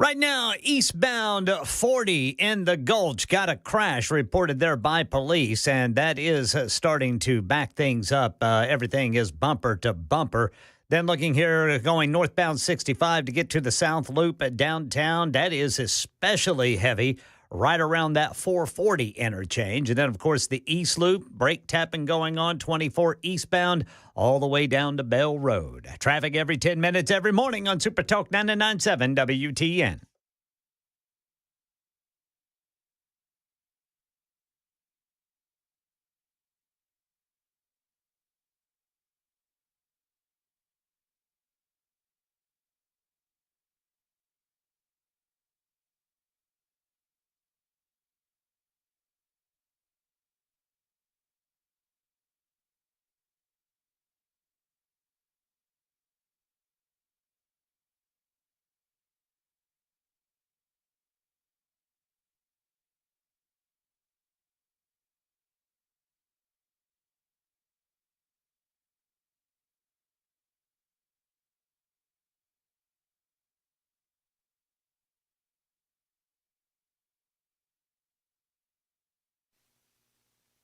Right now, eastbound 40 in the Gulch got a crash reported there by police, and that is starting to back things up. Everything is bumper to bumper. Then looking here, going northbound 65 to get to the South Loop at downtown, that is especially heavy right around that 440 interchange. And then, of course, the East Loop, brake tapping going on 24 eastbound all the way down to Bell Road. Traffic every 10 minutes every morning on Super Talk 99.7 WTN.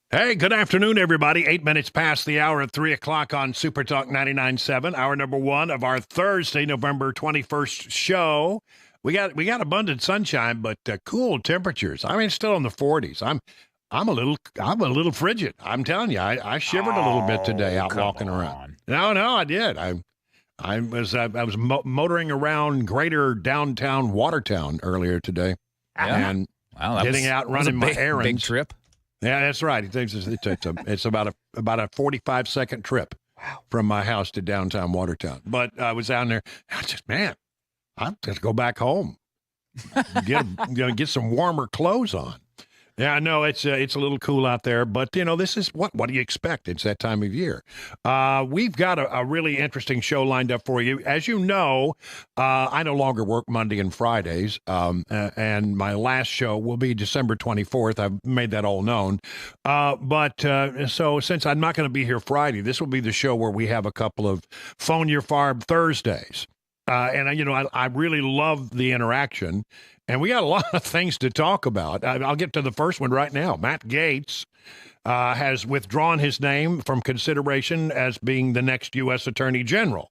Hey, good afternoon, everybody. 8 minutes past the hour of 3 o'clock on Super Talk 99.7, hour number one of our Thursday, November 21st show. We got abundant sunshine, but cool temperatures. I mean, still in the 40s. I'm a little frigid. I'm telling you, I shivered a little bit today out walking around. No, I did. I was motoring around greater downtown Watertown earlier today, and getting out running my errands. Big trip. Yeah, that's right. It's about a 45-second trip from my house to downtown Watertown. But I was down there. I just, I'm just go back home, get some warmer clothes on. Yeah, I know it's a little cool out there, but this is what do you expect? It's that time of year. We've got a really interesting show lined up for you. As you know, I no longer work Monday and Fridays, and my last show will be December 24th. I've made that all known. So since I'm not going to be here Friday, this will be the show where we have a couple of Phone Your Farb Thursdays. And I really love the interaction. And we got a lot of things to talk about. I'll get to the first one right now. Matt Gaetz has withdrawn his name from consideration as being the next U.S. Attorney General.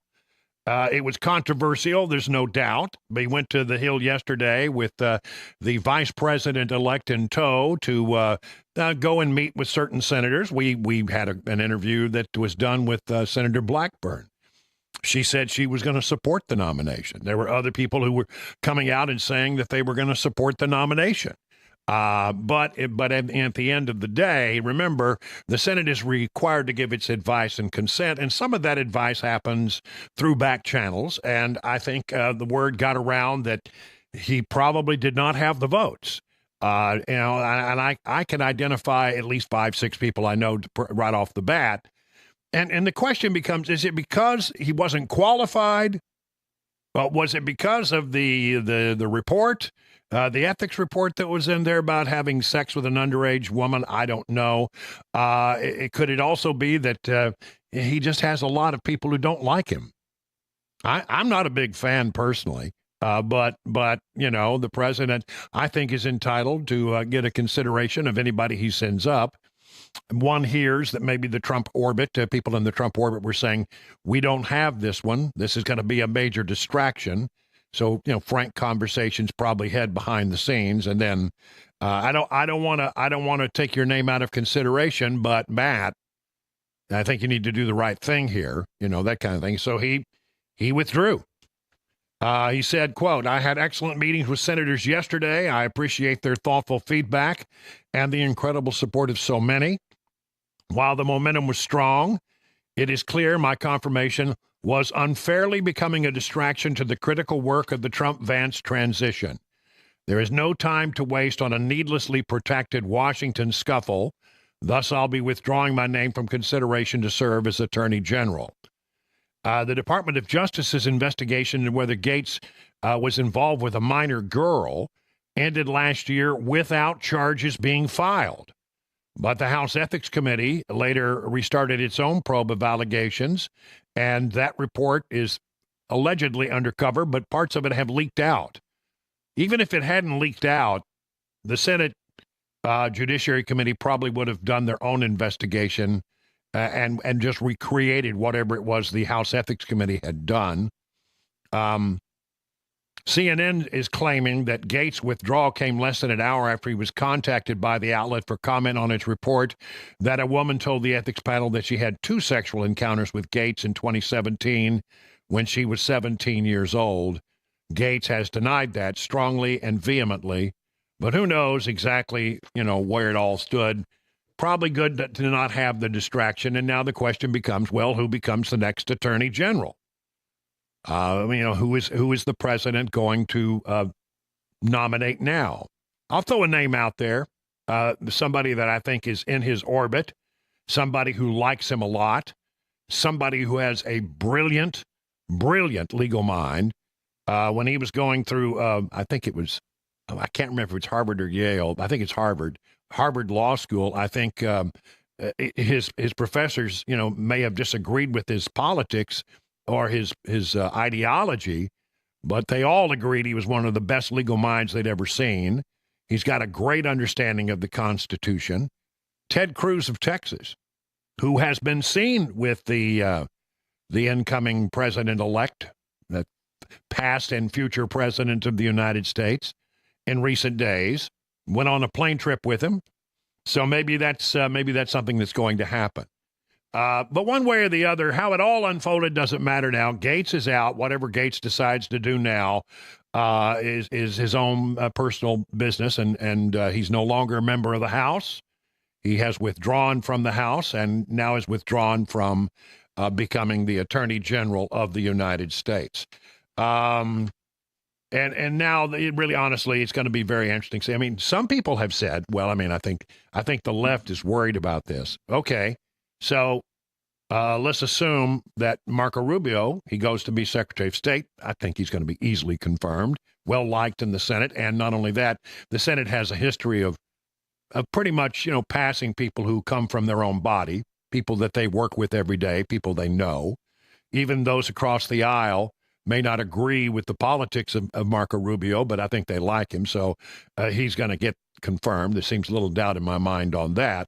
It was controversial, there's no doubt. He went to the Hill yesterday with the vice president-elect in tow to go and meet with certain senators. We had an interview that was done with Senator Blackburn. She said she was going to support the nomination. There were other people who were coming out and saying that they were going to support the nomination. But at the end of the day, remember, the Senate is required to give its advice and consent, and some of that advice happens through back channels. And I think the word got around that he probably did not have the votes. And I can identify at least 5-6 people I know right off the bat. And the question becomes, is it because he wasn't qualified? Was it because of the report, the ethics report that was in there about having sex with an underage woman? I don't know. Could it also be that he just has a lot of people who don't like him? I'm not a big fan personally, but the president, I think, is entitled to get a consideration of anybody he sends up. One hears that maybe the Trump orbit, people in the Trump orbit were saying, we don't have this one. This is going to be a major distraction. So, frank conversations probably head behind the scenes. And then I don't want to take your name out of consideration, but Matt, I think you need to do the right thing here, that kind of thing. So he withdrew. He said, quote, I had excellent meetings with senators yesterday. I appreciate their thoughtful feedback and the incredible support of so many. While the momentum was strong, it is clear my confirmation was unfairly becoming a distraction to the critical work of the Trump-Vance transition. There is no time to waste on a needlessly protracted Washington scuffle. Thus, I'll be withdrawing my name from consideration to serve as Attorney General. The Department of Justice's investigation into whether Gaetz was involved with a minor girl ended last year without charges being filed. But the House Ethics Committee later restarted its own probe of allegations, and that report is allegedly undercover, but parts of it have leaked out. even if it hadn't leaked out, the Senate Judiciary Committee probably would have done their own investigation and just recreated whatever it was the House Ethics Committee had done. CNN is claiming that Gates' withdrawal came less than an hour after he was contacted by the outlet for comment on its report that a woman told the ethics panel that she had 2 sexual encounters with Gates in 2017 when she was 17 years old. Gates has denied that strongly and vehemently, but who knows exactly, where it all stood. Probably good to not have the distraction, and now the question becomes, well, who becomes the next attorney general? Who is the president going to nominate now? I'll throw a name out there, somebody that I think is in his orbit, somebody who likes him a lot, somebody who has a brilliant legal mind. When he was going through, I think it was, I can't remember if it's Harvard or Yale. I think it's Harvard Law School. I think his professors, may have disagreed with his politics or his ideology, but they all agreed he was one of the best legal minds they'd ever seen. He's got a great understanding of the Constitution. Ted Cruz of Texas, who has been seen with the incoming president-elect, the past and future president of the United States, in recent days, went on a plane trip with him. So maybe that's something that's going to happen. But one way or the other, how it all unfolded doesn't matter now. Gates is out. Whatever Gates decides to do now is his own personal business, and he's no longer a member of the House. He has withdrawn from the House and now is withdrawn from becoming the Attorney General of the United States. And now, really, honestly, it's going to be very interesting. I mean, some people have said, well, I think the left is worried about this. Okay, so let's assume that Marco Rubio, he goes to be Secretary of State. I think he's going to be easily confirmed, well-liked in the Senate. And not only that, the Senate has a history of pretty much, passing people who come from their own body, people that they work with every day, people they know. Even those across the aisle may not agree with the politics of Marco Rubio, but I think they like him. So he's going to get confirmed. There seems little doubt in my mind on that.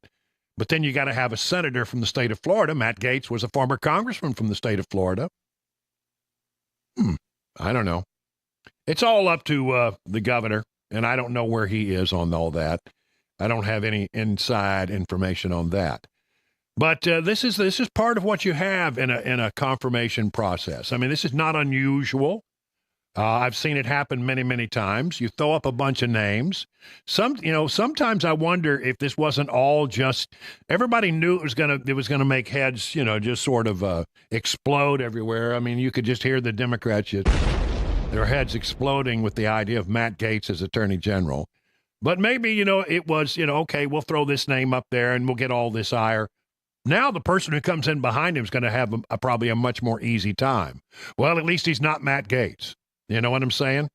But then you got to have a senator from the state of Florida. Matt Gaetz was a former congressman from the state of Florida. I don't know. It's all up to the governor, and I don't know where he is on all that. I don't have any inside information on that. But this is part of what you have in a confirmation process. I mean, this is not unusual. I've seen it happen many, many times. You throw up a bunch of names. Sometimes I wonder if this wasn't all just everybody knew it was gonna make heads, just sort of explode everywhere. I mean, you could just hear the Democrats, their heads exploding with the idea of Matt Gaetz as Attorney General. But maybe, it was, okay, we'll throw this name up there and we'll get all this ire. Now the person who comes in behind him is going to have probably a much more easy time. Well, at least he's not Matt Gaetz. You know what I'm saying?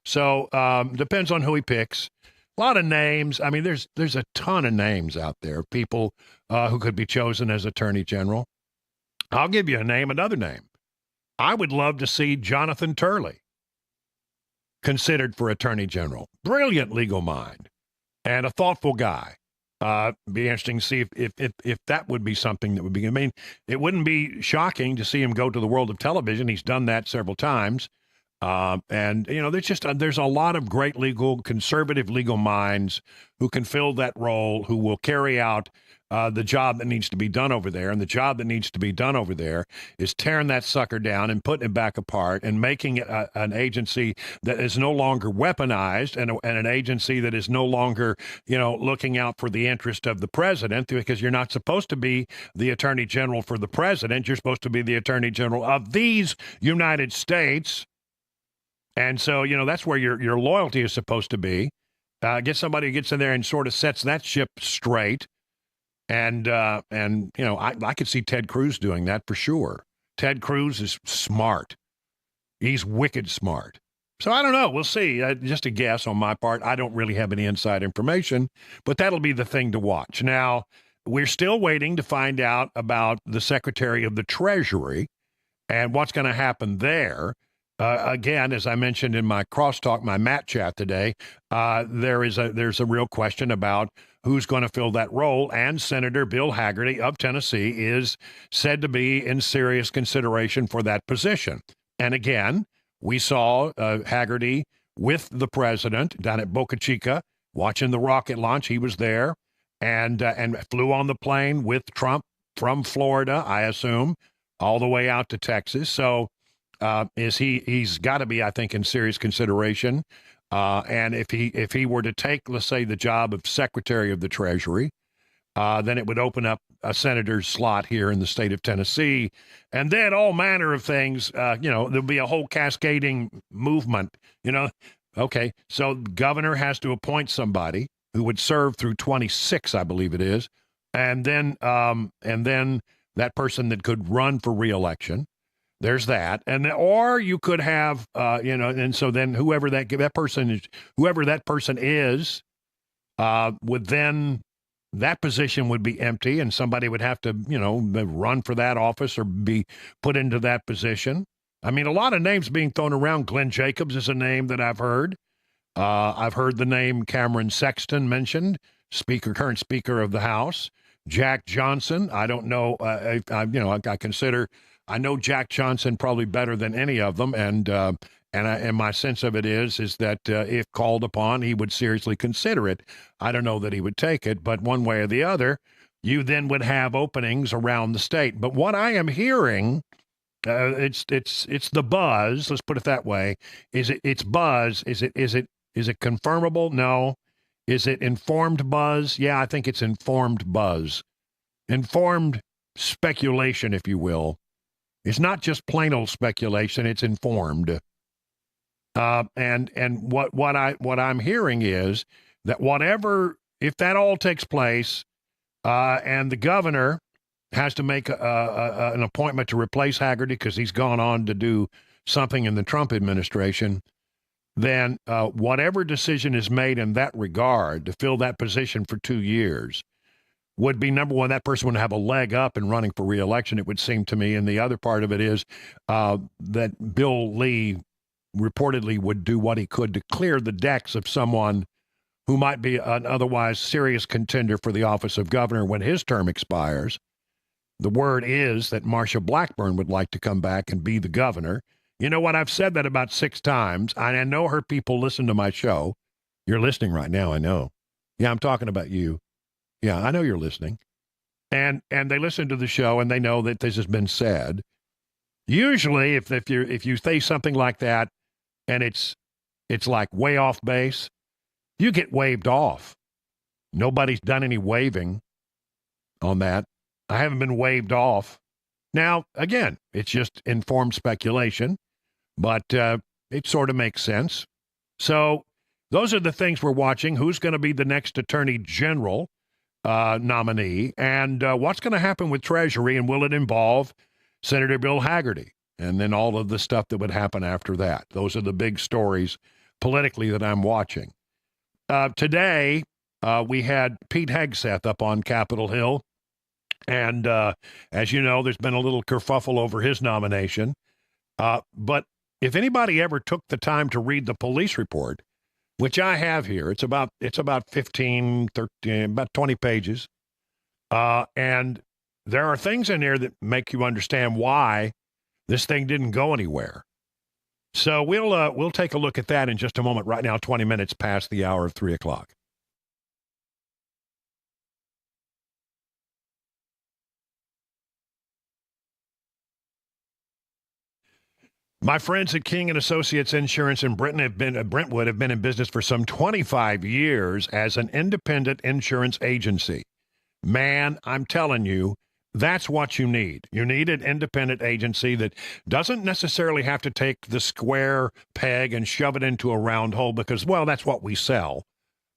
So depends on who he picks. A lot of names. I mean, there's a ton of names out there, people who could be chosen as Attorney General. I'll give you another name. I would love to see Jonathan Turley considered for Attorney General. Brilliant legal mind and a thoughtful guy. Be interesting to see if that would be something that would be. I mean, it wouldn't be shocking to see him go to the world of television. He's done that several times. And there's a lot of great conservative legal minds who can fill that role, who will carry out the job that needs to be done over there. And the job that needs to be done over there is tearing that sucker down and putting it back apart and making it an agency that is no longer weaponized and an agency that is no longer, looking out for the interest of the president, because you're not supposed to be the Attorney General for the president. You're supposed to be the Attorney General of these United States. And so, that's where your loyalty is supposed to be. Get somebody who gets in there and sort of sets that ship straight. And I could see Ted Cruz doing that for sure. Ted Cruz is smart. He's wicked smart. So I don't know. We'll see. Just a guess on my part. I don't really have any inside information, but that'll be the thing to watch. Now, we're still waiting to find out about the Secretary of the Treasury and what's going to happen there. Again, as I mentioned in my crosstalk, my Matt chat today, there's a real question about who's going to fill that role, and Senator Bill Hagerty of Tennessee is said to be in serious consideration for that position. And again, we saw Hagerty with the president down at Boca Chica watching the rocket launch. He was there and flew on the plane with Trump from Florida, I assume, all the way out to Texas. So he's got to be, I think, in serious consideration. And if he were to take, let's say, the job of Secretary of the Treasury, then it would open up a senator's slot here in the state of Tennessee, and then all manner of things. There'll be a whole cascading movement. Okay, so the governor has to appoint somebody who would serve through 26, I believe it is, and then that person that could run for reelection. There's that, or you could have, and so then whoever that person is, would then, that position would be empty, and somebody would have to, run for that office or be put into that position. I mean, a lot of names being thrown around. Glenn Jacobs is a name that I've heard. I've heard the name Cameron Sexton mentioned, current Speaker of the House. Jack Johnson. I don't know. I know Jack Johnson probably better than any of them, and my sense of it is that if called upon, he would seriously consider it. I don't know that he would take it, but one way or the other, you then would have openings around the state. But what I am hearing, it's the buzz. Let's put it that way. It's buzz? Is it confirmable? No. Is it informed buzz? Yeah, I think it's informed buzz, informed speculation, if you will. It's not just plain old speculation, it's informed. And what I'm hearing is that if that all takes place, and the governor has to make an appointment to replace Hagerty because he's gone on to do something in the Trump administration, then whatever decision is made in that regard to fill that position for 2 years would be, number one, that person would have a leg up in running for reelection, it would seem to me. And the other part of it is that Bill Lee reportedly would do what he could to clear the decks of someone who might be an otherwise serious contender for the office of governor when his term expires. The word is that Marsha Blackburn would like to come back and be the governor. You know what? I've said that about 6 times. I know her people listen to my show. You're listening right now, I know. Yeah, I'm talking about you. Yeah, I know you're listening. And they listen to the show and they know that this has been said. Usually, if you say something like that and it's like way off base, you get waved off. Nobody's done any waving on that. I haven't been waved off. Now, again, it's just informed speculation, but it sort of makes sense. So those are the things we're watching. Who's going to be the next Attorney General nominee, and what's going to happen with Treasury, and will it involve Senator Bill Hagerty, and then all of the stuff that would happen after that. Those are the big stories politically that I'm watching. Today, we had Pete Hegseth up on Capitol Hill, and as you know, there's been a little kerfuffle over his nomination. But if anybody ever took the time to read the police report, which I have here, it's about 15, 13, about 20 pages. And there are things in there that make you understand why this thing didn't go anywhere. So we'll take a look at that in just a moment. Right now, 20 minutes past the hour of 3 o'clock. My friends at King & Associates Insurance in Brentwood have been in business for some 25 years as an independent insurance agency. Man, I'm telling you, that's what you need. You need an independent agency that doesn't necessarily have to take the square peg and shove it into a round hole because, well, that's what we sell.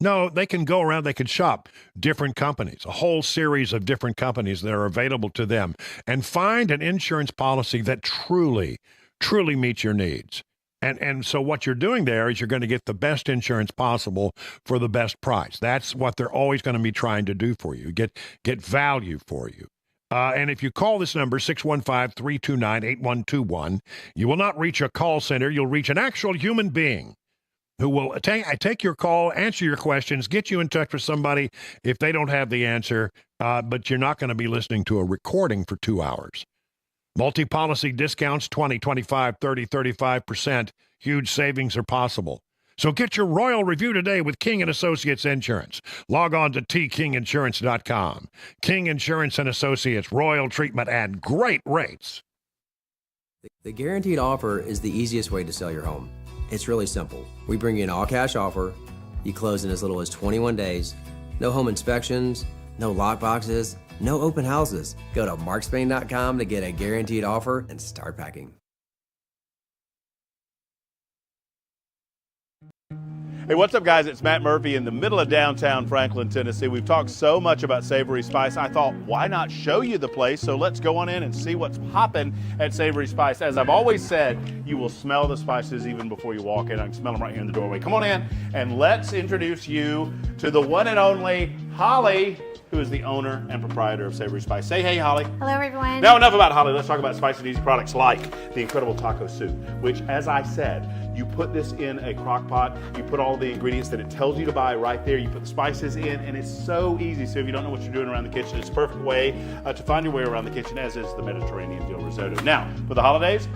No, they can go around, they can shop different companies, a whole series of different companies that are available to them, and find an insurance policy that truly meets your needs. And so what you're doing there is you're going to get the best insurance possible for the best price. That's what they're always going to be trying to do for you, get value for you. And if you call this number, 615-329-8121, you will not reach a call center. You'll reach an actual human being who will take your call, answer your questions, get you in touch with somebody if they don't have the answer, but you're not going to be listening to a recording for 2 hours. Multi-policy discounts, 20, 25, 30, 35%. Huge savings are possible. So get your royal review today with King & Associates Insurance. Log on to tkinginsurance.com. King Insurance & Associates, royal treatment and great rates. The guaranteed offer is the easiest way to sell your home. It's really simple. We bring you an all-cash offer. You close in as little as 21 days. No home inspections, no lock boxes, no open houses. Go to markspain.com to get a guaranteed offer and start packing. Hey, what's up, guys? It's Matt Murphy in the middle of downtown Franklin, Tennessee. We've talked so much about Savory Spice. I thought, why not show you the place? So let's go on in and see what's popping at Savory Spice. As I've always said, you will smell the spices even before you walk in. I can smell them right here in the doorway. Come on in and let's introduce you to the one and only Holly, who is the owner and proprietor of Savory Spice. Say hey, Holly. Hello, everyone. Now, enough about Holly. Let's talk about spicy and easy products like the incredible taco soup, which, as I said, you put this in a crock pot, you put all the ingredients that it tells you to buy right there, you put the spices in, and it's so easy. So if you don't know what you're doing around the kitchen, it's a perfect way to find your way around the kitchen, as is the Mediterranean dill risotto. Now, for the holidays,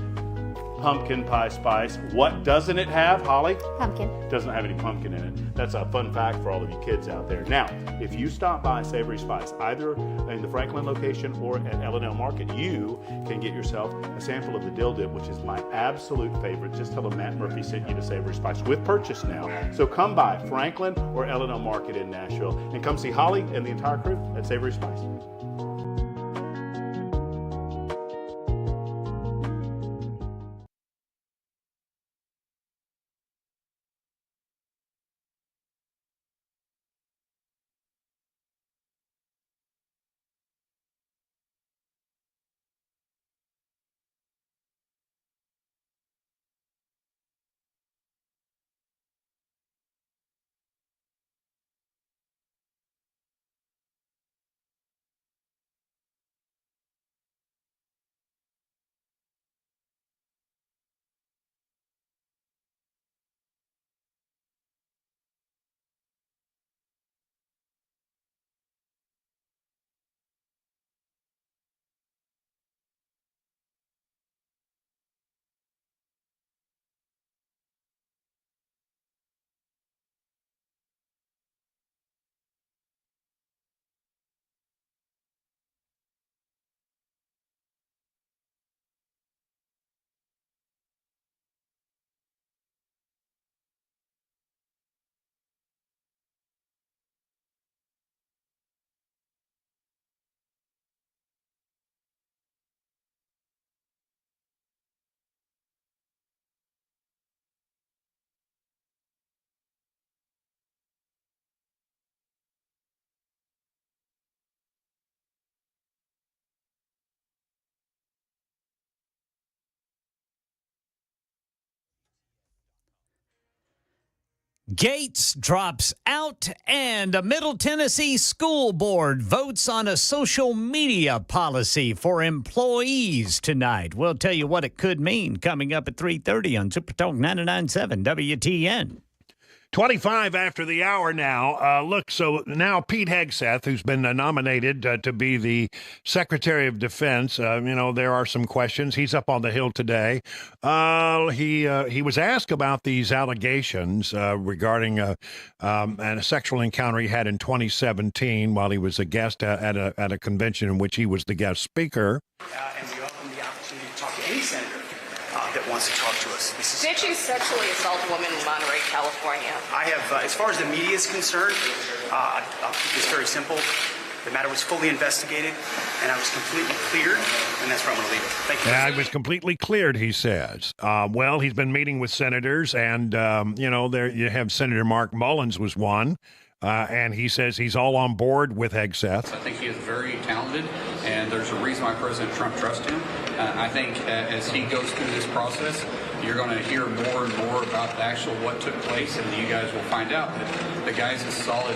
pumpkin pie spice. What doesn't it have, Holly? Pumpkin. Doesn't have any pumpkin in it. That's a fun fact for all of you kids out there. Now, if you stop by Savory Spice, either in the Franklin location or at L&L Market, you can get yourself a sample of the dill dip, which is my absolute favorite. Just tell them Matt Murphy sent you to Savory Spice with purchase now. So come by Franklin or L&L Market in Nashville and come see Holly and the entire crew at Savory Spice. Gates drops out, and a Middle Tennessee school board votes on a social media policy for employees tonight. We'll tell you what it could mean coming up at 3:30 on Super Talk 99.7 WTN. 25 after the hour now. Look, so now Pete Hegseth, who's been nominated to be the Secretary of Defense, there are some questions. He's up on the Hill today. He was asked about these allegations regarding a sexual encounter he had in 2017 while he was a guest at a convention in which he was the guest speaker. And we welcome the opportunity to talk to any senator that wants to talk to us. Did you sexually assault a woman in Monterey, California? I have, as far as the media is concerned, I'll keep this very simple. The matter was fully investigated, and I was completely cleared, and that's where I'm going to leave it. Thank you. I was completely cleared, he says. Well, he's been meeting with senators, and, there you have Senator Mark Mullins was one. And he says he's all on board with Hegseth. I think he is very talented, and there's a reason why President Trump trusts him. I think as he goes through this process, you're going to hear more and more about the actual what took place, and you guys will find out that the guy's a solid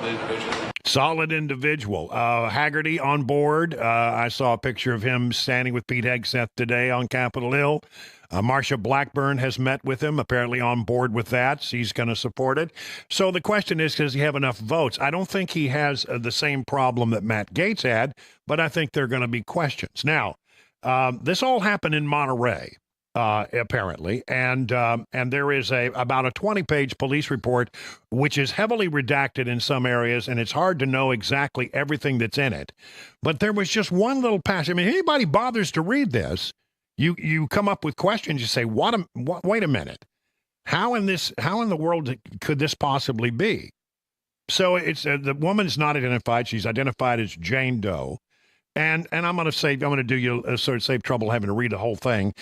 individual. Solid individual. Haggerty on board. I saw a picture of him standing with Pete Hegseth today on Capitol Hill. Marsha Blackburn has met with him, apparently on board with that. She's going to support it. So the question is, does he have enough votes? I don't think he has the same problem that Matt Gaetz had, but I think there are going to be questions. Now, this all happened in Monterey. Apparently, and there is about a 20-page police report, which is heavily redacted in some areas, and it's hard to know exactly everything that's in it. But there was just one little passage. I mean, anybody bothers to read this, you come up with questions. You say, wait a minute, how in the world could this possibly be? So it's the woman's not identified. She's identified as Jane Doe. And I'm going to do you sort of save trouble having to read the whole thing.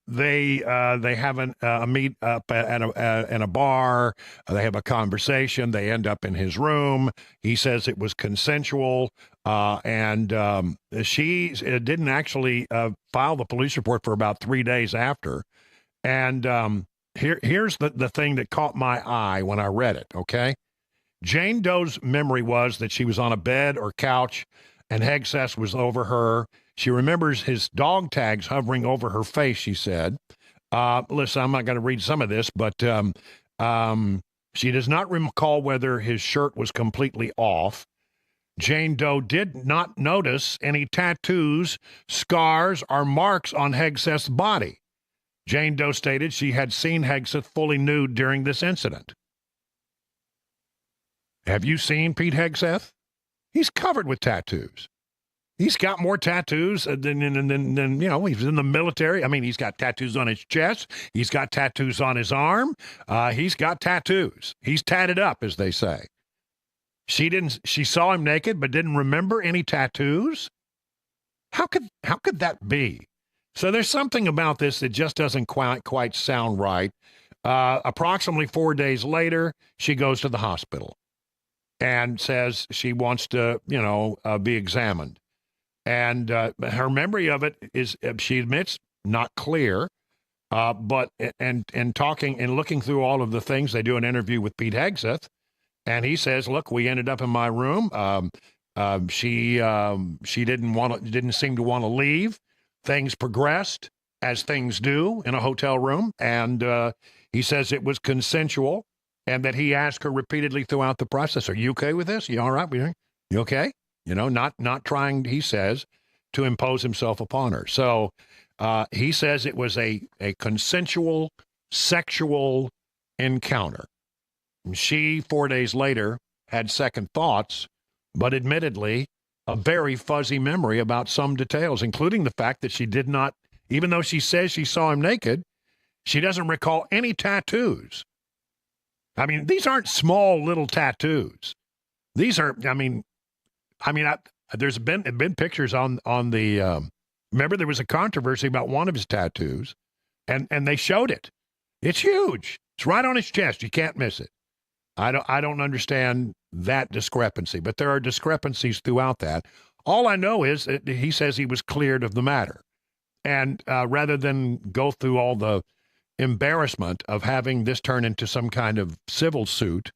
They have a meet up at a bar. They have a conversation. They end up in his room. He says it was consensual, and she didn't actually file the police report for about 3 days after. And here's the thing that caught my eye when I read it. Okay, Jane Doe's memory was that she was on a bed or couch, and Hegseth was over her. She remembers his dog tags hovering over her face, she said. Listen, I'm not going to read some of this, but she does not recall whether his shirt was completely off. Jane Doe did not notice any tattoos, scars, or marks on Hegseth's body. Jane Doe stated she had seen Hegseth fully nude during this incident. Have you seen Pete Hegseth? He's covered with tattoos. He's got more tattoos than you know, he's in the military. I mean, he's got tattoos on his chest. He's got tattoos on his arm. He's got tattoos. He's tatted up, as they say. She saw him naked, but didn't remember any tattoos. How could that be? So there's something about this that just doesn't quite sound right. Approximately 4 days later, she goes to the hospital and says she wants to, be examined. And her memory of it is, she admits, not clear. But talking and looking through all of the things, they do an interview with Pete Hegseth, and he says, "Look, we ended up in my room. She didn't seem to want to leave. Things progressed as things do in a hotel room, and he says it was consensual." And that he asked her repeatedly throughout the process, "Are you okay with this? You all right? You okay?" Not trying, he says, to impose himself upon her. So he says it was a consensual sexual encounter. She, 4 days later, had second thoughts, but admittedly a very fuzzy memory about some details, including the fact that she did not, even though she says she saw him naked, she doesn't recall any tattoos. I mean, these aren't small little tattoos. These are, there's been pictures on the, remember there was a controversy about one of his tattoos, and they showed it. It's huge. It's right on his chest. You can't miss it. I don't understand that discrepancy, but there are discrepancies throughout that. All I know is that he says he was cleared of the matter. And rather than go through all the embarrassment of having this turn into some kind of civil suit,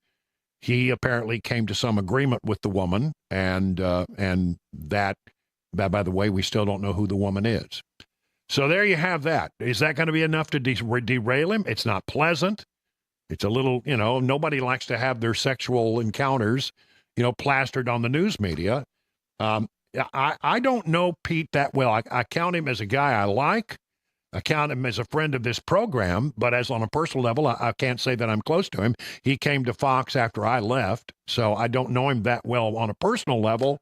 he apparently came to some agreement with the woman, and that, by the way, we still don't know who the woman is. So there you have that. Is that going to be enough to derail him? It's not pleasant. It's a little, nobody likes to have their sexual encounters, plastered on the news media. I don't know Pete that well. I count him as a guy I like. I count him as a friend of this program, but as on a personal level, I can't say that I'm close to him. He came to Fox after I left, so I don't know him that well on a personal level,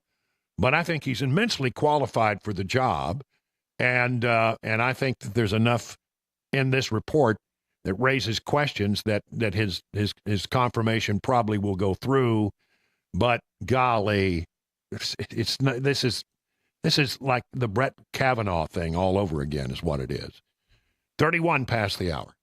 but I think he's immensely qualified for the job, and I think that there's enough in this report that raises questions that his confirmation probably will go through, but golly, it's not, this is like the Brett Kavanaugh thing all over again is what it is. 31 past the hour.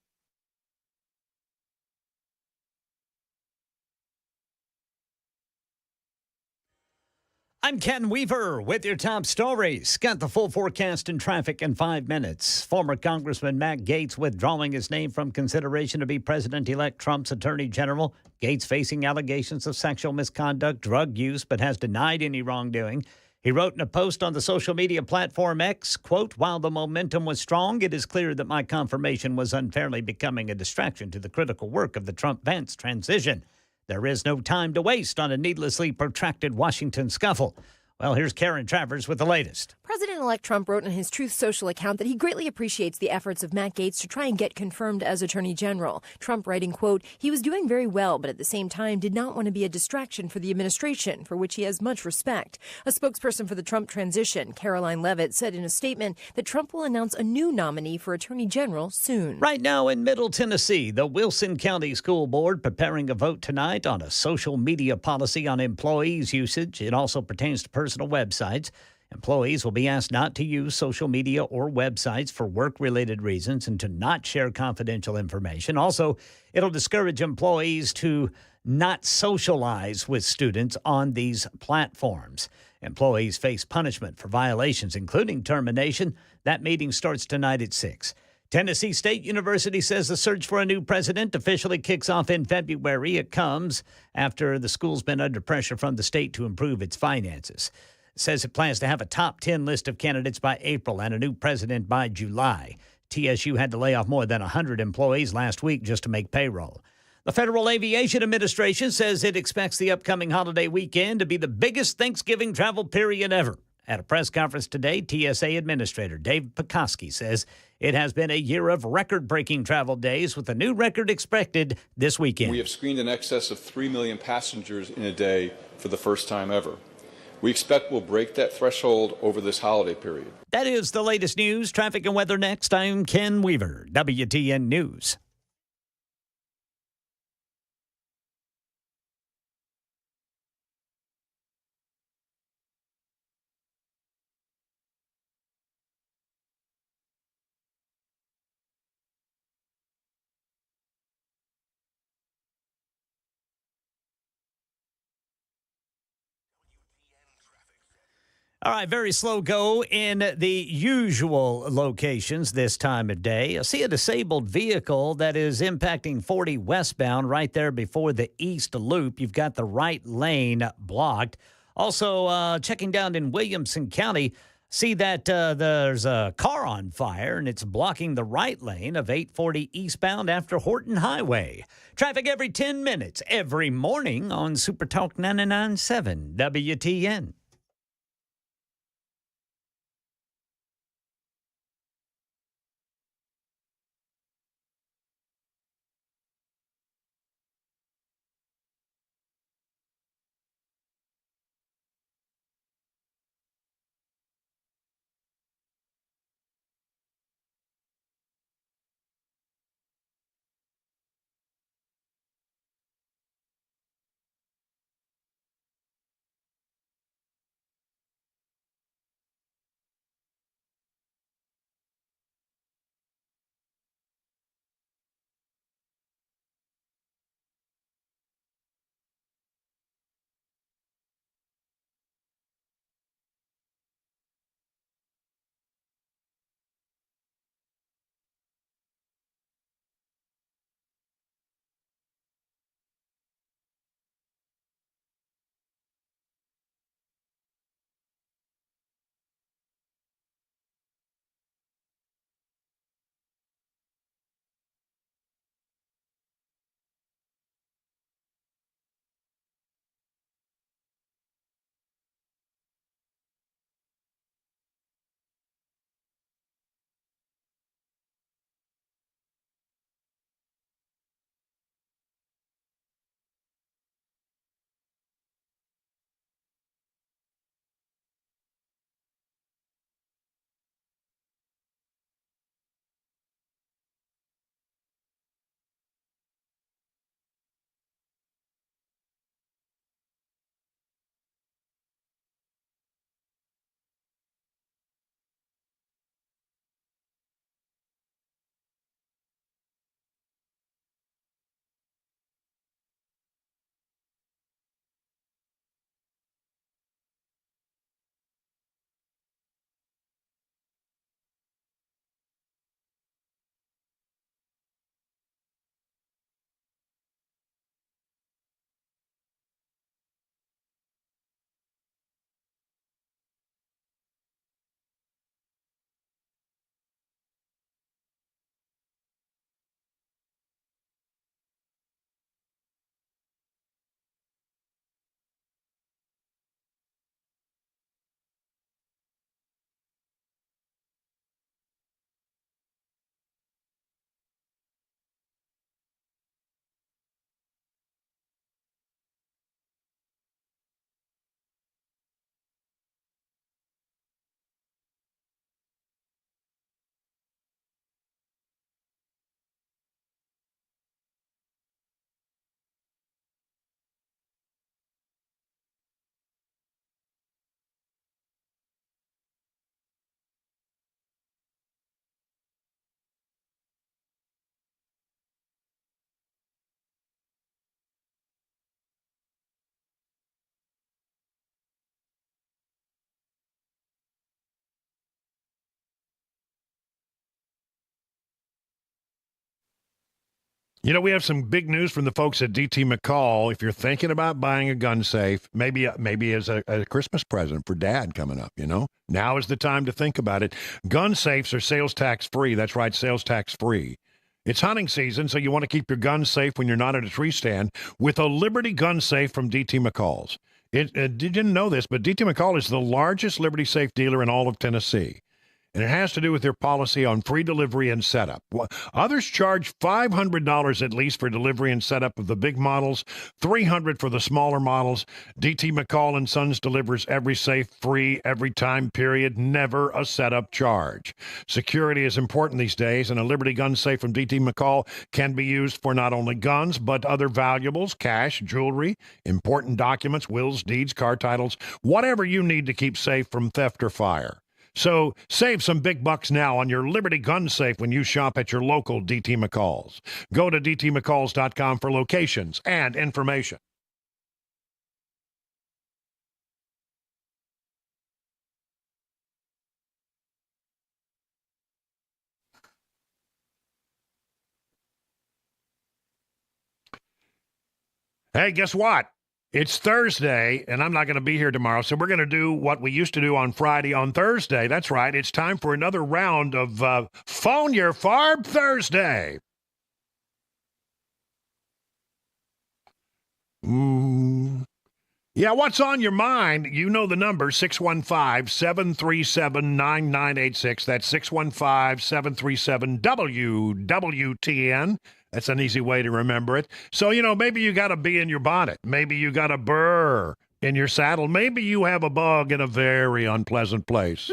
I'm Ken Weaver with your top stories. Got the full forecast and traffic in 5 minutes. Former Congressman Matt Gaetz withdrawing his name from consideration to be President-elect Trump's Attorney General. Gaetz facing allegations of sexual misconduct, drug use, but has denied any wrongdoing. He wrote in a post on the social media platform X, quote, "While the momentum was strong, it is clear that my confirmation was unfairly becoming a distraction to the critical work of the Trump-Vance transition. There is no time to waste on a needlessly protracted Washington scuffle." Well, here's Karen Travers with the latest. President-elect Trump wrote on his Truth Social account that he greatly appreciates the efforts of Matt Gaetz to try and get confirmed as Attorney General. Trump writing, quote, "He was doing very well, but at the same time did not want to be a distraction for the administration, for which he has much respect." A spokesperson for the Trump transition, Caroline Leavitt, said in a statement that Trump will announce a new nominee for Attorney General soon. Right now in Middle Tennessee, the Wilson County School Board preparing a vote tonight on a social media policy on employees' usage. It also pertains to personal websites. Employees will be asked not to use social media or websites for work-related reasons and to not share confidential information. Also, it'll discourage employees to not socialize with students on these platforms. Employees face punishment for violations, including termination. That meeting starts tonight at 6. Tennessee State University says the search for a new president officially kicks off in February. It comes after the school's been under pressure from the state to improve its finances. It says it plans to have a top 10 list of candidates by April and a new president by July. TSU had to lay off more than 100 employees last week just to make payroll. The Federal Aviation Administration says it expects the upcoming holiday weekend to be the biggest Thanksgiving travel period ever. At a press conference today, TSA Administrator Dave Pekoski says it has been a year of record-breaking travel days with a new record expected this weekend. We have screened in excess of 3 million passengers in a day for the first time ever. We expect we'll break that threshold over this holiday period. That is the latest news, traffic, and weather next. I'm Ken Weaver, WTN News. All right, very slow go in the usual locations this time of day. I see a disabled vehicle that is impacting 40 westbound right there before the east loop. You've got the right lane blocked. Also, checking down in Williamson County, see that there's a car on fire, and it's blocking the right lane of 840 eastbound after Horton Highway. Traffic every 10 minutes, every morning on Super Talk 99.7 WTN. You know, we have some big news from the folks at DT McCall. If you're thinking about buying a gun safe, maybe as a Christmas present for Dad coming up, now is the time to think about it. Gun safes are sales tax free. That's right, sales tax free. It's hunting season, so you want to keep your gun safe when you're not at a tree stand with a Liberty gun safe from DT McCall's. Didn't know this, but DT McCall is the largest Liberty safe dealer in all of Tennessee. And it has to do with their policy on free delivery and setup. Others charge $500 at least for delivery and setup of the big models, $300 for the smaller models. DT McCall & Sons delivers every safe free, every time period, never a setup charge. Security is important these days, and a Liberty gun safe from DT McCall can be used for not only guns, but other valuables, cash, jewelry, important documents, wills, deeds, car titles, whatever you need to keep safe from theft or fire. So save some big bucks now on your Liberty gun safe when you shop at your local DT McCall's. Go to dtmccalls.com for locations and information. Hey, guess what? It's Thursday, and I'm not going to be here tomorrow, so we're going to do what we used to do on Friday on Thursday. That's right. It's time for another round of Phone Your FARB Thursday. Yeah, what's on your mind? You know the number, 615-737-9986. That's 615-737-WWTN. That's an easy way to remember it. So, maybe you got a bee in your bonnet. Maybe you got a burr in your saddle. Maybe you have a bug in a very unpleasant place.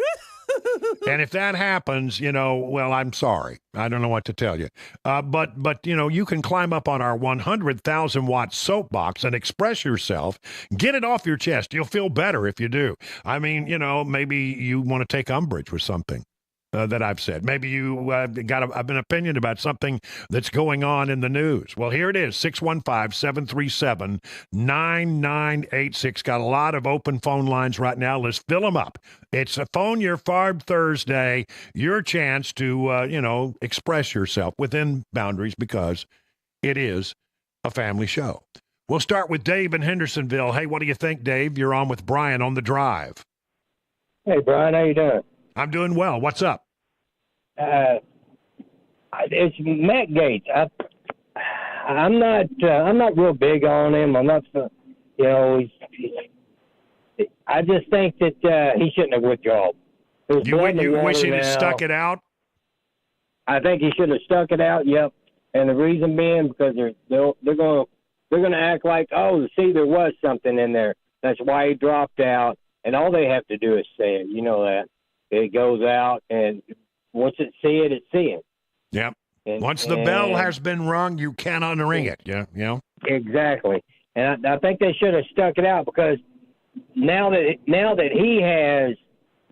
And if that happens, well, I'm sorry. I don't know what to tell you. But you can climb up on our 100,000-watt soapbox and express yourself. Get it off your chest. You'll feel better if you do. I mean, maybe you want to take umbrage with something that I've said. Maybe you got an opinion about something that's going on in the news. Well, here it is, 615-737-9986. Got a lot of open phone lines right now. Let's fill them up. It's a Phone Your FARB Thursday. Your chance to, express yourself within boundaries because it is a family show. We'll start with Dave in Hendersonville. Hey, what do you think, Dave? You're on with Brian on the drive. Hey, Brian, how you doing? I'm doing well. What's up? It's Matt Gates. I'm not real big on him. I'm not, I just think that he shouldn't have withdrawn. You wish he'd have stuck it out? I think he should have stuck it out. Yep. And the reason being because they're going to act like, oh, see, there was something in there. That's why he dropped out. And all they have to do is say it. You know that. It goes out, and once it see it, it's seeing. Yep. Once the bell has been rung, you can't unring it. Yeah. Exactly. And I think they should have stuck it out because now that he has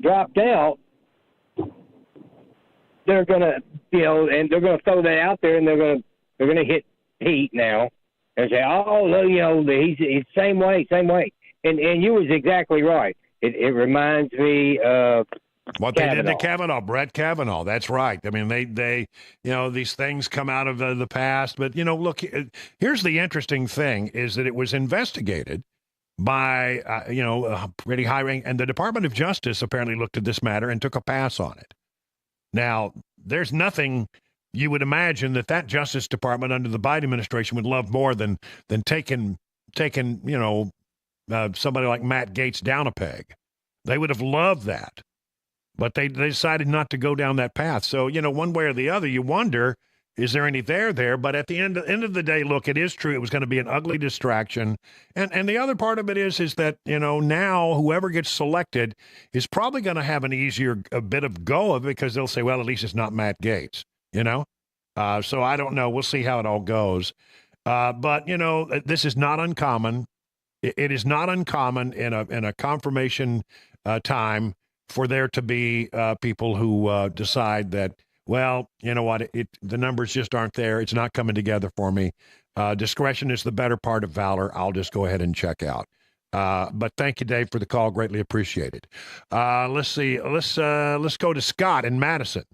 dropped out, they're gonna, and they're gonna throw that out there, and they're gonna hit Pete now and say, oh, he's same way. And you was exactly right. It reminds me of what Kavanaugh. They did to Kavanaugh, Brett Kavanaugh. That's right. I mean, they these things come out of the past. But, look, here's the interesting thing is that it was investigated by, a pretty high rank. And the Department of Justice apparently looked at this matter and took a pass on it. Now, there's nothing you would imagine that Justice Department under the Biden administration would love more than taking somebody like Matt Gaetz down a peg. They would have loved that. But they decided not to go down that path. So, one way or the other, you wonder, is there any there? But at the end of the day, look, it is true. It was going to be an ugly distraction. And the other part of it is that, now whoever gets selected is probably going to have a bit of go of it because they'll say, well, at least it's not Matt Gaetz, So I don't know. We'll see how it all goes. But, this is not uncommon. It is not uncommon in a confirmation time for there to be people who decide that, well, you know what, the numbers just aren't there. It's not coming together for me. Discretion is the better part of valor. I'll just go ahead and check out. But thank you, Dave, for the call. Greatly appreciated. Let's see. Let's go to Scott in Madison.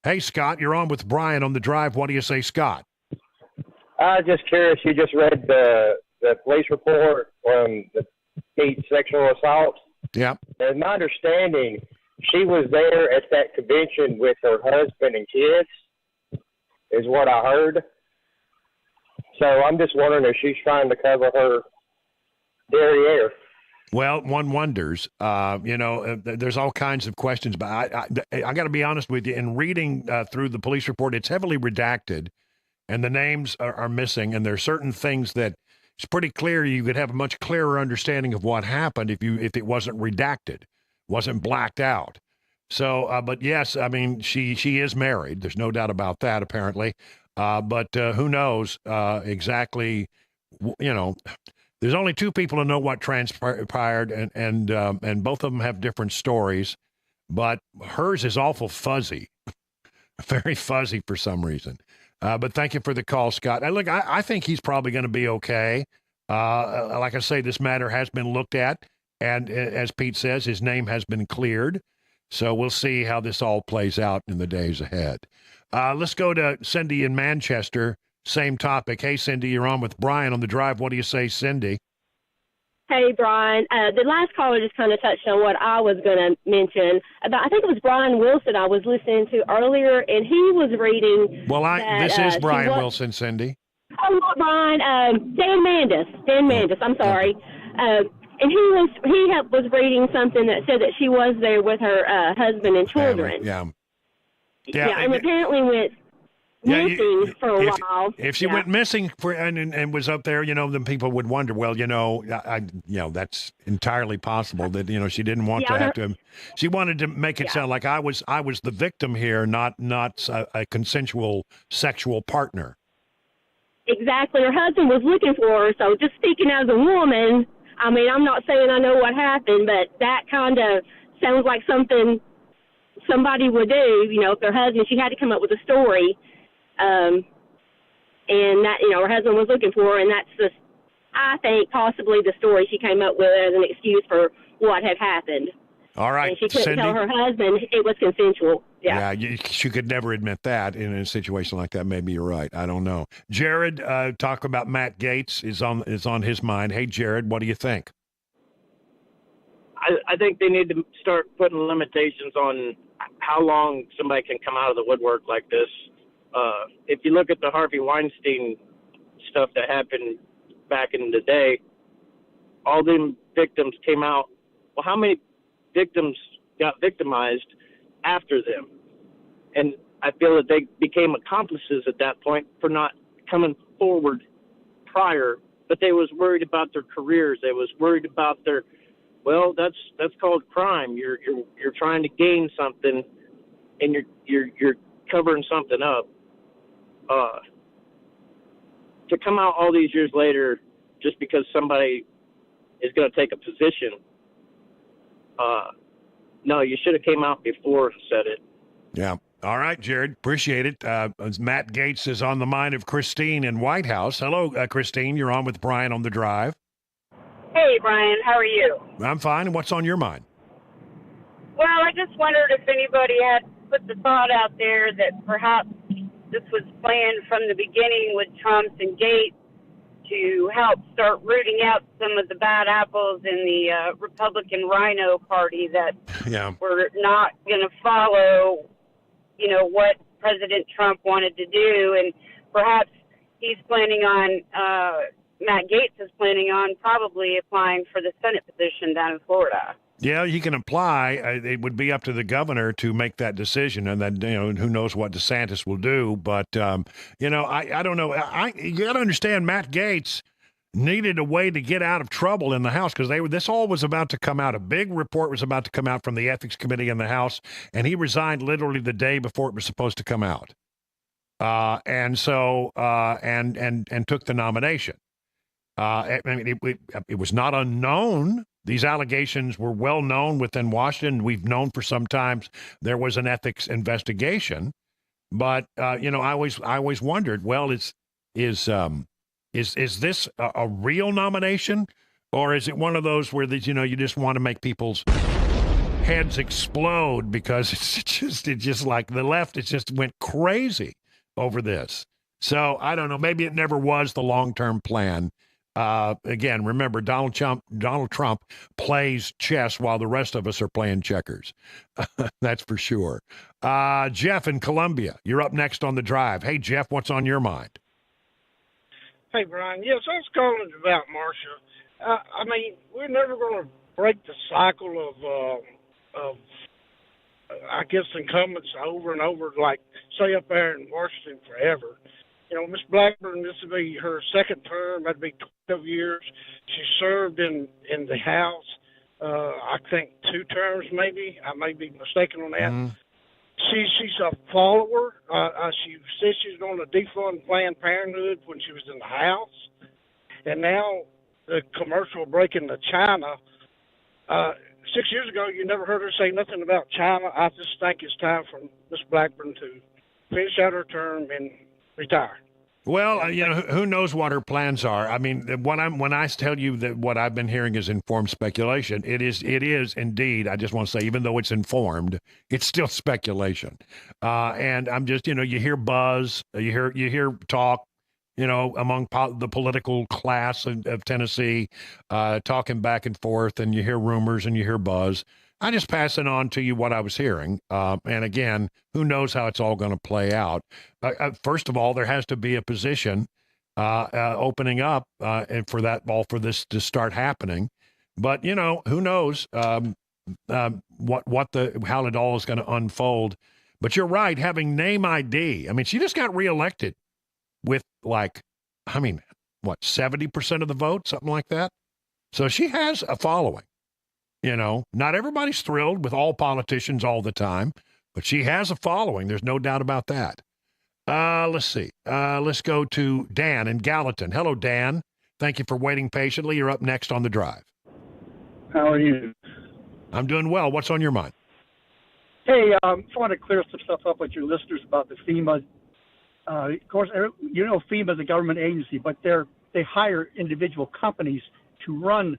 Hey, Scott, you're on with Brian on the drive. What do you say, Scott? I was just curious. You just read the police report on the Pete's sexual assault. Yeah. As my understanding, she was there at that convention with her husband and kids, is what I heard. So I'm just wondering if she's trying to cover her derriere. Well, one wonders. There's all kinds of questions, but I got to be honest with you. In reading through the police report, it's heavily redacted, and the names are missing. And there are certain things that it's pretty clear you could have a much clearer understanding of what happened if it wasn't redacted, wasn't blacked out. So, but yes, I mean she is married. There's no doubt about that. Apparently, but who knows exactly? There's only two people who know what transpired, and both of them have different stories, but hers is awful fuzzy, very fuzzy for some reason. But thank you for the call, Scott. Look, I think he's probably going to be okay. Like I say, this matter has been looked at, and as Pete says, his name has been cleared. So we'll see how this all plays out in the days ahead. Let's go to Cindy in Manchester. Same topic. Hey, Cindy, you're on with Brian on the drive. What do you say, Cindy? Hey, Brian. The last caller just kind of touched on what I was going to mention about. I think it was Brian Wilson I was listening to earlier, and he was reading. Well, this is Brian Wilson, Cindy. Oh, not Brian. Dan Mandis. Dan Mandis. I'm sorry. And he was reading something that said that she was there with her husband and children. Yeah. And apparently went missing for a while. If she went missing and was up there, then people would wonder. Well, that's entirely possible that she didn't want to have to. She wanted to make it sound like I was the victim here, not a consensual sexual partner. Exactly. Her husband was looking for her. So just speaking as a woman, I mean, I'm not saying I know what happened, but that kind of sounds like something somebody would do. If their husband, she had to come up with a story. And that, her husband was looking for her, and that's just, I think, possibly the story she came up with as an excuse for what had happened. All right, and she couldn't Cindy, tell her husband it was consensual. Yeah, she could never admit that in a situation like that. Maybe you're right. I don't know. Jared, talk about Matt Gaetz is on his mind. Hey, Jared, what do you think? I think they need to start putting limitations on how long somebody can come out of the woodwork like this. If you look at the Harvey Weinstein stuff that happened back in the day, all them victims came out. Well, how many victims got victimized after them? And I feel that they became accomplices at that point for not coming forward prior, but they was worried about their careers. They was worried about their, well, that's called crime. You're trying to gain something, and you're covering something up. To come out all these years later just because somebody is going to take a position, no, you should have came out before and said it. Yeah. All right, Jared. Appreciate it. Matt Gaetz is on the mind of Christine in White House. Hello, Christine. You're on with Brian on the drive. Hey, Brian. How are you? I'm fine. And what's on your mind? Well, I just wondered if anybody had put the thought out there that perhaps this was planned from the beginning with Trump and Gates to help start rooting out some of the bad apples in the Republican Rhino Party that were not going to follow, what President Trump wanted to do. And perhaps he's planning on, Matt Gaetz is planning on probably applying for the Senate position down in Florida. Yeah, he can apply. It would be up to the governor to make that decision, and then who knows what DeSantis will do. But I don't know. You got to understand, Matt Gaetz needed a way to get out of trouble in the House because this all was about to come out. A big report was about to come out from the Ethics Committee in the House, and he resigned literally the day before it was supposed to come out, and so took the nomination. I mean, it was not unknown. These allegations were well known within Washington. We've known for some time there was an ethics investigation, but I always wondered, well, is this a real nomination, or is it one of those where you just want to make people's heads explode because it just like the left just went crazy over this. So I don't know. Maybe it never was the long-term plan. Again, remember, Donald Trump plays chess while the rest of us are playing checkers. That's for sure. Jeff in Columbia, you're up next on the drive. Hey, Jeff, what's on your mind? Hey, Brian. Yes, I was calling about Marsha. I mean, we're never going to break the cycle of I guess, incumbents over and over, like, say, up there in Washington forever. You know, Miss Blackburn, this would be her second term. That'd be 12 years. She served in the House, I think, 2 terms maybe. I may be mistaken on that. Mm-hmm. She's a follower. She said she was going to defund Planned Parenthood when she was in the House. And now the commercial break into China. 6 years ago, you never heard her say nothing about China. I just think it's time for Miss Blackburn to finish out her term and retire. Well, you know, who knows what her plans are? I mean, when I tell you that what I've been hearing is informed speculation, it is indeed. I just want to say, even though it's informed, it's still speculation. And I'm just, you know, you hear buzz, you hear talk, you know, among the political class of Tennessee, talking back and forth, and you hear rumors and you hear buzz. I just pass it on to you what I was hearing. And again, who knows how it's all going to play out. First of all, there has to be a position opening up and for this to start happening. But, you know, who knows how it all is going to unfold. But you're right, having name ID. I mean, she just got reelected with 70% of the vote, something like that. So she has a following. You know, not everybody's thrilled with all politicians all the time, but she has a following. There's no doubt about that. Let's see. Let's go to Dan in Gallatin. Hello, Dan. Thank you for waiting patiently. You're up next on the drive. How are you? I'm doing well. What's on your mind? Hey, I want to clear some stuff up with your listeners about the FEMA. Of course, you know FEMA is a government agency, but they hire individual companies to run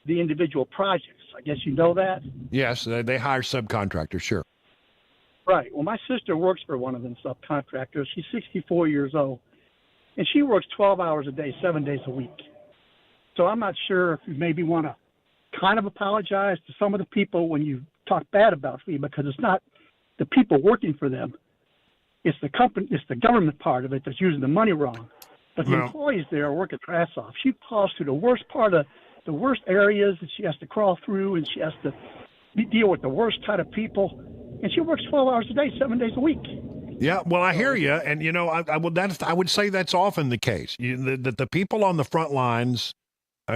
the individual projects. I guess you know that? Yes, they hire subcontractors, sure. Right. Well, my sister works for one of them subcontractors. She's 64 years old, and she works 12 hours a day, 7 days a week. So I'm not sure if you maybe want to kind of apologize to some of the people when you talk bad about FEMA, because it's not the people working for them. It's the company, it's the government part of it that's using the money wrong. But the employees there are working their ass off. She calls through the worst areas that she has to crawl through, and she has to deal with the worst kind of people. And she works 12 hours a day, 7 days a week. Yeah, well, I hear you, and you know, I would say that's often the case. That the people on the front lines,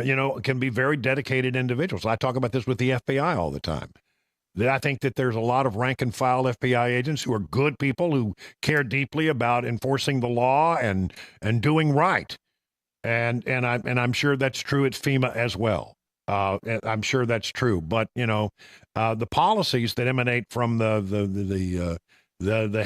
you know, can be very dedicated individuals. I talk about this with the FBI all the time. That I think that there's a lot of rank and file FBI agents who are good people who care deeply about enforcing the law and doing right. And I'm sure that's true at FEMA as well. I'm sure that's true. But you know, the policies that emanate from the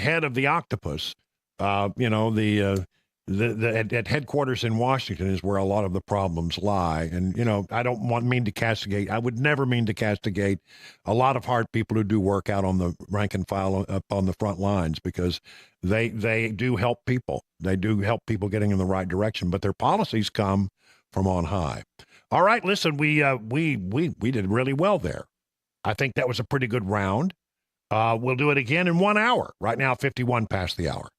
head of the octopus, you know, at headquarters in Washington is where a lot of the problems lie. And you know, I would never mean to castigate a lot of hard people who do work out on the rank and file up on the front lines, because they do help people. They do help people getting in the right direction, but their policies come from on high. All right, listen, we did really well there. I think that was a pretty good round. We'll do it again in 1 hour. Right now, 51 past the hour.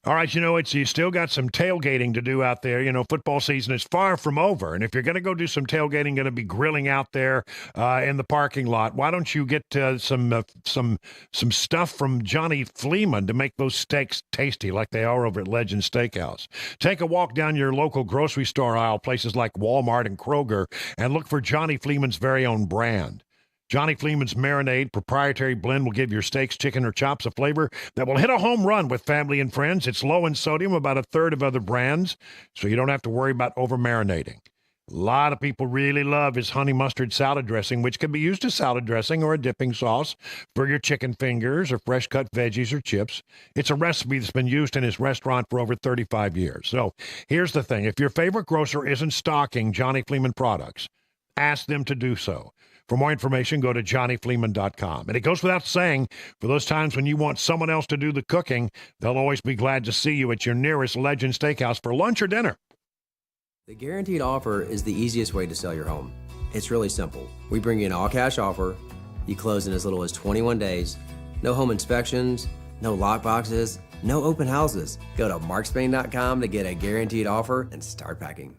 All right, you know, you still got some tailgating to do out there. You know, football season is far from over. And if you're going to go do some tailgating, going to be grilling out there in the parking lot, why don't you get some stuff from Johnny Fleeman to make those steaks tasty like they are over at Legend Steakhouse? Take a walk down your local grocery store aisle, places like Walmart and Kroger, and look for Johnny Fleeman's very own brand. Johnny Fleeman's Marinade proprietary blend will give your steaks, chicken, or chops a flavor that will hit a home run with family and friends. It's low in sodium, about a third of other brands, so you don't have to worry about over-marinating. A lot of people really love his honey mustard salad dressing, which can be used as salad dressing or a dipping sauce for your chicken fingers or fresh-cut veggies or chips. It's a recipe that's been used in his restaurant for over 35 years. So here's the thing. If your favorite grocer isn't stocking Johnny Fleeman products, ask them to do so. For more information, go to johnnyfleeman.com. And it goes without saying, for those times when you want someone else to do the cooking, they'll always be glad to see you at your nearest Legend Steakhouse for lunch or dinner. The guaranteed offer is the easiest way to sell your home. It's really simple. We bring you an all-cash offer. You close in as little as 21 days. No home inspections, no lock boxes, no open houses. Go to markspain.com to get a guaranteed offer and start packing.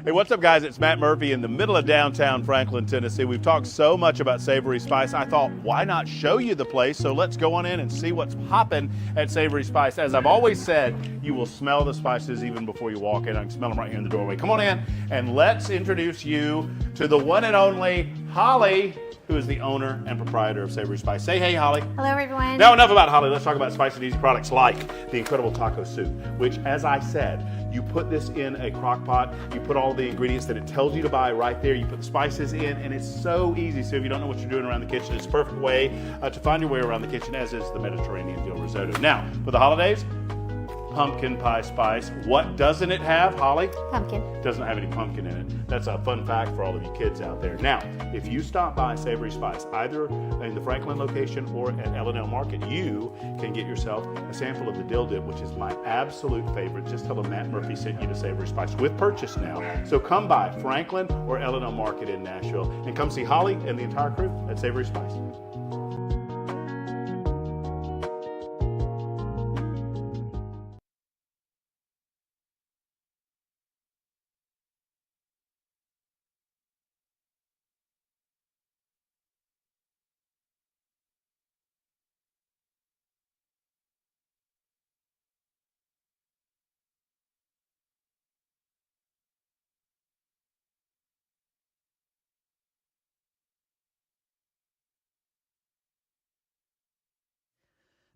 Hey, what's up, guys? It's Matt Murphy in the middle of downtown Franklin, Tennessee. We've talked so much about Savory Spice. I thought, why not show you the place? So let's go on in and see what's popping at Savory Spice. As I've always said, you will smell the spices even before you walk in. I can smell them right here in the doorway. Come on in and let's introduce you to the one and only Holly, who is the owner and proprietor of Savory Spice. Say hey, Holly. Hello, everyone. Now, enough about Holly. Let's talk about spicy and easy products like the incredible taco soup, which, as I said, you put this in a crock pot, you put all the ingredients that it tells you to buy right there, you put the spices in, and it's so easy. So if you don't know what you're doing around the kitchen, it's a perfect way to find your way around the kitchen, as is the Mediterranean dill risotto. Now, for the holidays, pumpkin pie spice. What doesn't it have, Holly? Pumpkin. It doesn't have any pumpkin in it. That's a fun fact for all of you kids out there. Now, if you stop by Savory Spice, either in the Franklin location or at L&L Market, you can get yourself a sample of the dill dip, which is my absolute favorite. Just tell them Matt Murphy sent you to Savory Spice with purchase now. So come by Franklin or L&L Market in Nashville and come see Holly and the entire crew at Savory Spice.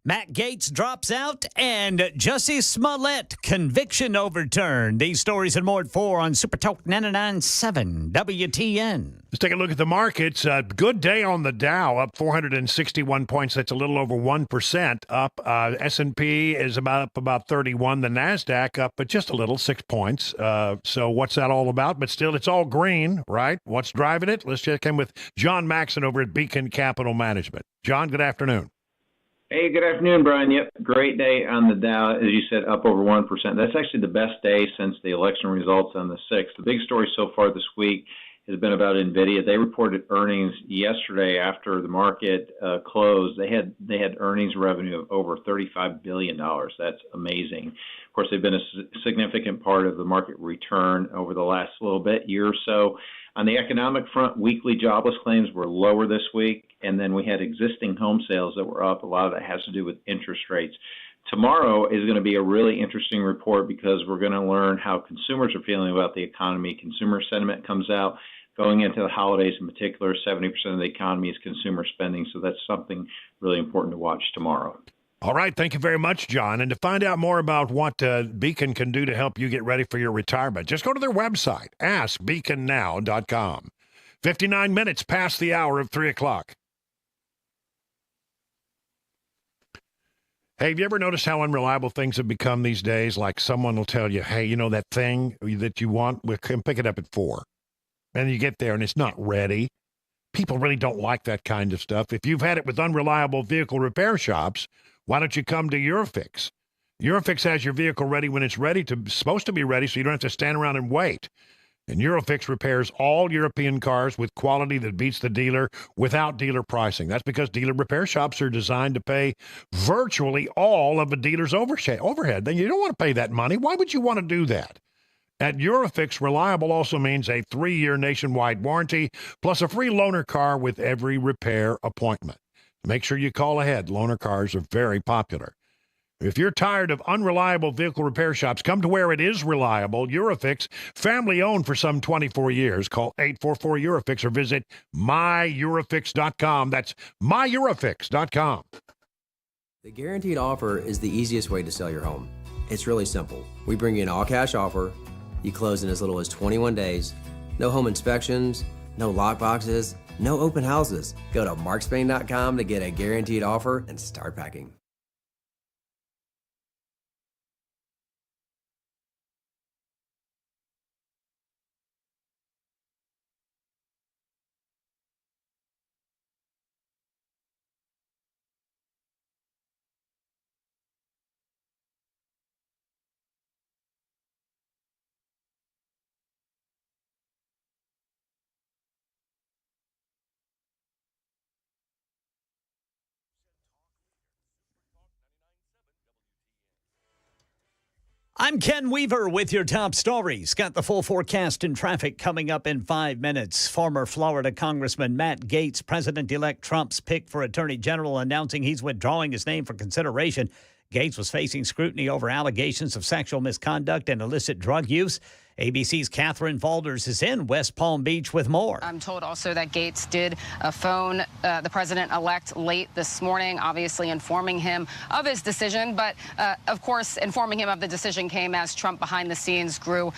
Matt Gaetz drops out and Jussie Smollett conviction overturned. These stories and more at 4 on Super Talk 99.7 WTN. Let's take a look at the markets. Good day on the Dow, up 461 points. That's a little over 1% up. S&P is up about 31. The NASDAQ up, but just a little, 6 points. So what's that all about? But still, it's all green, right? What's driving it? Let's check in with John Maxon over at Beacon Capital Management. John, good afternoon. Hey, good afternoon, Brian. Yep, great day on the Dow, as you said, up over 1%. That's actually the best day since the election results on the 6th. The big story so far this week has been about NVIDIA. They reported earnings yesterday after the market closed. They had earnings revenue of over $35 billion. That's amazing. Of course, they've been a significant part of the market return over the last little bit, year or so. On the economic front, weekly jobless claims were lower this week, and then we had existing home sales that were up. A lot of that has to do with interest rates. Tomorrow is going to be a really interesting report because we're going to learn how consumers are feeling about the economy. Consumer sentiment comes out going into the holidays in particular. 70% of the economy is consumer spending, so that's something really important to watch tomorrow. All right. Thank you very much, John. And to find out more about what Beacon can do to help you get ready for your retirement, just go to their website, askbeaconnow.com. 59 minutes past the hour of 3 o'clock. Hey, have you ever noticed how unreliable things have become these days? Like someone will tell you, hey, you know that thing that you want? We'll come pick it up at 4. And you get there and it's not ready. People really don't like that kind of stuff. If you've had it with unreliable vehicle repair shops, why don't you come to URFARB? URFARB has your vehicle ready when it's supposed to be ready, so you don't have to stand around and wait. And URFARB repairs all European cars with quality that beats the dealer without dealer pricing. That's because dealer repair shops are designed to pay virtually all of a dealer's overhead. Then you don't want to pay that money. Why would you want to do that? At URFARB, reliable also means a 3-year nationwide warranty, plus a free loaner car with every repair appointment. Make sure you call ahead. Loaner cars are very popular. If you're tired of unreliable vehicle repair shops, come to where it is reliable. URFARB, family-owned for some 24 years. Call 844-URFARB or visit myurafix.com. That's myurafix.com. The guaranteed offer is the easiest way to sell your home. It's really simple. We bring you an all-cash offer. You close in as little as 21 days. No home inspections, no lock boxes, no open houses. Go to markspain.com to get a guaranteed offer and start packing. I'm Ken Weaver with your top stories. Got the full forecast and traffic coming up in 5 minutes. Former Florida Congressman Matt Gaetz, President-elect Trump's pick for Attorney General, announcing he's withdrawing his name for consideration. Gaetz was facing scrutiny over allegations of sexual misconduct and illicit drug use. ABC's Catherine Valders is in West Palm Beach with more. I'm told also that Gaetz did phone the president-elect late this morning, obviously informing him of his decision. But, of course, informing him of the decision came as Trump behind the scenes grew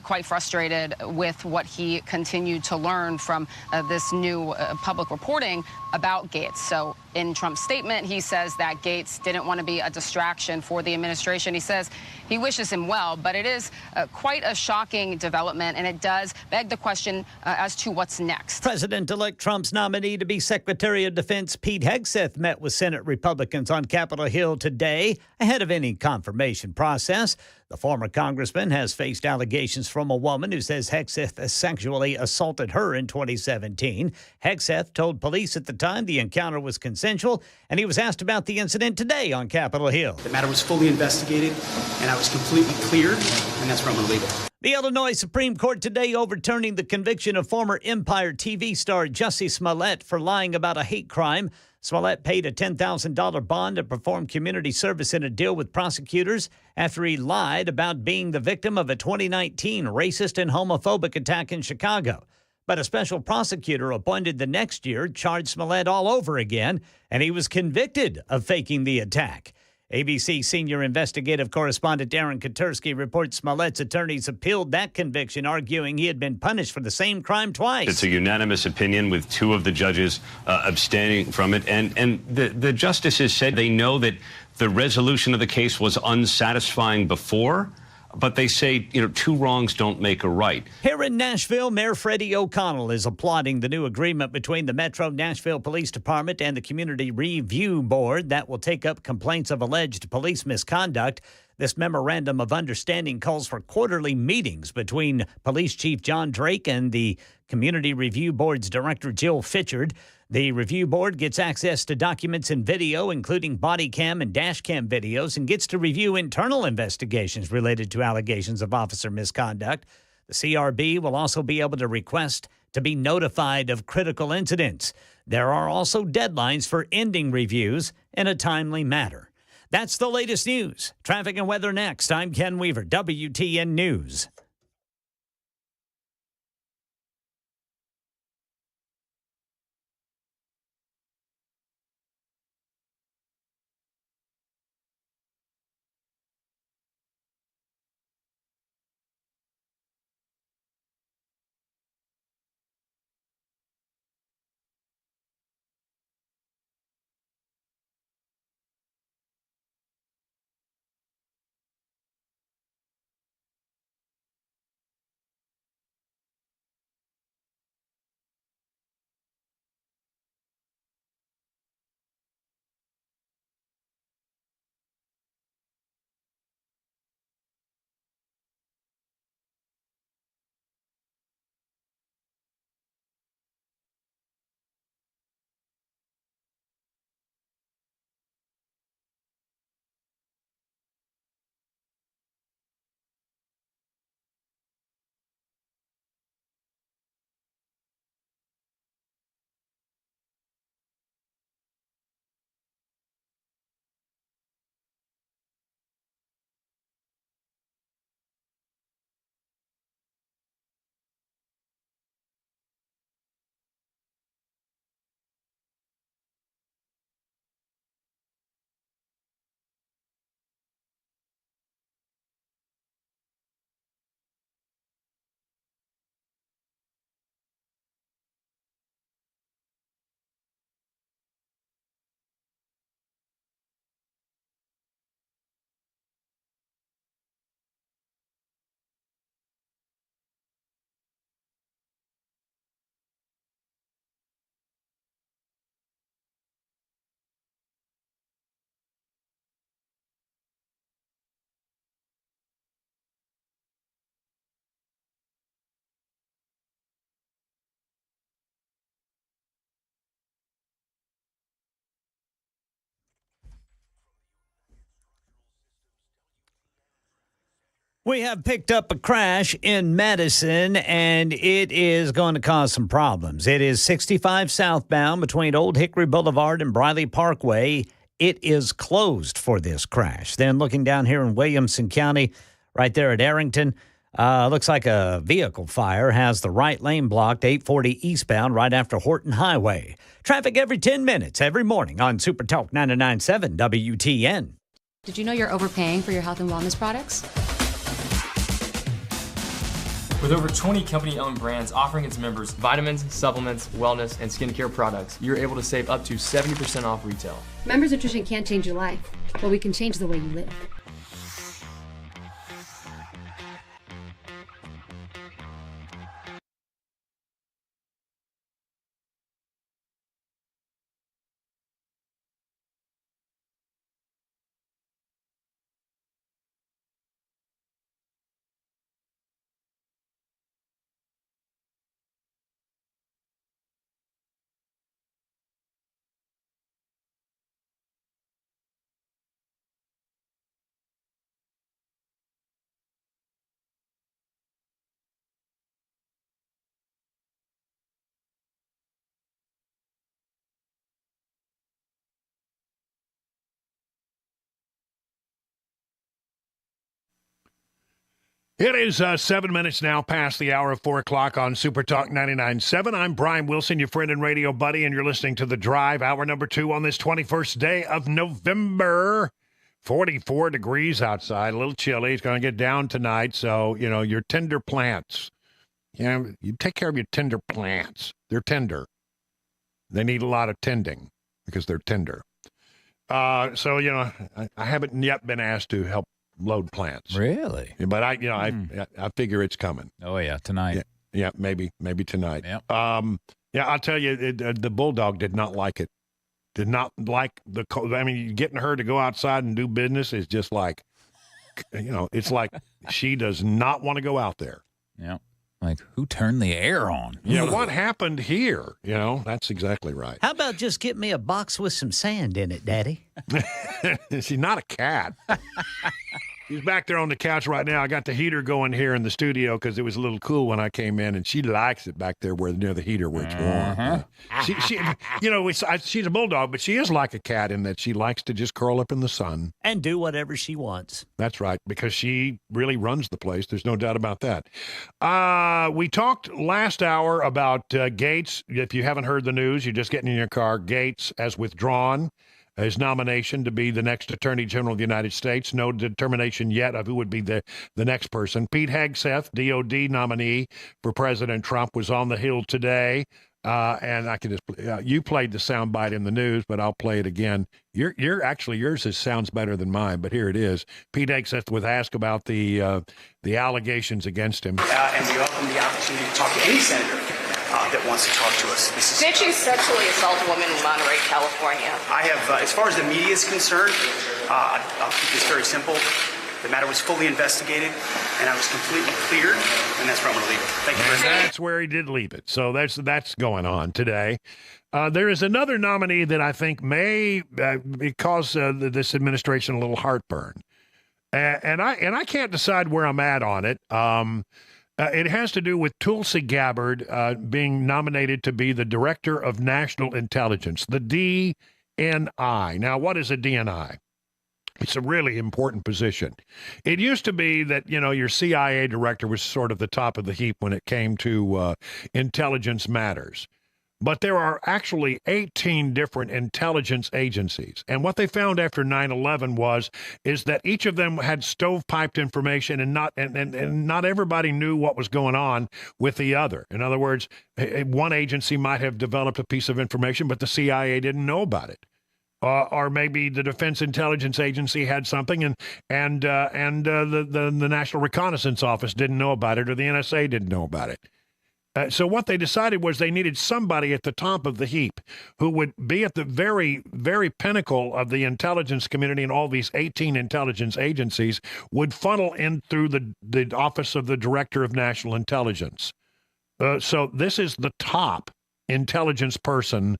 quite frustrated with what he continued to learn from this new public reporting about Gaetz. So in Trump's statement, he says that Gaetz didn't want to be a distraction for the administration. He says he wishes him well, but it is quite a shocking development, and it does beg the question as to what's next. President-elect Trump's nominee to be Secretary of Defense Pete Hegseth met with Senate Republicans on Capitol Hill today ahead of any confirmation process. The former congressman has faced allegations from a woman who says Hegseth sexually assaulted her in 2017. Hegseth told police at the time the encounter was consensual, and he was asked about the incident today on Capitol Hill. The matter was fully investigated, and I was completely cleared, and that's where I'm going to leave it. The Illinois Supreme Court today overturning the conviction of former Empire TV star Jussie Smollett for lying about a hate crime. Smollett paid a $10,000 bond to perform community service in a deal with prosecutors after he lied about being the victim of a 2019 racist and homophobic attack in Chicago. But a special prosecutor appointed the next year charged Smollett all over again, and he was convicted of faking the attack. ABC senior investigative correspondent Darren Katursky reports Smollett's attorneys appealed that conviction, arguing he had been punished for the same crime twice. It's a unanimous opinion with two of the judges abstaining from it. And the justices said they know that the resolution of the case was unsatisfying before, but they say, two wrongs don't make a right. Here in Nashville, Mayor Freddie O'Connell is applauding the new agreement between the Metro Nashville Police Department and the Community Review Board that will take up complaints of alleged police misconduct. This memorandum of understanding calls for quarterly meetings between Police Chief John Drake and the Community Review Board's Director Jill Fitchard. The review board gets access to documents and video, including body cam and dash cam videos, and gets to review internal investigations related to allegations of officer misconduct. The CRB will also be able to request to be notified of critical incidents. There are also deadlines for ending reviews in a timely manner. That's the latest news. Traffic and weather next. I'm Ken Weaver, WTN News. We have picked up a crash in Madison, and it is going to cause some problems. It is 65 southbound between Old Hickory Boulevard and Briley Parkway. It is closed for this crash. Then looking down here in Williamson County, right there at Arrington, looks like a vehicle fire has the right lane blocked, 840 eastbound, right after Horton Highway. Traffic every 10 minutes, every morning on Super Talk 99.7 WTN. Did you know you're overpaying for your health and wellness products? With over 20 company-owned brands offering its members vitamins, supplements, wellness, and skincare products, you're able to save up to 70% off retail. Members Nutrition can't change your life, but we can change the way you live. It is 7 minutes now past the hour of 4 o'clock on Super Talk 99.7. I'm Brian Wilson, your friend and radio buddy, and you're listening to The Drive, hour number 2 on this 21st day of November. 44 degrees outside, a little chilly. It's going to get down tonight, so, your tender plants. You take care of your tender plants. They're tender. They need a lot of tending because they're tender. I haven't yet been asked to help load plants. Really? But I figure it's coming. Oh yeah, tonight. Yeah, maybe tonight. Yep. I'll tell you, the bulldog did not like it. Did not like the cold. I mean, getting her to go outside and do business is just like, it's like she does not want to go out there. Yeah. Like, who turned the air on? Yeah, what happened here? That's exactly right. How about just get me a box with some sand in it, Daddy? She's not a cat. She's back there on the couch right now. I got the heater going here in the studio because it was a little cool when I came in, and she likes it back there near the heater where it's warm. She's a bulldog, but she is like a cat in that she likes to just curl up in the sun. And do whatever she wants. That's right, because she really runs the place. There's no doubt about that. We talked last hour about Gates. If you haven't heard the news, you're just getting in your car. Gates has withdrawn his nomination to be the next Attorney General of the United States. No determination yet of who would be the next person. Pete Hegseth, DOD nominee for President Trump, was on the Hill today. And I can just you played the soundbite in the news, but I'll play it again. Yours sounds better than mine, but here it is. Pete Hegseth was asked about the allegations against him. And we welcome the opportunity to talk to any senator that wants to talk to us. Did you sexually assault a woman in Monterey, California? I have, as far as the media is concerned, I'll keep this very simple. The matter was fully investigated, and I was completely cleared, and that's where I'm going to leave it. Thank you very much. That's where he did leave it. So that's going on today. There is another nominee that I think may cause this administration a little heartburn, and I can't decide where I'm at on it. It has to do with Tulsi Gabbard being nominated to be the Director of National Intelligence, the DNI. Now, what is a DNI? It's a really important position. It used to be that, your CIA director was sort of the top of the heap when it came to intelligence matters. But there are actually 18 different intelligence agencies. And what they found after 9/11 is that each of them had stovepiped information, and not everybody knew what was going on with the other. In other words, one agency might have developed a piece of information, but the CIA didn't know about it. Or maybe the Defense Intelligence Agency had something, and the National Reconnaissance Office didn't know about it, or the NSA didn't know about it. So what they decided was they needed somebody at the top of the heap who would be at the very, very pinnacle of the intelligence community, and all these 18 intelligence agencies would funnel in through the Office of the Director of National Intelligence. So this is the top intelligence person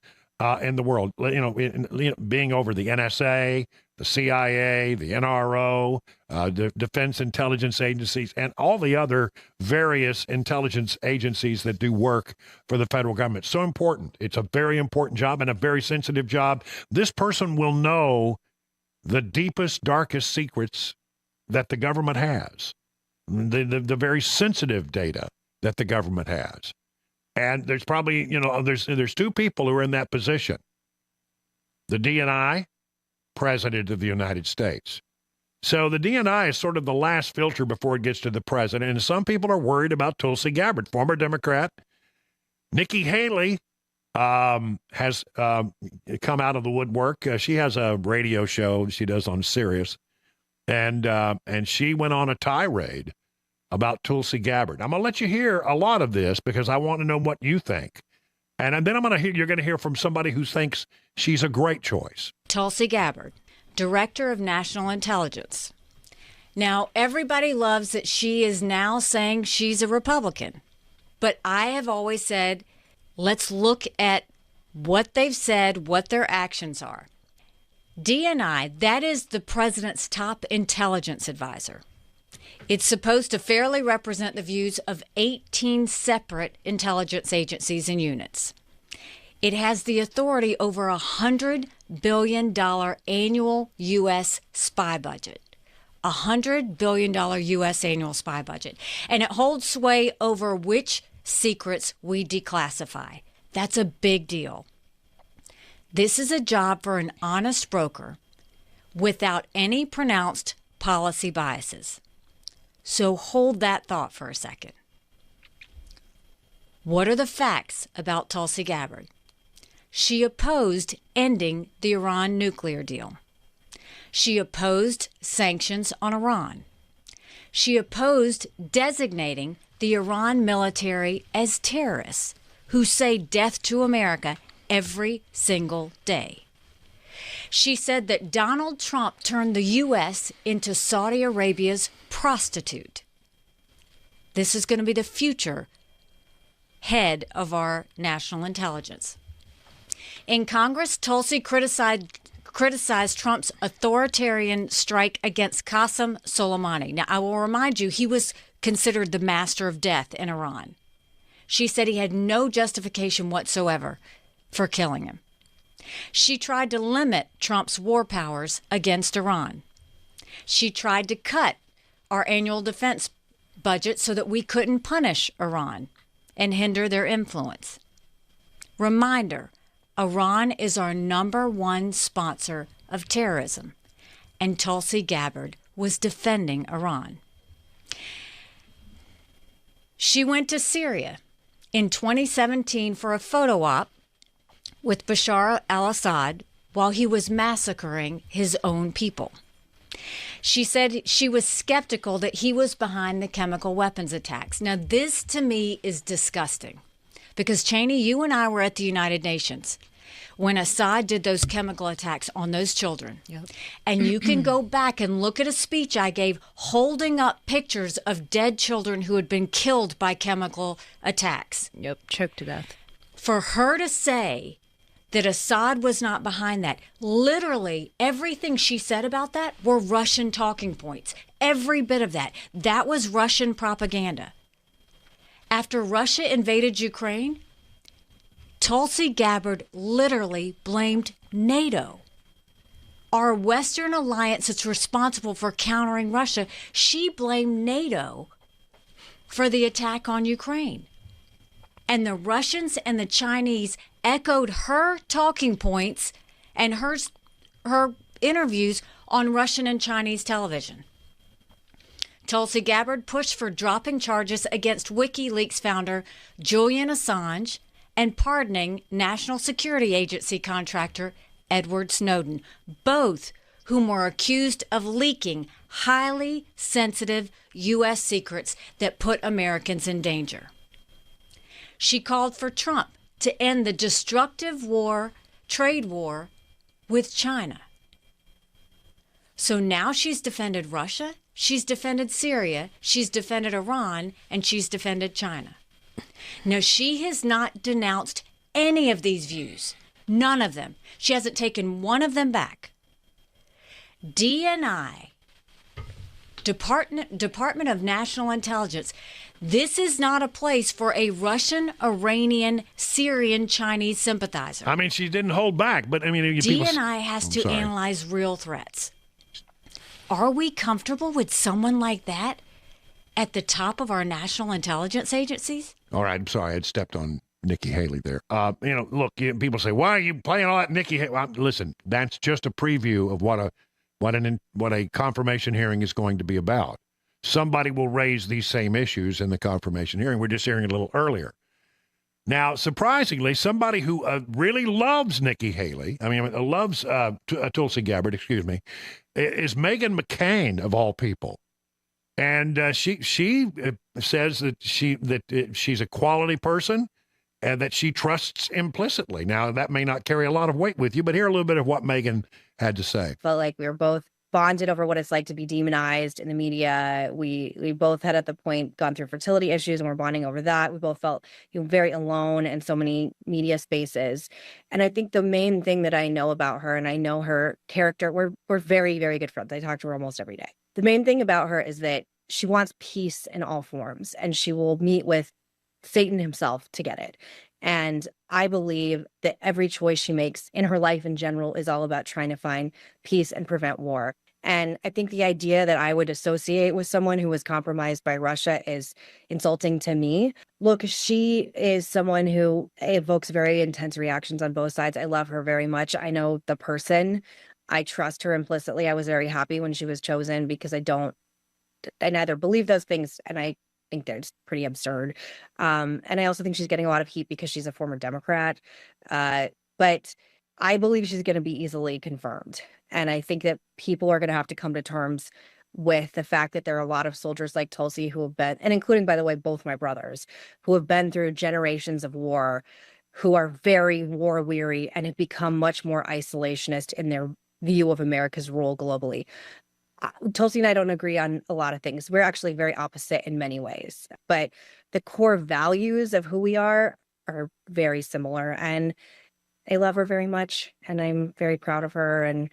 in the world, being over the NSA, the CIA, the NRO, the Defense Intelligence Agencies, and all the other various intelligence agencies that do work for the federal government. So important. It's a very important job and a very sensitive job. This person will know the deepest, darkest secrets that the government has, the very sensitive data that the government has. And there's probably, there's two people who are in that position. The DNI, President of the United States. So the DNI is sort of the last filter before it gets to the president. And some people are worried about Tulsi Gabbard, former Democrat. Nikki Haley has come out of the woodwork. She has a radio show she does on Sirius. And she went on a tirade about Tulsi Gabbard. I'm going to let you hear a lot of this because I want to know what you think. And then you're going to hear from somebody who thinks she's a great choice. Tulsi Gabbard, Director of National Intelligence. Now, everybody loves that she is now saying she's a Republican. But I have always said, let's look at what they've said, what their actions are. DNI, that is the president's top intelligence advisor. It's supposed to fairly represent the views of 18 separate intelligence agencies and units. It has the authority over $100 billion annual U.S. spy budget, a $100 billion U.S. annual spy budget, and it holds sway over which secrets we declassify. That's a big deal. This is a job for an honest broker without any pronounced policy biases. So hold that thought for a second. What are the facts about Tulsi Gabbard? She opposed ending the Iran nuclear deal. She opposed sanctions on Iran. She opposed designating the Iran military as terrorists who say death to America every single day. She said that Donald Trump turned the U.S. into Saudi Arabia's prostitute. This is going to be the future head of our national intelligence. In Congress, Tulsi criticized Trump's authoritarian strike against Qasem Soleimani. Now, I will remind you, he was considered the master of death in Iran. She said he had no justification whatsoever for killing him. She tried to limit Trump's war powers against Iran. She tried to cut our annual defense budget so that we couldn't punish Iran and hinder their influence. Reminder, Iran is our #1 sponsor of terrorism, and Tulsi Gabbard was defending Iran. She went to Syria in 2017 for a photo op with Bashar al-Assad while he was massacring his own people. She said she was skeptical that he was behind the chemical weapons attacks. Now, this to me is disgusting because, Cheney, you and I were at the United Nations when Assad did those chemical attacks on those children. Yep. And you can go back and look at a speech I gave holding up pictures of dead children who had been killed by chemical attacks. Yep, choked to death. For her to say that Assad was not behind that, literally everything she said about that were Russian talking points. Every bit of that. That was Russian propaganda. After Russia invaded Ukraine, Tulsi Gabbard literally blamed NATO. Our Western alliance that's responsible for countering Russia, she blamed NATO for the attack on Ukraine. And the Russians and the Chinese echoed her talking points and her interviews on Russian and Chinese television. Tulsi Gabbard pushed for dropping charges against WikiLeaks founder Julian Assange and pardoning National Security Agency contractor Edward Snowden, both whom were accused of leaking highly sensitive U.S. secrets that put Americans in danger. She called for Trump to end the destructive trade war with China. So now she's defended Russia, she's defended Syria, she's defended Iran, and she's defended China. Now, she has not denounced any of these views, none of them. She hasn't taken one of them back. DNI, Department of National Intelligence, this is not a place for a Russian, Iranian, Syrian, Chinese sympathizer. I mean, she didn't hold back, but I mean, DNI has to analyze real threats. Are we comfortable with someone like that at the top of our national intelligence agencies? All right, I'm sorry, I'd stepped on Nikki Haley there. Look, people say, "Why are you playing all that Nikki Haley?" Listen, that's just a preview of what a confirmation hearing is going to be about. Somebody will raise these same issues in the confirmation hearing. We're just hearing it a little earlier. Now, surprisingly, somebody who really loves Nikki Haley, loves Tulsi Gabbard, is Meghan McCain of all people. And she says that she's a quality person and that she trusts implicitly. Now, that may not carry a lot of weight with you, but hear a little bit of what Meghan had to say. Felt like we were both bonded over what it's like to be demonized in the media. We both had at the point gone through fertility issues and we're bonding over that. We both felt very alone in so many media spaces. And I think the main thing that I know about her, and I know her character, we're very, very good friends. I talk to her almost every day. The main thing about her is that she wants peace in all forms, and she will meet with Satan himself to get it. And I believe that every choice she makes in her life in general is all about trying to find peace and prevent war. And I think the idea that I would associate with someone who was compromised by Russia is insulting to me. Look, she is someone who evokes very intense reactions on both sides. I love her very much. I know the person. I trust her implicitly. I was very happy when she was chosen because I neither believe those things and I think they're just pretty absurd. And I also think she's getting a lot of heat because she's a former Democrat. But I believe she's going to be easily confirmed. And I think that people are going to have to come to terms with the fact that there are a lot of soldiers like Tulsi who have been, and including, by the way, both my brothers, who have been through generations of war, who are very war weary and have become much more isolationist in their view of America's role globally. Tulsi and I don't agree on a lot of things. We're actually very opposite in many ways, but the core values of who we are very similar. And I love her very much, and I'm very proud of her. And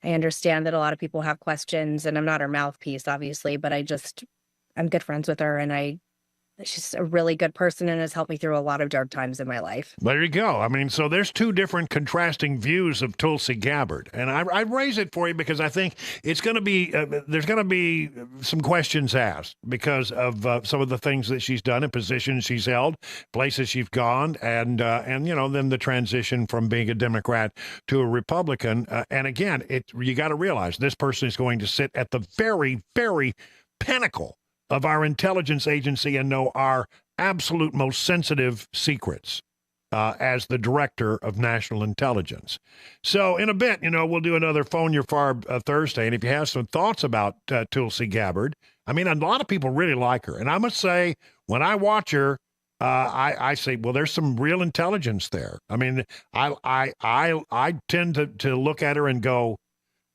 I understand that a lot of people have questions, and I'm not her mouthpiece, obviously, but I'm good friends with her, and she's a really good person and has helped me through a lot of dark times in my life. There you go. I mean, so there's two different contrasting views of Tulsi Gabbard. And I raise it for you because I think it's going to be, there's going to be some questions asked because of some of the things that she's done and positions she's held, places she's gone, and then the transition from being a Democrat to a Republican. And again, you got to realize this person is going to sit at the very, very pinnacle of our intelligence agency and know our absolute most sensitive secrets as the director of national intelligence. So in a bit, we'll do another Phone Your FARB Thursday. And if you have some thoughts about Tulsi Gabbard, I mean, a lot of people really like her. And I must say, when I watch her, I say, well, there's some real intelligence there. I mean, I tend to look at her and go,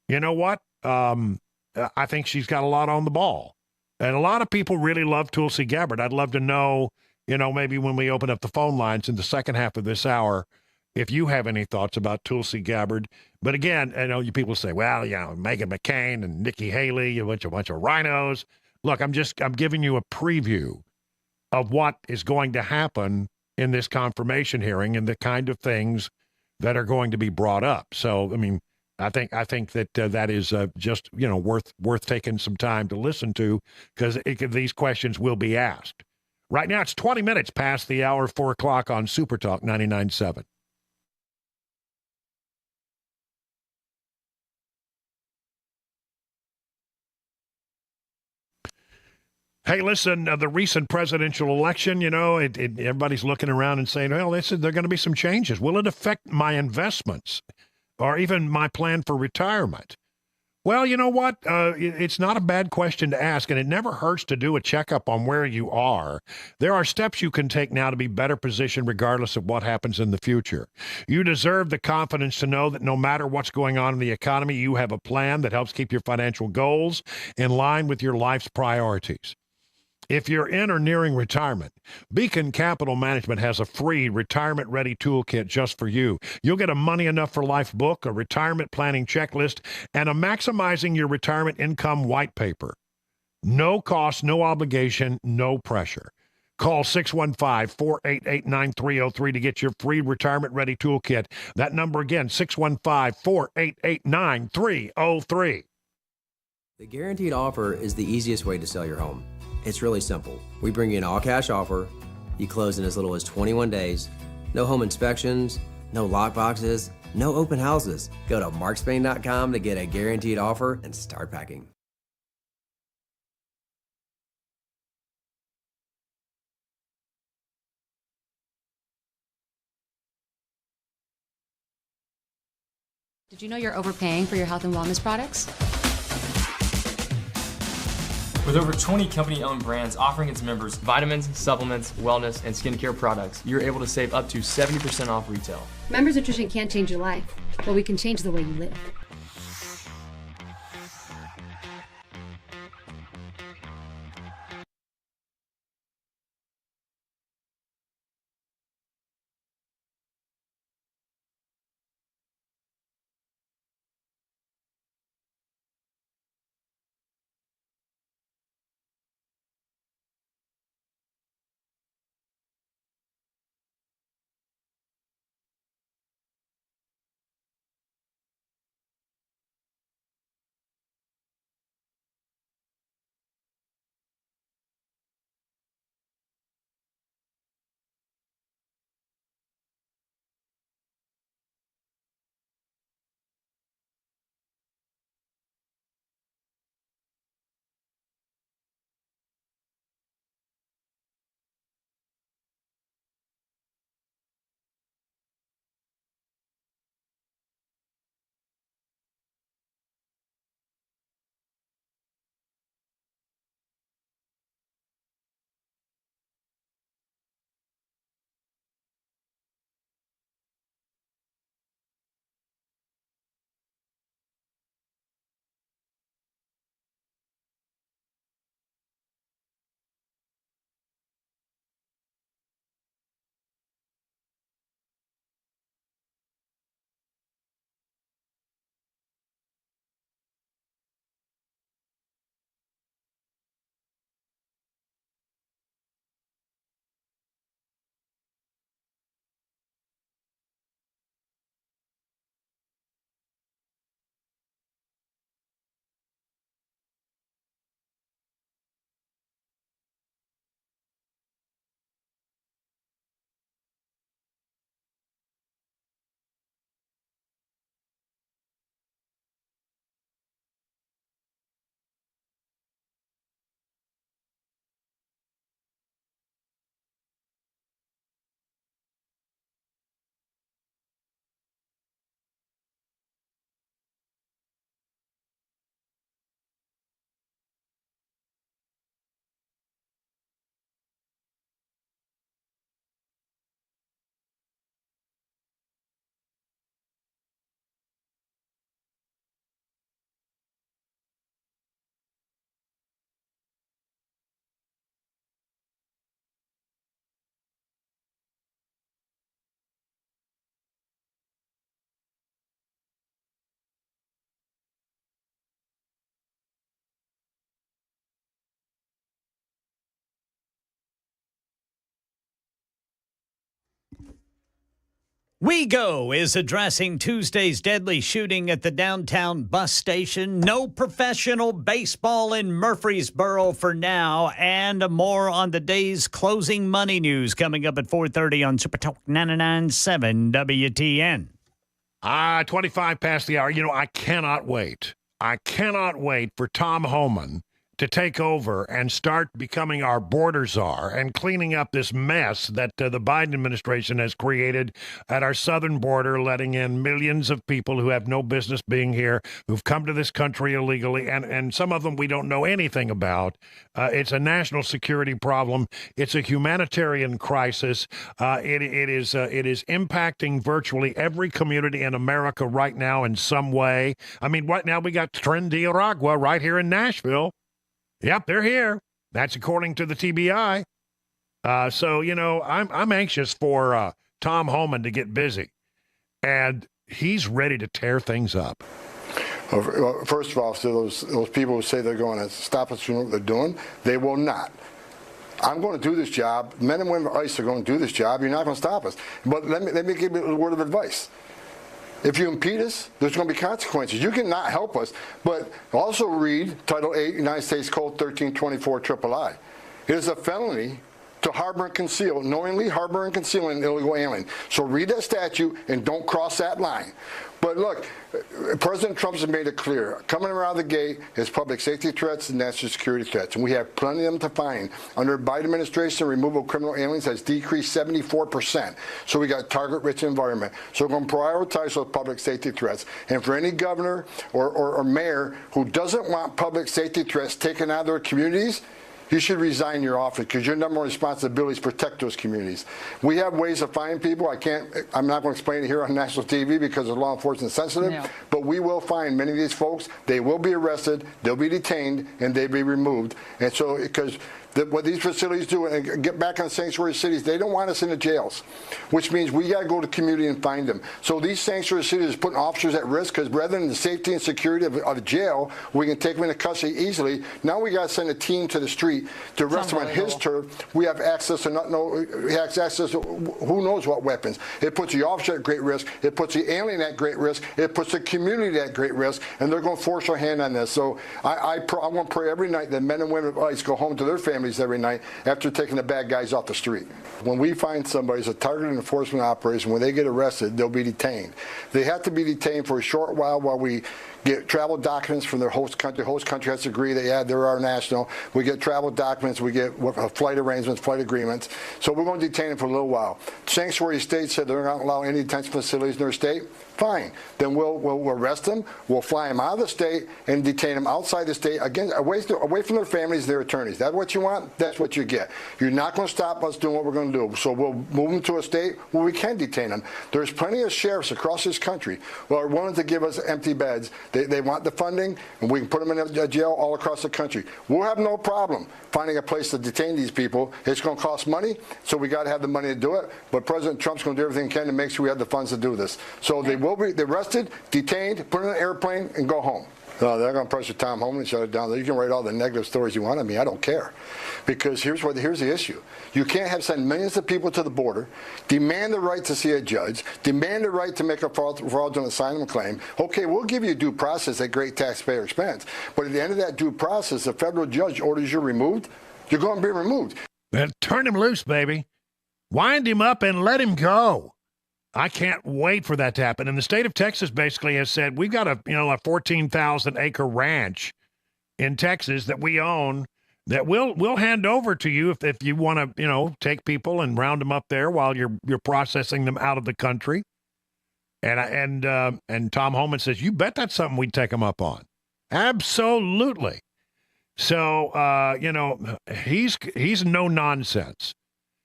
you know what? I think she's got a lot on the ball. And a lot of people really love Tulsi Gabbard. I'd love to know, maybe when we open up the phone lines in the second half of this hour, if you have any thoughts about Tulsi Gabbard. But again, I know you people say, well, Meghan McCain and Nikki Haley, a bunch of rhinos. Look, I'm giving you a preview of what is going to happen in this confirmation hearing and the kind of things that are going to be brought up. So, I mean, I think that that is just worth taking some time to listen to because these questions will be asked. Right now, it's 20 minutes past the hour, 4 o'clock on Super Talk 99.7. Hey, listen, the recent presidential election, everybody's looking around and saying, well, there are going to be some changes. Will it affect my investments or even my plan for retirement? Well, you know what? It's not a bad question to ask, and it never hurts to do a checkup on where you are. There are steps you can take now to be better positioned regardless of what happens in the future. You deserve the confidence to know that no matter what's going on in the economy, you have a plan that helps keep your financial goals in line with your life's priorities. If you're in or nearing retirement, Beacon Capital Management has a free retirement-ready toolkit just for you. You'll get a Money Enough for Life book, a retirement planning checklist, and a Maximizing Your Retirement Income white paper. No cost, no obligation, no pressure. Call 615-488-9303 to get your free retirement-ready toolkit. That number again, 615-488-9303. The guaranteed offer is the easiest way to sell your home. It's really simple. We bring you an all-cash offer. You close in as little as 21 days. No home inspections, no lockboxes, no open houses. Go to markspain.com to get a guaranteed offer and start packing. Did you know you're overpaying for your health and wellness products? With over 20 company-owned brands offering its members vitamins, supplements, wellness, and skincare products, you're able to save up to 70% off retail. Members Nutrition can't change your life, but we can change the way you live. WeGo is addressing Tuesday's deadly shooting at the downtown bus station. No professional baseball in Murfreesboro for now, and more on the day's closing money news coming up at 4:30 on Super Talk 99.7 WTN. 25 past the hour. You know, I cannot wait. I cannot wait for Tom Homan to take over and start becoming our border czar and cleaning up this mess that the Biden administration has created at our southern border, letting in millions of people who have no business being here, who've come to this country illegally, and some of them we don't know anything about. It's a national security problem. It's a humanitarian crisis. It is impacting virtually every community in America right now in some way. I mean, right now we got Tren de Aragua right here in Nashville. Yep, they're here. That's according to the TBI. So, you know, I'm anxious for Tom Homan to get busy. And he's ready to tear things up. Well, first of all, so those people who say they're going to stop us from what they're doing, they will not. I'm going to do this job. Men and women of ICE are going to do this job. You're not going to stop us. But let me give you a word of advice. If you impede us, there's going to be consequences. You cannot help us, but also read Title 8, United States Code 1324 III. It is a felony to harbor and conceal, knowingly harbor and conceal an illegal alien. So read that statute and don't cross that line. But look, President Trump has made it clear. Coming around the gate is public safety threats and national security threats, and we have plenty of them to find. Under the Biden administration, removal of criminal aliens has decreased 74%. So we got target-rich environment. So we're going to prioritize those public safety threats. And for any governor or mayor who doesn't want public safety threats taken out of their communities, you should resign your office, because your number one responsibility is protect those communities. We have ways of finding people. I'm not going to explain it here on national TV because it's law enforcement sensitive, but we will find many of these folks. They will be arrested, they'll be detained, and they'll be removed. And so, because what these facilities do, and get back on sanctuary cities, they don't want us in the jails, which means we got to go to the community and find them. So these sanctuary cities are putting officers at risk, because rather than the safety and security of a jail, we can take them into custody easily. Now we got to send a team to the street to arrest him on his turf. We have access to who knows what weapons. It puts the officer at great risk. It puts the alien at great risk. It puts the community at great risk, and they're going to force our hand on this. So I want to pray every night that men and women of ICE go home to their families every night after taking the bad guys off the street. When we find somebody as a targeted enforcement operation, when they get arrested, they'll be detained. They have to be detained for a short while we get travel documents from their host country. Host country has to agree that, yeah, they're our national. We get travel documents. We get flight arrangements, flight agreements. So we're going to detain them for a little while. Sanctuary states said they're not allowing any detention facilities in their state. Fine. Then we'll arrest them. We'll fly them out of the state and detain them outside the state, again, away from their families and their attorneys. That's what you want. That's what you get. You're not going to stop us doing what we're going to do. So we'll move them to a state where we can detain them. There's plenty of sheriffs across this country who are willing to give us empty beds. They want the funding, and we can put them in a jail all across the country. We'll have no problem finding a place to detain these people. It's going to cost money, so we got to have the money to do it. But President Trump's going to do everything he can to make sure we have the funds to do this. So they will be arrested, detained, put in an airplane, and go home. No, they're going to pressure Tom Homan and shut it down. You can write all the negative stories you want on me. I don't care. Because here's the issue. You can't send millions of people to the border, demand the right to see a judge, demand the right to make a fraudulent asylum claim. Okay, we'll give you due process at great taxpayer expense. But at the end of that due process, the federal judge orders you removed, you're going to be removed. Then turn him loose, baby. Wind him up and let him go. I can't wait for that to happen. And the state of Texas basically has said, we've got a 14,000-acre ranch in Texas that we own that we'll hand over to you if you want to, take people and round them up there while you're processing them out of the country. And Tom Homan says, you bet that's something we'd take them up on. Absolutely. So, he's no nonsense.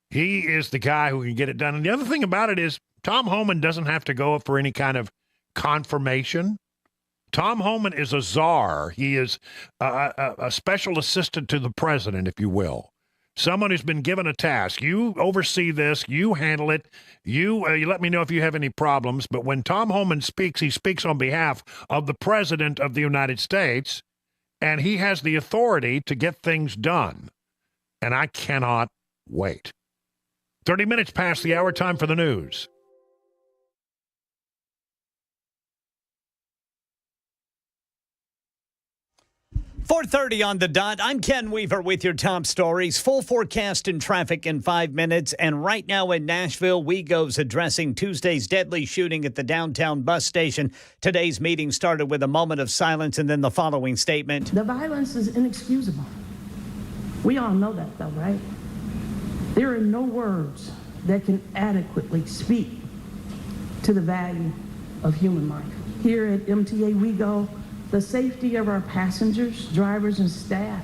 He is the guy who can get it done. And the other thing about it is Tom Homan doesn't have to go for any kind of confirmation. Tom Homan is a czar. He is a special assistant to the president, if you will. Someone who's been given a task. You oversee this. You handle it. You let me know if you have any problems. But when Tom Homan speaks, he speaks on behalf of the president of the United States, and he has the authority to get things done. And I cannot wait. 30 minutes past the hour, time for the news. 4:30 on the dot. I'm Ken Weaver with your top stories. Full forecast and traffic in 5 minutes. And right now in Nashville, WeGo's addressing Tuesday's deadly shooting at the downtown bus station. Today's meeting started with a moment of silence and then the following statement. The violence is inexcusable. We all know that, though, right? There are no words that can adequately speak to the value of human life. Here at MTA WeGo, the safety of our passengers, drivers, and staff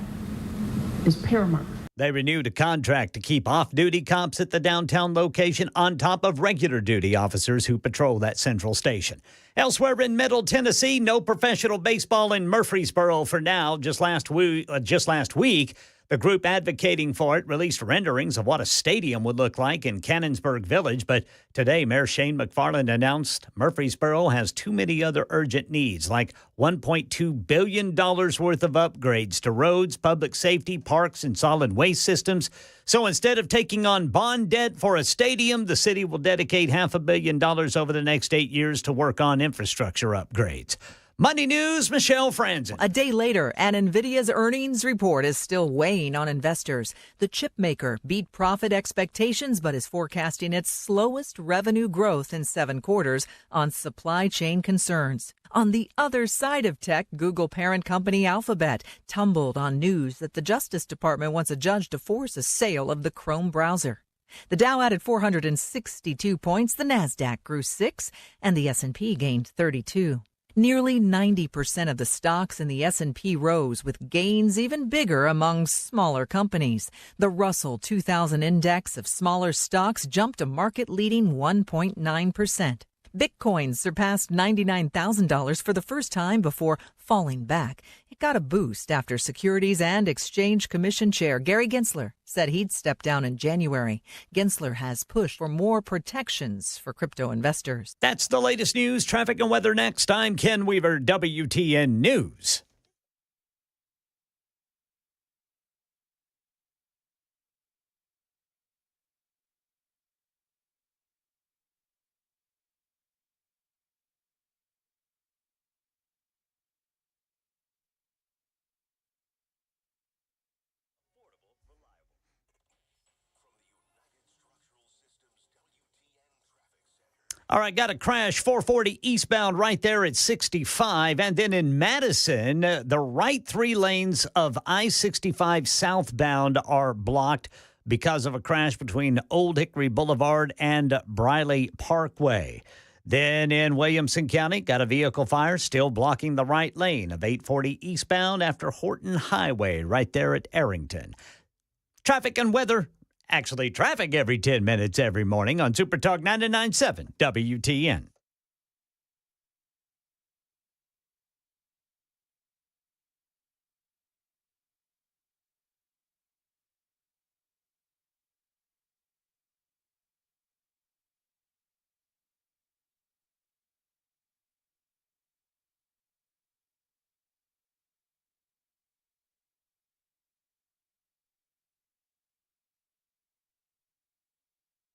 is paramount. They renewed a contract to keep off-duty cops at the downtown location on top of regular duty officers who patrol that central station. Elsewhere in Middle Tennessee, no professional baseball in Murfreesboro for now. Just last week, the group advocating for it released renderings of what a stadium would look like in Cannonsburg Village. But today, Mayor Shane McFarland announced Murfreesboro has too many other urgent needs, like $1.2 billion worth of upgrades to roads, public safety, parks, and solid waste systems. So instead of taking on bond debt for a stadium, the city will dedicate $500 million over the next 8 years to work on infrastructure upgrades. Money News, Michelle Franzen. A day later, and NVIDIA's earnings report is still weighing on investors. The chip maker beat profit expectations, but is forecasting its slowest revenue growth in 7 quarters on supply chain concerns. On the other side of tech, Google parent company Alphabet tumbled on news that the Justice Department wants a judge to force a sale of the Chrome browser. The Dow added 462 points, the Nasdaq grew 6, and the S&P gained 32. Nearly 90% of the stocks in the S&P rose, with gains even bigger among smaller companies. The Russell 2000 index of smaller stocks jumped a market-leading 1.9%. Bitcoin surpassed $99,000 for the first time before falling back. It got a boost after Securities and Exchange Commission Chair Gary Gensler said he'd step down in January. Gensler has pushed for more protections for crypto investors. That's the latest news, traffic, and weather next. I'm Ken Weaver, WTN News. All right, got a crash, 440 eastbound right there at 65. And then in Madison, the right 3 lanes of I-65 southbound are blocked because of a crash between Old Hickory Boulevard and Briley Parkway. Then in Williamson County, got a vehicle fire still blocking the right lane of 840 eastbound after Horton Highway right there at Arrington. Traffic and weather. Actually, traffic every 10 minutes every morning on Super Talk 99.7 WTN.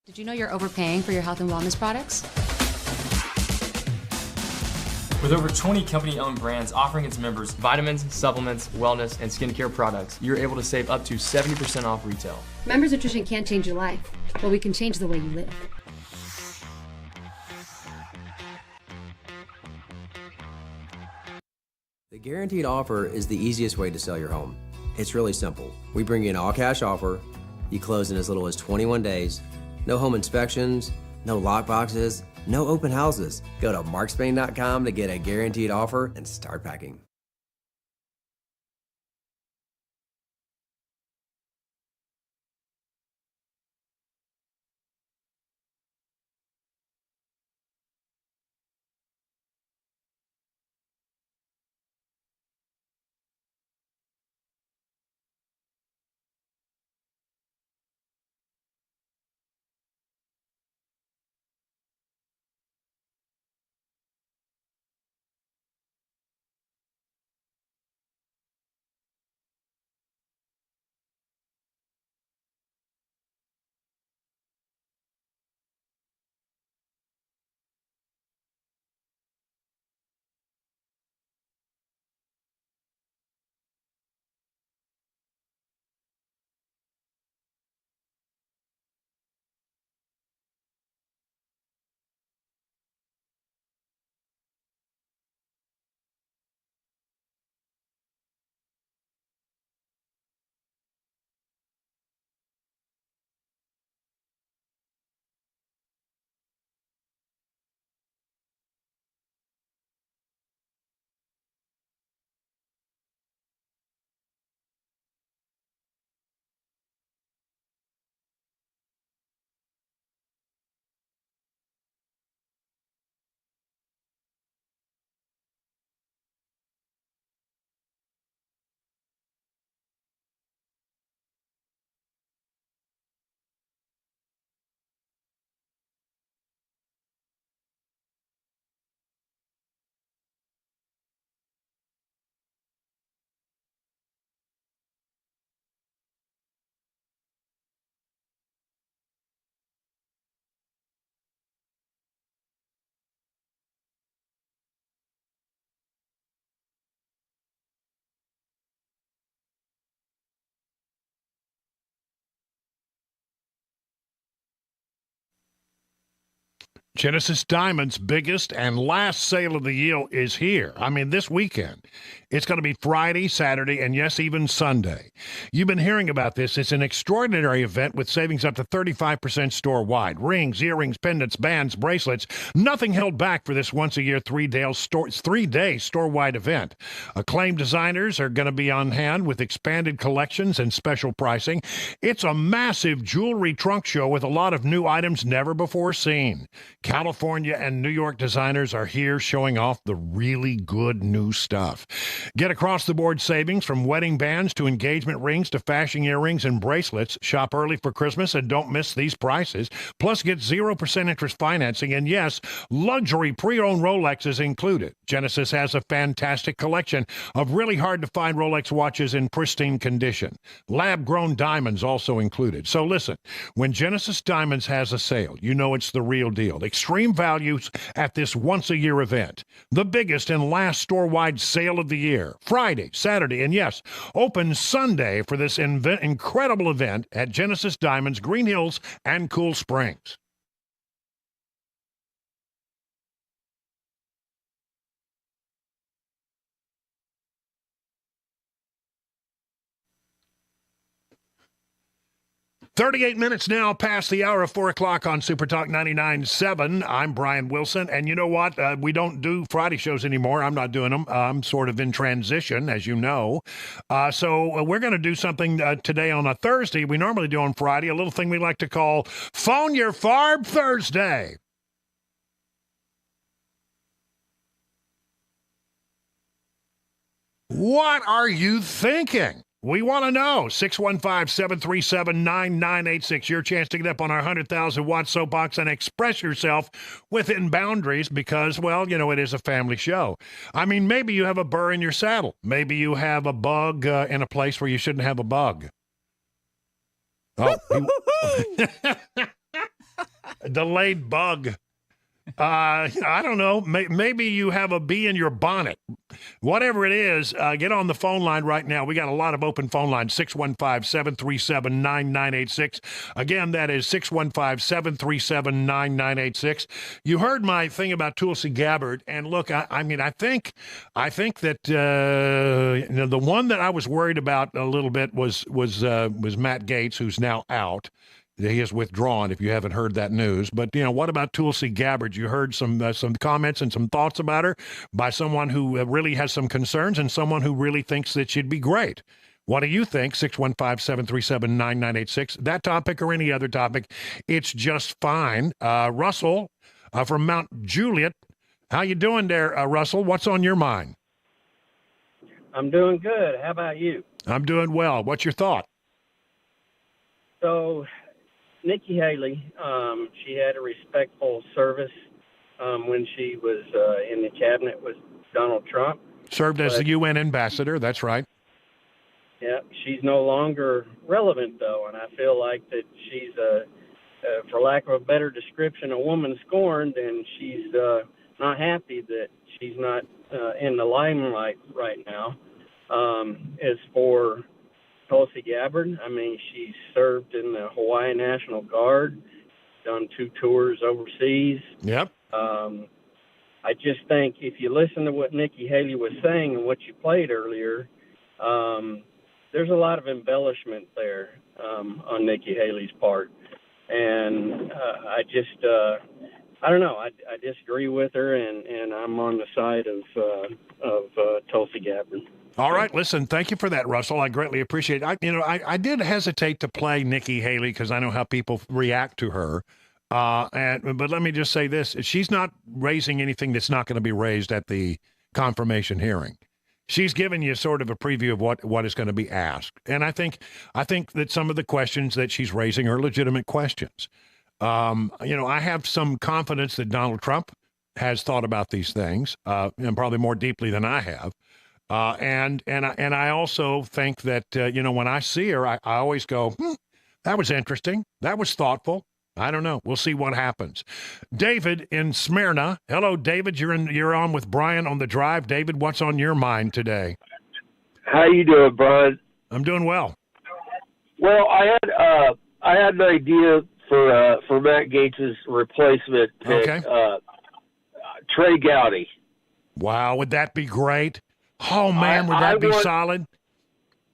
Did you know you're overpaying for your health and wellness products? With over 20 company-owned brands offering its members vitamins, supplements, wellness, and skincare products, you're able to save up to 70% off retail. Members Nutrition can't change your life, but we can change the way you live. The guaranteed offer is the easiest way to sell your home. It's really simple. We bring you an all-cash offer. You close in as little as 21 days. No home inspections, no lockboxes, no open houses. Go to markspain.com to get a guaranteed offer and start packing. Genesis Diamond's biggest and last sale of the year is here. I mean, this weekend. It's going to be Friday, Saturday, and yes, even Sunday. You've been hearing about this. It's an extraordinary event with savings up to 35% store-wide. Rings, earrings, pendants, bands, bracelets. Nothing held back for this once-a-year, three-day store-wide event. Acclaimed designers are going to be on hand with expanded collections and special pricing. It's a massive jewelry trunk show with a lot of new items never before seen. California and New York designers are here showing off the really good new stuff. Get across-the-board savings from wedding bands to engagement rings to fashion earrings and bracelets. Shop early for Christmas and don't miss these prices. Plus, get 0% interest financing. And yes, luxury pre-owned Rolexes included. Genesis has a fantastic collection of really hard-to-find Rolex watches in pristine condition. Lab-grown diamonds also included. So listen, when Genesis Diamonds has a sale, you know it's the real deal. Extreme values at this once-a-year event. The biggest and last store-wide sale of the year. Friday, Saturday, and yes, open Sunday for this incredible event at Genesis Diamonds, Green Hills, and Cool Springs. "38 minutes now past the hour of 4 o'clock on Super Talk 99.7. I'm Brian Wilson, and you know what? We don't do Friday shows anymore. I'm not doing them. I'm sort of in transition, as you know. So we're going to do something today on a Thursday. We normally do on Friday, a little thing we like to call Phone Your FARB Thursday. What are you thinking? We want to know. 615-737-9986. Your chance to get up on our 100,000-watt soapbox and express yourself within boundaries because, well, you know, it is a family show. I mean, maybe you have a burr in your saddle. Maybe you have a bug in a place where you shouldn't have a bug. Oh, delayed bug. I don't know. Maybe you have a bee in your bonnet. Whatever it is, get on the phone line right now. We got a lot of open phone lines, 615-737-9986. Again, that is 615-737-9986. You heard my thing about Tulsi Gabbard, and look, I mean, I think that you know, the one that I was worried about a little bit was Matt Gaetz, who's now out. He is withdrawn, if you haven't heard that news. But, you know, what about Tulsi Gabbard? You heard some comments and some thoughts about her by someone who really has some concerns and someone who really thinks that she'd be great. What do you think? 615-737-9986. That topic or any other topic, it's just fine. Russell from Mount Juliet. How you doing there, Russell? What's on your mind? I'm doing good. How about you? I'm doing well. What's your thought? So, Nikki Haley, she had a respectful service when she was in the cabinet with Donald Trump. Served as the UN ambassador, that's right. Yeah, she's no longer relevant, though, and I feel like that she's, for lack of a better description, a woman scorned, and she's not happy that she's not in the limelight right now. As for Tulsi Gabbard, I mean, she served in the Hawaii National Guard, done 2 tours overseas. Yep. I just think if you listen to what Nikki Haley was saying and what you played earlier, there's a lot of embellishment there on Nikki Haley's part. And I don't know. I disagree with her, and I'm on the side of Tulsi Gabbard. All right, listen, thank you for that, Russell. I greatly appreciate it. I did hesitate to play Nikki Haley because I know how people react to her. But let me just say this. She's not raising anything that's not going to be raised at the confirmation hearing. She's given you sort of a preview of what is going to be asked. And I think that some of the questions that she's raising are legitimate questions. I have some confidence that Donald Trump has thought about these things, and probably more deeply than I have. And I also think that, when I see her, I always go, that was interesting. That was thoughtful. I don't know. We'll see what happens. David in Smyrna. Hello, David. You're on with Brian on the drive. David, what's on your mind today? How you doing, Brian? I'm doing well. Well, I had an idea for Matt Gates' replacement pick, Okay. Trey Gowdy. Wow, would that be great? Oh, man, would that be solid?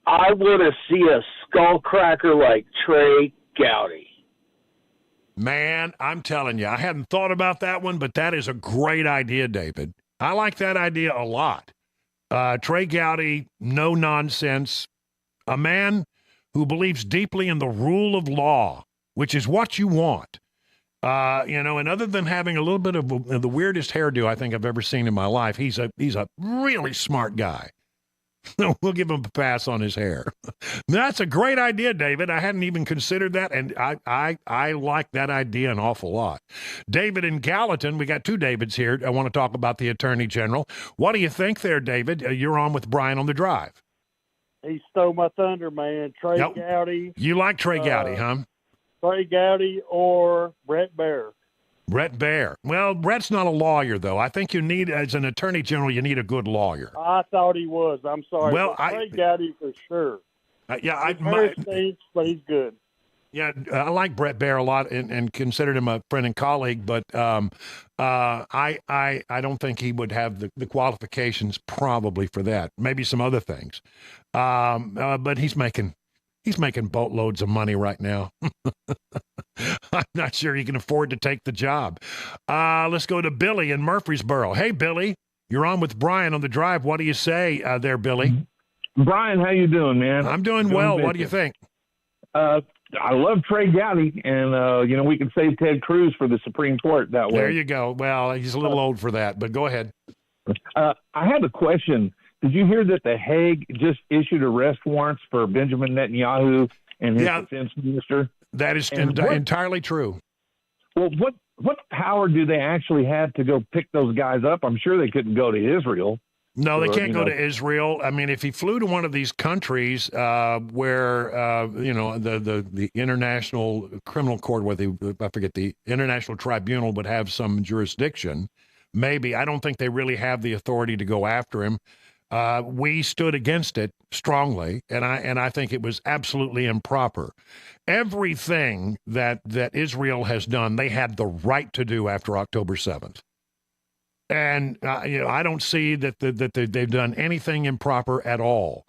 I want to see a skullcracker like Trey Gowdy. Man, I'm telling you, I hadn't thought about that one, but that is a great idea, David. I like that idea a lot. Trey Gowdy, no nonsense, a man who believes deeply in the rule of law, which is what you want. And other than having a little bit of the weirdest hairdo I think I've ever seen in my life, he's a really smart guy. We'll give him a pass on his hair. That's a great idea, David. I hadn't even considered that, and I like that idea an awful lot. David in Gallatin, we got two Davids here. I want to talk about the Attorney General. What do you think there, David? You're on with Brian on the Drive. He stole my thunder, man. Trey Gowdy. You like Trey Gowdy, huh? Trey Gowdy or Brett Baer. Brett Baer. Well, Brett's not a lawyer, though. I think you need, as an attorney general, you need a good lawyer. I thought he was. I'm sorry. Well, Trey Gowdy for sure. Stinks, but he's good. Yeah, I like Brett Baer a lot and considered him a friend and colleague, but I don't think he would have the qualifications probably for that. Maybe some other things, but he's making boatloads of money right now. I'm not sure he can afford to take the job. Let's go to Billy in Murfreesboro. Hey, Billy, you're on with Brian on the Drive. What do you say there, Billy? Brian, how you doing, man? I'm doing well. What do you think? I love Trey Gowdy, and we can save Ted Cruz for the Supreme Court that way. There you go. Well, he's a little old for that, but go ahead. I have a question. Did you hear that The Hague just issued arrest warrants for Benjamin Netanyahu and his defense minister? That is entirely true. Well, what power do they actually have to go pick those guys up? I'm sure they couldn't go to Israel. No, they can't go to Israel. I mean, if he flew to one of these countries where the International Criminal Court, the International Tribunal would have some jurisdiction, maybe. I don't think they really have the authority to go after him. We stood against it strongly, and I think it was absolutely improper. Everything that Israel has done, they had the right to do after October 7th. And I don't see that they've done anything improper at all.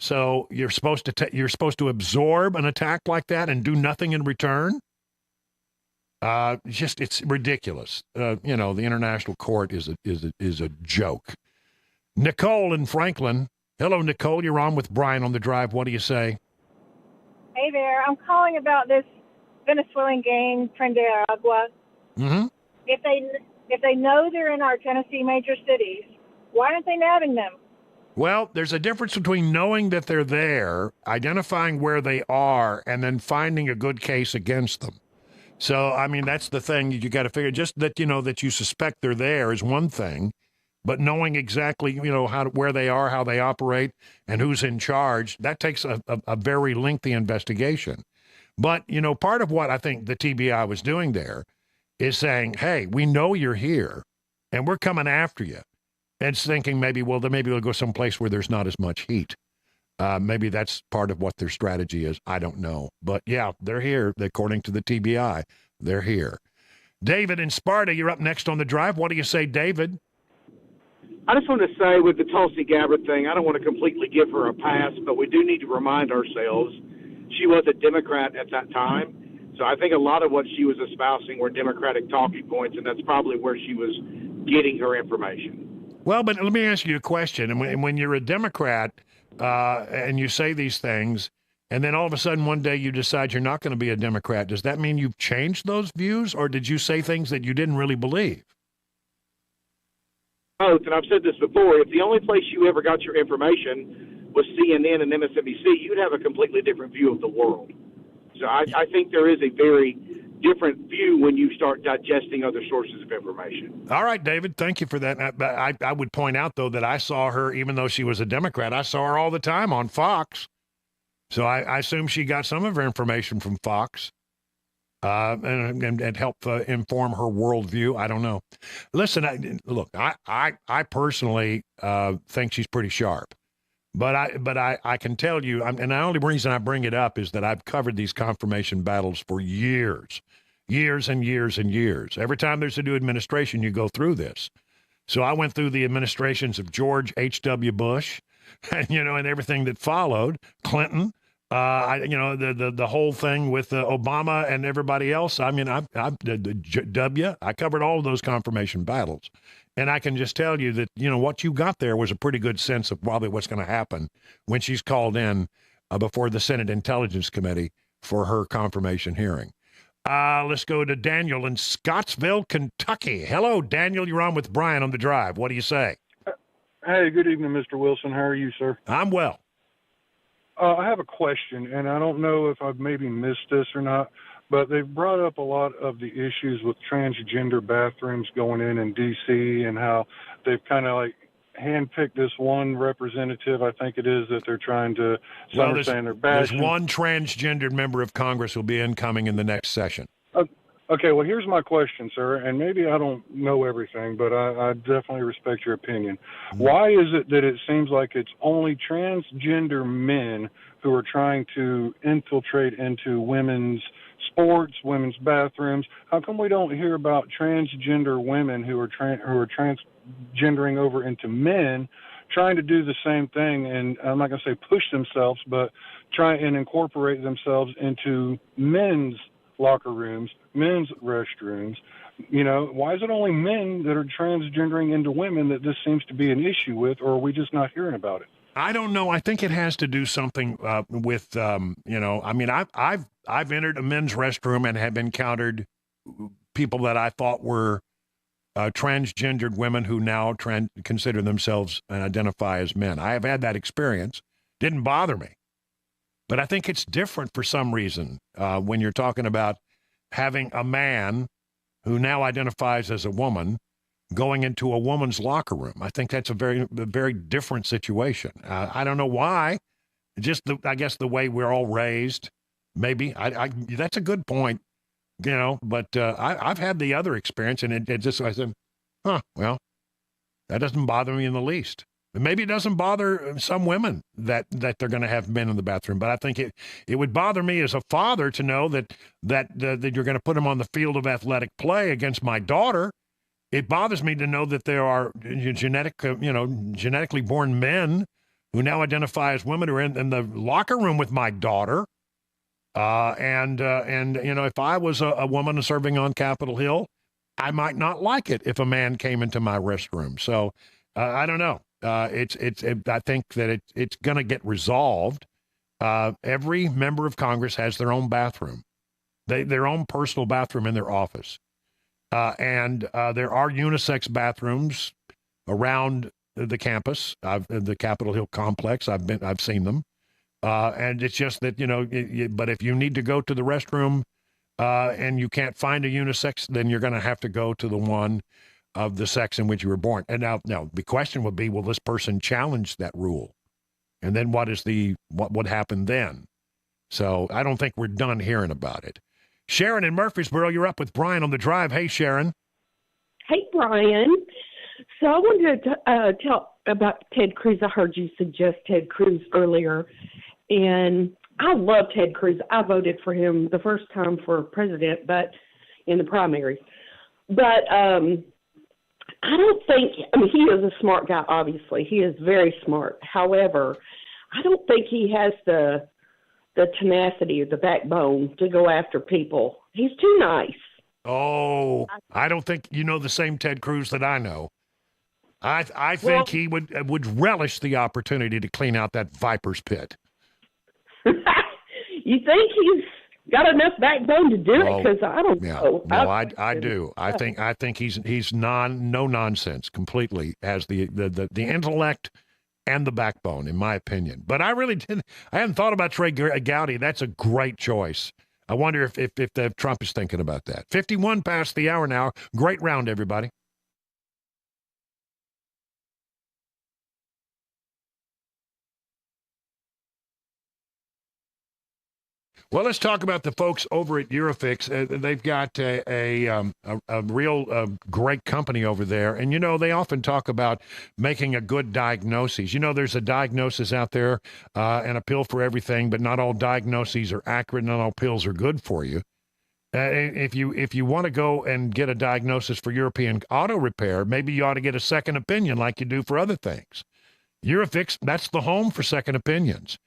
So you're supposed to absorb an attack like that and do nothing in return. It's ridiculous. The International Court is a joke. Nicole in Franklin. Hello, Nicole. You're on with Brian on the Drive. What do you say? Hey there. I'm calling about this Venezuelan gang, Tren de Aragua. Mm-hmm. If they know they're in our Tennessee major cities, why aren't they nabbing them? Well, there's a difference between knowing that they're there, identifying where they are, and then finding a good case against them. So, I mean, that's the thing you got to figure. Just that that you suspect they're there is one thing. But knowing exactly, where they are, how they operate, and who's in charge, that takes a very lengthy investigation. But, part of what I think the TBI was doing there is saying, hey, we know you're here, and we're coming after you. And it's thinking maybe they'll go someplace where there's not as much heat. Maybe that's part of what their strategy is. I don't know. But, yeah, they're here. According to the TBI, they're here. David in Sparta, you're up next on the Drive. What do you say, David? I just want to say with the Tulsi Gabbard thing, I don't want to completely give her a pass, but we do need to remind ourselves she was a Democrat at that time. So I think a lot of what she was espousing were Democratic talking points, and that's probably where she was getting her information. Well, but let me ask you a question. And when you're a Democrat and you say these things, and then all of a sudden one day you decide you're not going to be a Democrat, does that mean you've changed those views, or did you say things that you didn't really believe? And I've said this before, if the only place you ever got your information was CNN and MSNBC, you'd have a completely different view of the world. So I think there is a very different view when you start digesting other sources of information. All right, David, thank you for that. I would point out, though, that I saw her, even though she was a Democrat, I saw her all the time on Fox. So I assume she got some of her information from Fox. And help inform her worldview. I don't know. Listen, I personally think she's pretty sharp. But I can tell you, and the only reason I bring it up is that I've covered these confirmation battles for years and years and years. Every time there's a new administration, you go through this. So I went through the administrations of George H.W. Bush, and, and everything that followed, Clinton, the whole thing with Obama and everybody else. I mean, I covered all of those confirmation battles. And I can just tell you that, what you got there was a pretty good sense of probably what's going to happen when she's called in before the Senate Intelligence Committee for her confirmation hearing. Let's go to Daniel in Scottsville, Kentucky. Hello, Daniel. You're on with Brian on the drive. What do you say? Hey, good evening, Mr. Wilson. How are you, sir? I'm well. I have a question, and I don't know if I've maybe missed this or not, but they've brought up a lot of the issues with transgender bathrooms going in D.C. and how they've kind of like handpicked this one representative, I think it is, that they're trying to understand their bashing. There's one transgendered member of Congress who'll be incoming in the next session. Okay, well, here's my question, sir, and maybe I don't know everything, but I definitely respect your opinion. Why is it that it seems like it's only transgender men who are trying to infiltrate into women's sports, women's bathrooms? How come we don't hear about transgender women who are transgendering over into men, trying to do the same thing, and I'm not going to say push themselves, but try and incorporate themselves into men's locker rooms, men's restrooms? Why is it only men that are transgendering into women that this seems to be an issue with, or are we just not hearing about it? I don't know. I think it has to do something with, I mean, I've entered a men's restroom and have encountered people that I thought were transgendered women who now consider themselves and identify as men. I have had that experience. Didn't bother me. But I think it's different for some reason when you're talking about having a man who now identifies as a woman going into a woman's locker room. I think that's a very different situation. I don't know why. Just I guess the way we're all raised. Maybe that's a good point. But I've had the other experience, and it just, I said, well, that doesn't bother me in the least. Maybe it doesn't bother some women that they're going to have men in the bathroom, but I think it would bother me as a father to know that you're going to put them on the field of athletic play against my daughter. It bothers me to know that there are genetically born men who now identify as women who are in the locker room with my daughter. And if I was a woman serving on Capitol Hill, I might not like it if a man came into my restroom. So I don't know. I think that it's going to get resolved. Every member of Congress has their own bathroom, their own personal bathroom in their office. And there are unisex bathrooms around the campus, the Capitol Hill complex. I've seen them. And it's just that, but if you need to go to the restroom and you can't find a unisex, then you're going to have to go to the one of the sex in which you were born. And now the question would be, will this person challenge that rule? And then what would happen then? So I don't think we're done hearing about it. Sharon in Murfreesboro, you're up with Brian on the drive. Hey, Sharon. Hey, Brian. So I wanted to tell about Ted Cruz. I heard you suggest Ted Cruz earlier, and I love Ted Cruz. I voted for him the first time for president, but in the primaries. But I don't think, he is a smart guy, obviously. He is very smart. However, I don't think he has the tenacity or the backbone to go after people. He's too nice. Oh, I don't think you know the same Ted Cruz that I know. I think he would relish the opportunity to clean out that viper's pit. You think he's got enough backbone to do it? Because I don't know. No, I do. I think he's no nonsense. Completely has the intellect and the backbone, in my opinion. But I hadn't thought about Trey Gowdy. That's a great choice. I wonder if Trump is thinking about that. 51 past the hour now. Great round, everybody. Well, let's talk about the folks over at Eurofix. They've got a real great company over there. And, they often talk about making a good diagnosis. There's a diagnosis out there and a pill for everything, but not all diagnoses are accurate. Not all pills are good for you. If you want to go and get a diagnosis for European auto repair, maybe you ought to get a second opinion like you do for other things. Eurofix, that's the home for second opinions.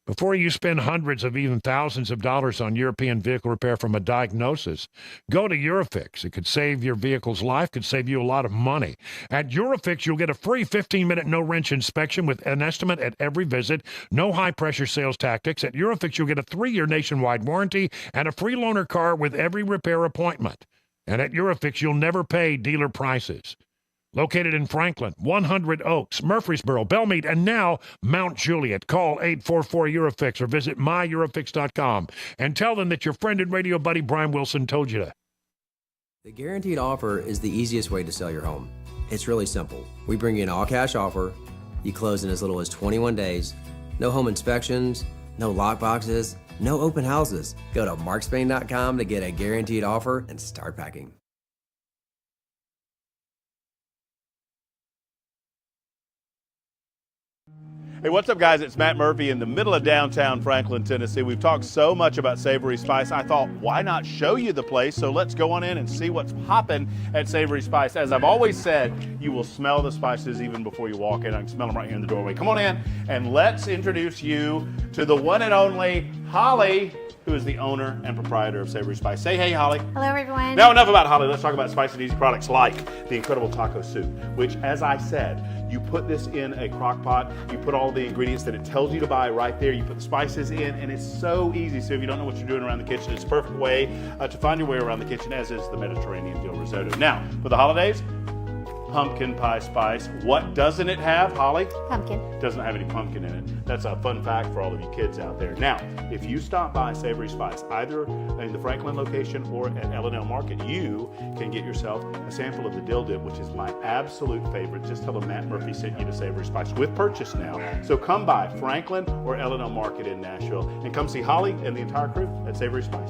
Before you spend hundreds of even thousands of dollars on European vehicle repair from a diagnosis, go to Eurofix. It could save your vehicle's life, could save you a lot of money. At Eurofix, you'll get a free 15-minute no-wrench inspection with an estimate at every visit, no high-pressure sales tactics. At Eurofix, you'll get a 3-year nationwide warranty and a free loaner car with every repair appointment. And at Eurofix, you'll never pay dealer prices. Located in Franklin, 100 Oaks, Murfreesboro, Belmead, and now Mount Juliet. Call 844-EUROFIX or visit myEurofix.com and tell them that your friend and radio buddy Brian Wilson told you that. The guaranteed offer is the easiest way to sell your home. It's really simple. We bring you an all-cash offer. You close in as little as 21 days. No home inspections, no lock boxes, no open houses. Go to markspain.com to get a guaranteed offer and start packing. Hey, what's up, guys? It's Matt Murphy in the middle of downtown Franklin, Tennessee. We've talked so much about Savory Spice. I thought, why not show you the place? So let's go on in and see what's hopping at Savory Spice. As I've always said, you will smell the spices even before you walk in. I can smell them right here in the doorway. Come on in and let's introduce you to the one and only Holly, who is the owner and proprietor of Savory Spice. Say hey, Holly. Hello, everyone. Now, enough about Holly. Let's talk about spicy and easy products like the incredible taco soup, which, as I said, you put this in a crock pot, you put all the ingredients that it tells you to buy right there, you put the spices in, and it's so easy. So if you don't know what you're doing around the kitchen, it's a perfect way to find your way around the kitchen, as is the Mediterranean dill risotto. Now, for the holidays, pumpkin pie spice. What doesn't it have, Holly? Pumpkin. It doesn't have any pumpkin in it. That's a fun fact for all of you kids out there. Now, if you stop by Savory Spice, either in the Franklin location or at L&L Market, you can get yourself a sample of the dill dip, which is my absolute favorite. Just tell them Matt Murphy sent you to Savory Spice with purchase now. So come by Franklin or L&L Market in Nashville and come see Holly and the entire crew at Savory Spice.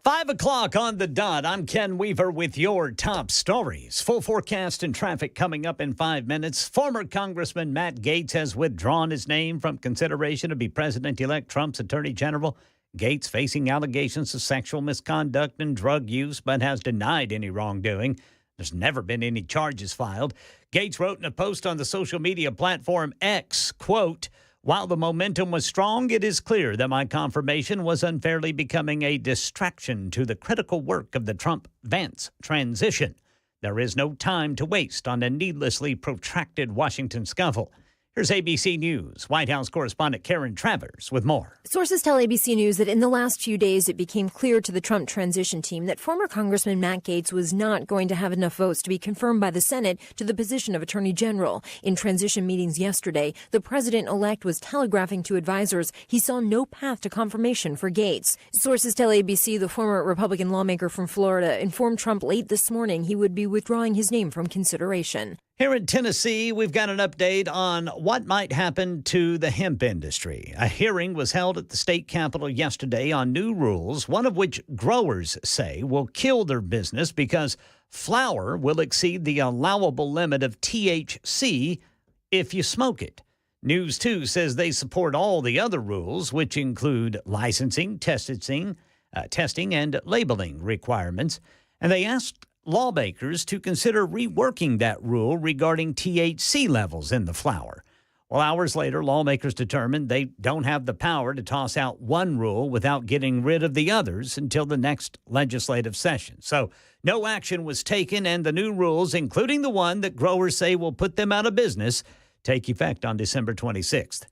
5 o'clock on the dot. I'm Ken Weaver with your top stories. Full forecast and traffic coming up in 5 minutes. Former Congressman Matt Gaetz has withdrawn his name from consideration to be President-elect Trump's Attorney General. Gaetz facing allegations of sexual misconduct and drug use, but has denied any wrongdoing. There's never been any charges filed. Gaetz wrote in a post on the social media platform X, quote, "While the momentum was strong, it is clear that my confirmation was unfairly becoming a distraction to the critical work of the Trump-Vance transition. There is no time to waste on a needlessly protracted Washington scuffle." Here's ABC News White House correspondent Karen Travers with more. Sources tell ABC News that in the last few days, it became clear to the Trump transition team that former Congressman Matt Gaetz was not going to have enough votes to be confirmed by the Senate to the position of Attorney General. In transition meetings yesterday, the president-elect was telegraphing to advisors he saw no path to confirmation for Gaetz. Sources tell ABC the former Republican lawmaker from Florida informed Trump late this morning he would be withdrawing his name from consideration. Here in Tennessee, we've got an update on what might happen to the hemp industry. A hearing was held at the state capitol yesterday on new rules, one of which growers say will kill their business because flower will exceed the allowable limit of THC if you smoke it. News 2 says they support all the other rules, which include licensing, testing, and labeling requirements. And they asked lawmakers to consider reworking that rule regarding THC levels in the flower. Well, hours later, lawmakers determined they don't have the power to toss out one rule without getting rid of the others until the next legislative session. So no action was taken, and the new rules, including the one that growers say will put them out of business, take effect on December 26th.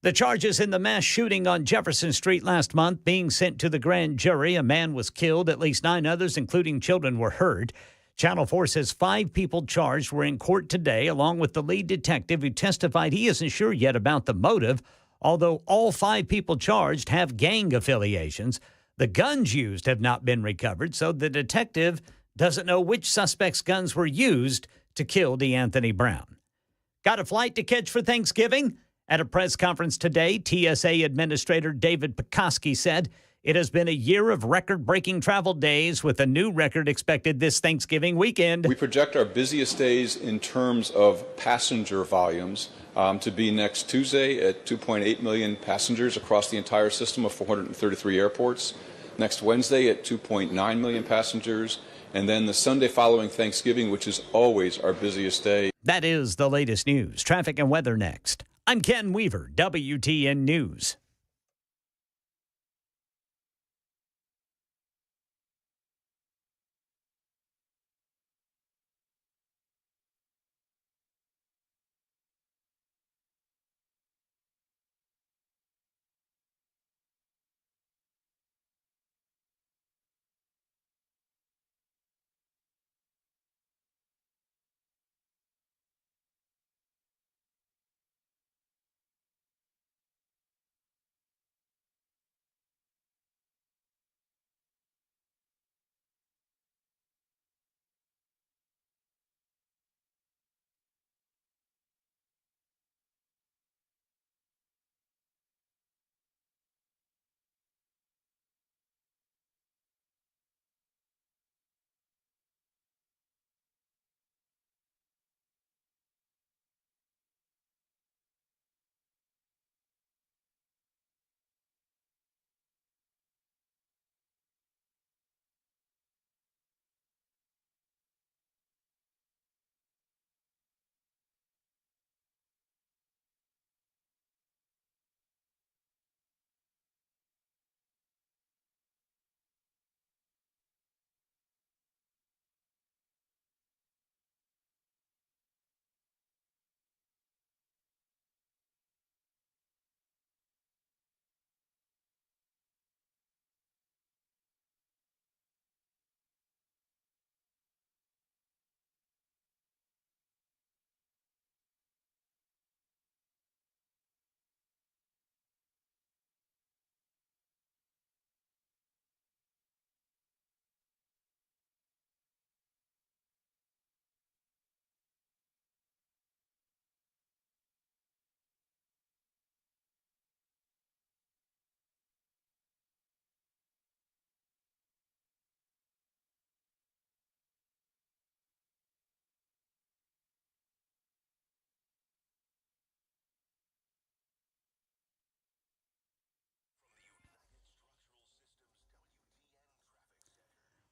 The charges in the mass shooting on Jefferson Street last month being sent to the grand jury. A man was killed. At least 9 others, including children, were hurt. Channel 4 says 5 people charged were in court today, along with the lead detective who testified he isn't sure yet about the motive, although all 5 people charged have gang affiliations. The guns used have not been recovered, so the detective doesn't know which suspects' guns were used to kill DeAnthony Brown. Got a flight to catch for Thanksgiving? At a press conference today, TSA Administrator David Pekoski said it has been a year of record-breaking travel days with a new record expected this Thanksgiving weekend. We project our busiest days in terms of passenger volumes to be next Tuesday at 2.8 million passengers across the entire system of 433 airports. Next Wednesday at 2.9 million passengers. And then the Sunday following Thanksgiving, which is always our busiest day. That is the latest news. Traffic and weather next. I'm Ken Weaver, WTN News.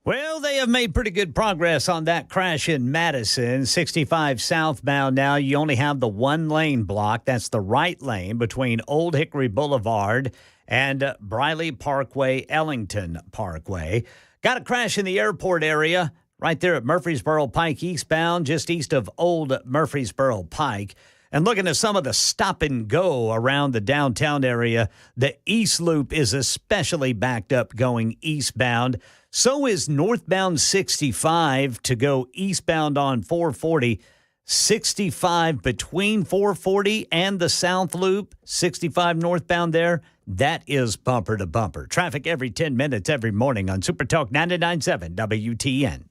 Well, they have made pretty good progress on that crash in Madison. 65 southbound now. You only have the one lane block. That's the right lane between Old Hickory Boulevard and Briley Parkway, Ellington Parkway. Got a crash in the airport area right there at Murfreesboro Pike eastbound, just east of Old Murfreesboro Pike. And looking at some of the stop and go around the downtown area, the East Loop is especially backed up going eastbound. So is northbound 65 to go eastbound on 440. 65 between 440 and the South Loop, 65 northbound there, that is bumper to bumper. Traffic every 10 minutes every morning on Super Talk 99.7 WTN.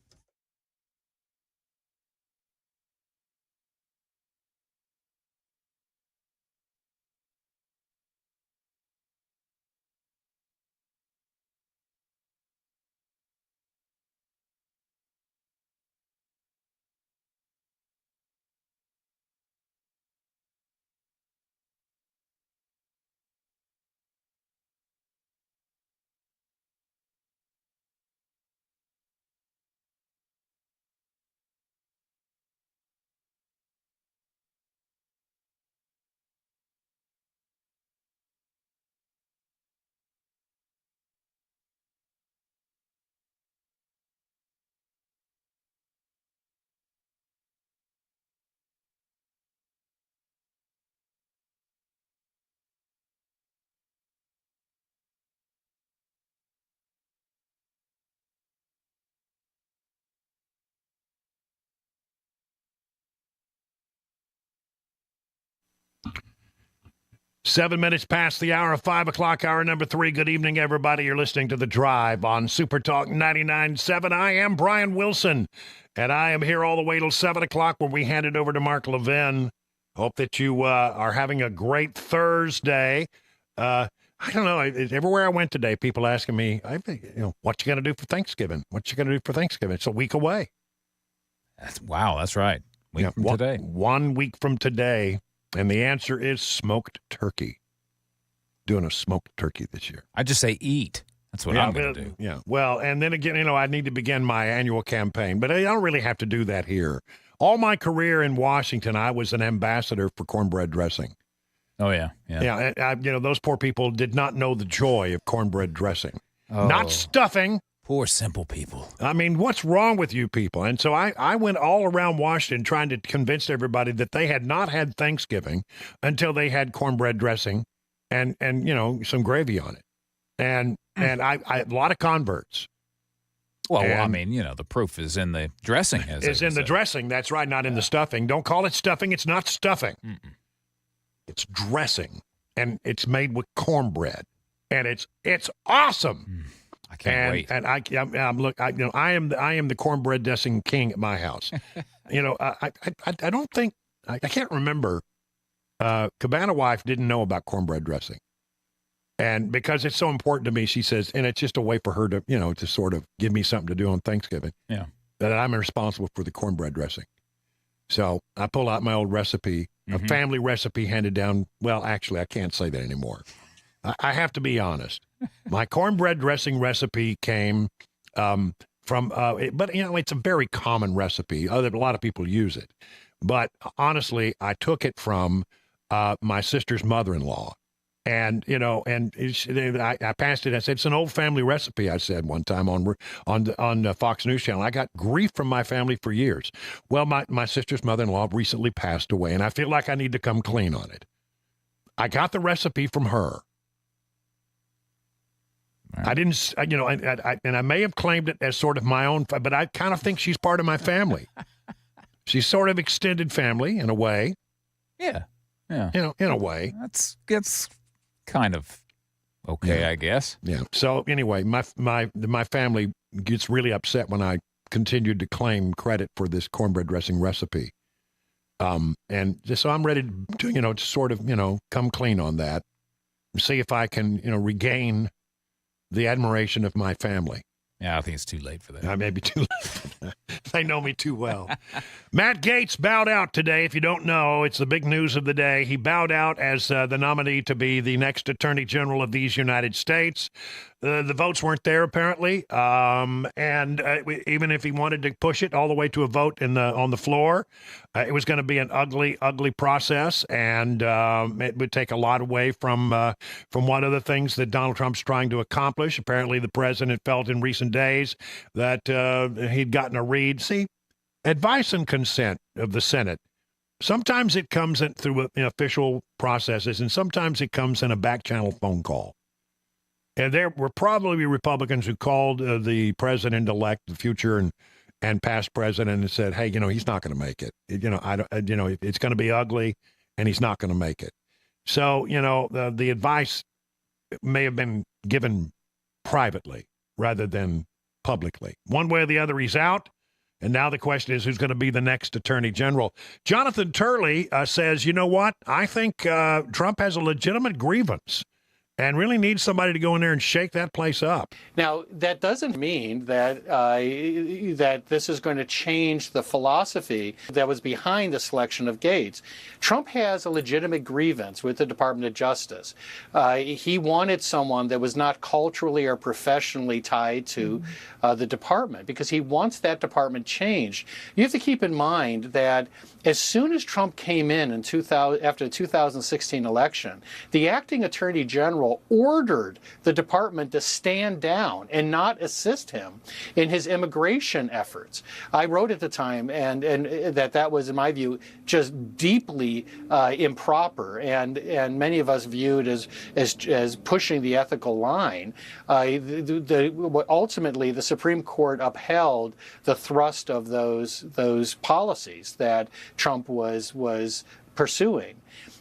Seven minutes past the hour of 5 o'clock, hour number 3. Good evening, everybody. You're listening to The Drive on Super Talk 99.7. I am Brian Wilson, and I am here all the way till 7 o'clock when we hand it over to Mark Levin. Hope that you are having a great Thursday. I don't know. Everywhere I went today, people asking me, what you going to do for Thanksgiving? What you going to do for Thanksgiving? It's a week away. Wow, that's right. Week from today. 1 week from today. And the answer is smoked turkey. Doing a smoked turkey this year. I just say eat. That's what I'm going to do. Yeah. Well, and then again, I need to begin my annual campaign, but I don't really have to do that here. All my career in Washington, I was an ambassador for cornbread dressing. Oh, yeah. Yeah. Yeah. Those poor people did not know the joy of cornbread dressing. Oh. Not stuffing. Poor simple people. I mean, what's wrong with you people? And so I went all around Washington trying to convince everybody that they had not had Thanksgiving until they had cornbread dressing and some gravy on it. And I a lot of converts. Well, I mean, the proof is in the dressing. Is in the dressing. That's right, not in the stuffing. Don't call it stuffing. It's not stuffing. Mm-mm. It's dressing, and it's made with cornbread, and it's awesome. I can't wait. And I am the cornbread dressing king at my house. I don't think I can't remember. Cabana wife didn't know about cornbread dressing, and because it's so important to me, she says, and it's just a way for her to to sort of give me something to do on Thanksgiving. Yeah, that I'm responsible for the cornbread dressing. So I pull out my old recipe, a family recipe handed down. Well, actually, I can't say that anymore. I have to be honest. My cornbread dressing recipe came from, but it's a very common recipe. A lot of people use it, but honestly, I took it from my sister's mother-in-law, and I passed it. I said it's an old family recipe. I said one time on Fox News Channel. I got grief from my family for years. Well, my sister's mother-in-law recently passed away, and I feel like I need to come clean on it. I got the recipe from her. I didn't, and I may have claimed it as sort of my own, but I kind of think she's part of my family. She's sort of extended family in a way. Yeah. Yeah. In a way. That's kind of okay, I guess. Yeah. So anyway, my family gets really upset when I continued to claim credit for this cornbread dressing recipe. And so I'm ready to, sort of, come clean on that and see if I can, regain the admiration of my family. Yeah, I think it's too late for that. I may be too late. They know me too well. Matt Gaetz bowed out today. If you don't know, it's the big news of the day. He bowed out as the nominee to be the next Attorney General of these United States. The votes weren't there apparently, and even if he wanted to push it all the way to a vote on the floor, it was going to be an ugly, ugly process, and it would take a lot away from one of the things that Donald Trump's trying to accomplish. Apparently, the president felt in recent days that he'd gotten a read. See, advice and consent of the Senate. Sometimes it comes in through official processes, and sometimes it comes in a back-channel phone call. And there were probably Republicans who called the president-elect, the future and past president, and said, "Hey, he's not going to make it. It's going to be ugly, and he's not going to make it." So, the advice may have been given privately rather than publicly. One way or the other, he's out. And now the question is, who's going to be the next attorney general? Jonathan Turley says, you know what? I think Trump has a legitimate grievance and really needs somebody to go in there and shake that place up. Now, that doesn't mean that that this is going to change the philosophy that was behind the selection of Gates. Trump has a legitimate grievance with the Department of Justice. He wanted someone that was not culturally or professionally tied to the department because he wants that department changed. You have to keep in mind that as soon as Trump came in after the 2016 election, the acting attorney general ordered the department to stand down and not assist him in his immigration efforts. I wrote at the time and that was, in my view, just deeply improper and many of us viewed as pushing the ethical line. Ultimately, the Supreme Court upheld the thrust of those policies that Trump was pursuing.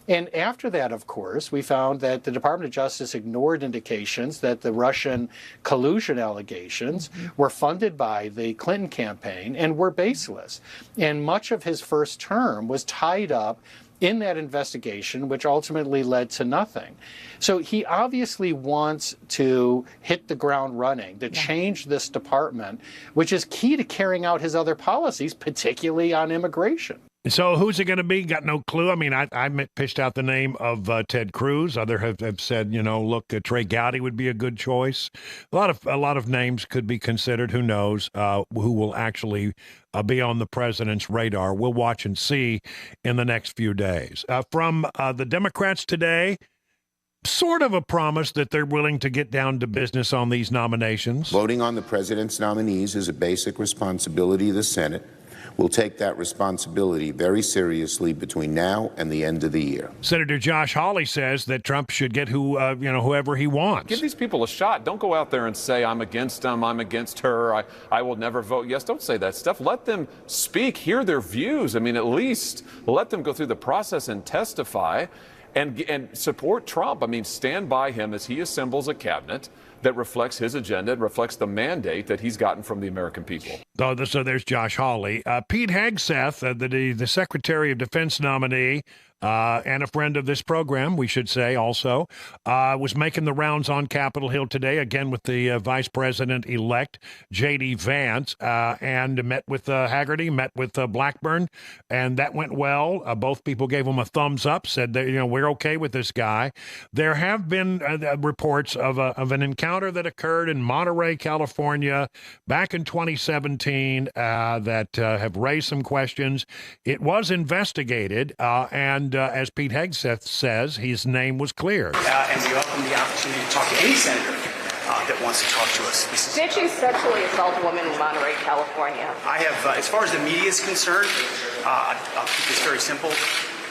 And after that, of course, we found that the Department of Justice ignored indications that the Russian collusion allegations were funded by the Clinton campaign and were baseless. And much of his first term was tied up in that investigation, which ultimately led to nothing. So he obviously wants to hit the ground running, to change this department, which is key to carrying out his other policies, particularly on immigration. So who's it going to be? Got no clue. I mean, I pitched out the name of Ted Cruz. Others have said, look, Trey Gowdy would be a good choice. A lot of names could be considered. Who knows who will actually be on the president's radar? We'll watch and see in the next few days. From the Democrats today, sort of a promise that they're willing to get down to business on these nominations. Voting on the president's nominees is a basic responsibility of the Senate. We'll take that responsibility very seriously between now and the end of the year. Senator Josh Hawley says that Trump should get whoever he wants. Give these people a shot. Don't go out there and say, I'm against him, I'm against her, I will never vote yes. Don't say that stuff. Let them speak, hear their views. I mean, at least let them go through the process and testify and support Trump. I mean, stand by him as he assembles a cabinet that reflects his agenda and reflects the mandate that he's gotten from the American people. So there's Josh Hawley. Pete Hegseth, the Secretary of Defense nominee, and a friend of this program, we should say also, was making the rounds on Capitol Hill today, again with the Vice President-elect, J.D. Vance, and met with Haggerty, met with Blackburn, and that went well. Both people gave him a thumbs up, said that, we're okay with this guy. There have been reports of an encounter that occurred in Monterey, California, back in 2017 that have raised some questions. It was investigated, and as Pete Hegseth says, his name was cleared. And we welcome the opportunity to talk to any senator that wants to talk to us. Did you sexually assault a woman in Monterey, California? I have, as far as the media is concerned, I'll keep this very simple.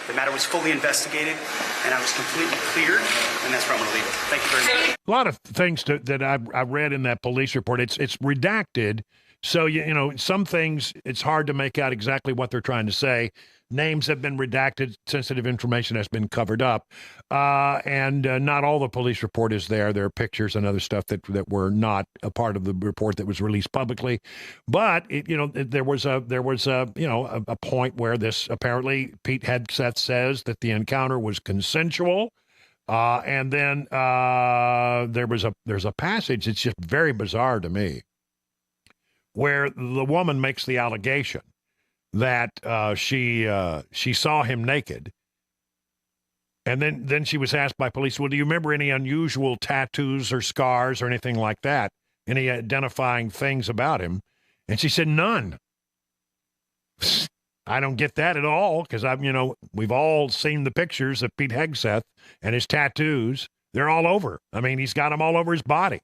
The matter was fully investigated, and I was completely cleared, and that's where I'm going to leave it. Thank you very much. A lot of things that I read in that police report, it's redacted, so some things it's hard to make out exactly what they're trying to say. Names have been redacted, sensitive information has been covered up, and not all the police report is there. There are pictures and other stuff that were not a part of the report that was released publicly. But there was a point where this apparently Pete Hegseth says that the encounter was consensual, and then there's a passage. It's just very bizarre to me, where the woman makes the allegation that she saw him naked, And then she was asked by police, well, do you remember any unusual tattoos or scars or anything like that? Any identifying things about him? And she said, none. I don't get that at all because we've all seen the pictures of Pete Hegseth and his tattoos. They're all over. I mean, he's got them all over his body.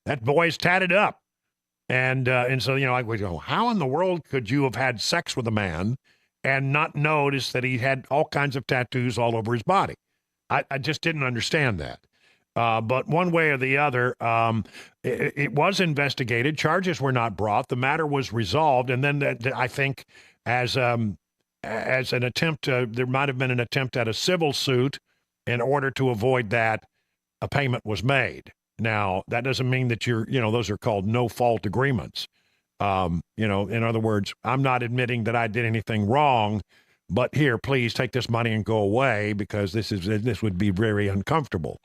That boy's tatted up. And so, I would go, how in the world could you have had sex with a man and not notice that he had all kinds of tattoos all over his body? I just didn't understand that. But one way or the other, it was investigated. Charges were not brought. The matter was resolved. And then I think as an attempt, there might have been an attempt at a civil suit in order to avoid that, a payment was made. Now, that doesn't mean that those are called no-fault agreements. In other words, I'm not admitting that I did anything wrong, but here, please take this money and go away because this would be very uncomfortable.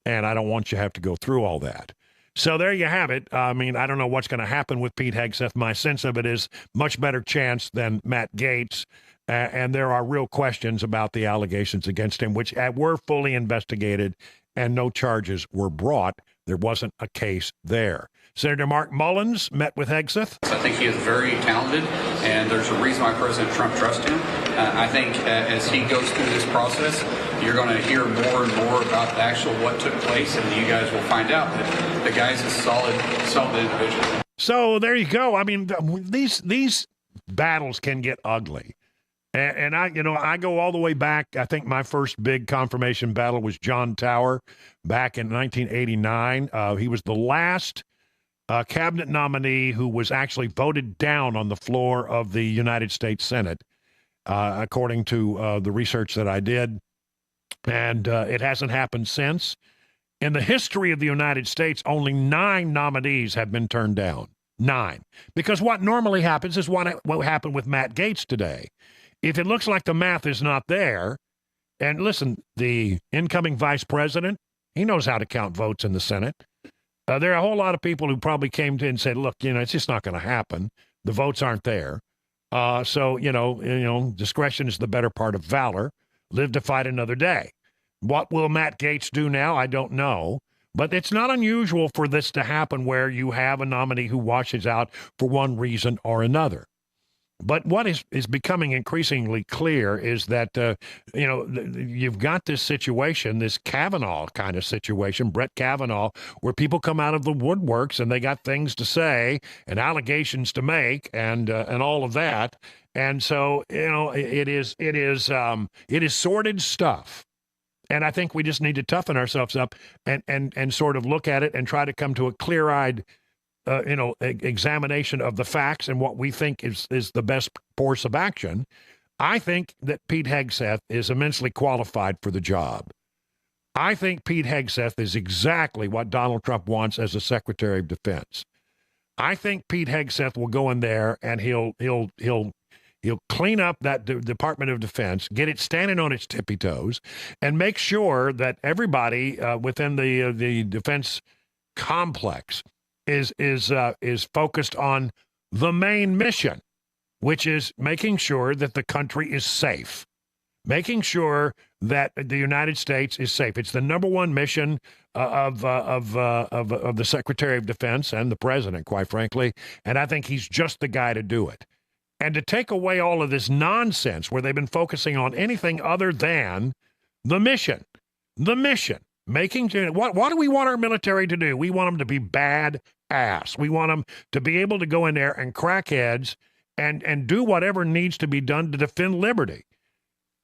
And I don't want you to have to go through all that. So there you have it. I mean, I don't know what's going to happen with Pete Hegseth. My sense of it is much better chance than Matt Gaetz. And there are real questions about the allegations against him, which were fully investigated and no charges were brought. There wasn't a case there. Senator Mark Mullins met with Hegseth. I think he is very talented, and there's a reason why President Trump trusts him. I think as he goes through this process, you're going to hear more and more about the actual what took place, and you guys will find out that the guy's a solid individual. So there you go. I mean, these battles can get ugly. And I go all the way back. I think my first big confirmation battle was John Tower back in 1989. He was the last cabinet nominee who was actually voted down on the floor of the United States Senate, according to the research that I did. And it hasn't happened since. In the history of the United States, only 9 nominees have been turned down. 9. Because what normally happens is what happened with Matt Gaetz today. If it looks like the math is not there, and listen, the incoming vice president, he knows how to count votes in the Senate. There are a whole lot of people who probably came to and said, look, it's just not going to happen. The votes aren't there. So discretion is the better part of valor. Live to fight another day. What will Matt Gaetz do now? I don't know. But it's not unusual for this to happen where you have a nominee who washes out for one reason or another. But what is becoming increasingly clear is that, you've got this situation, this Kavanaugh kind of situation, Brett Kavanaugh, where people come out of the woodworks and they got things to say and allegations to make and all of that. And so, it is sordid stuff. And I think we just need to toughen ourselves up and sort of look at it and try to come to a clear-eyed examination of the facts and what we think is the best course of action. I think that Pete Hegseth is immensely qualified for the job. I think Pete Hegseth is exactly what Donald Trump wants as a Secretary of Defense. I think Pete Hegseth will go in there and he'll clean up that Department of Defense, get it standing on its tippy toes, and make sure that everybody within the defense complex is focused on the main mission, which is making sure that the country is safe, making sure that the United States is safe. It's the number one mission of the Secretary of Defense and the President, quite frankly, and I think he's just the guy to do it. And to take away all of this nonsense where they've been focusing on anything other than the mission. Making what do we want our military to do? We want them to be badass. We want them to be able to go in there and crack heads and do whatever needs to be done to defend liberty.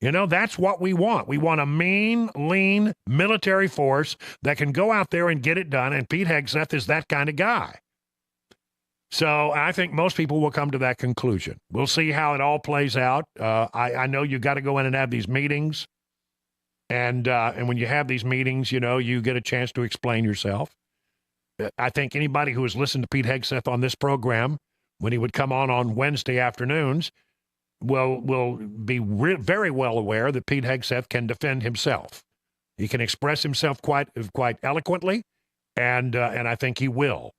That's what we want. We want a mean, lean military force that can go out there and get it done. And Pete Hegseth is that kind of guy. So I think most people will come to that conclusion. We'll see how it all plays out. I know you got to go in and have these meetings. And when you have these meetings, you get a chance to explain yourself. I think anybody who has listened to Pete Hegseth on this program, when he would come on Wednesday afternoons, will be very well aware that Pete Hegseth can defend himself. He can express himself quite eloquently, and I think he will.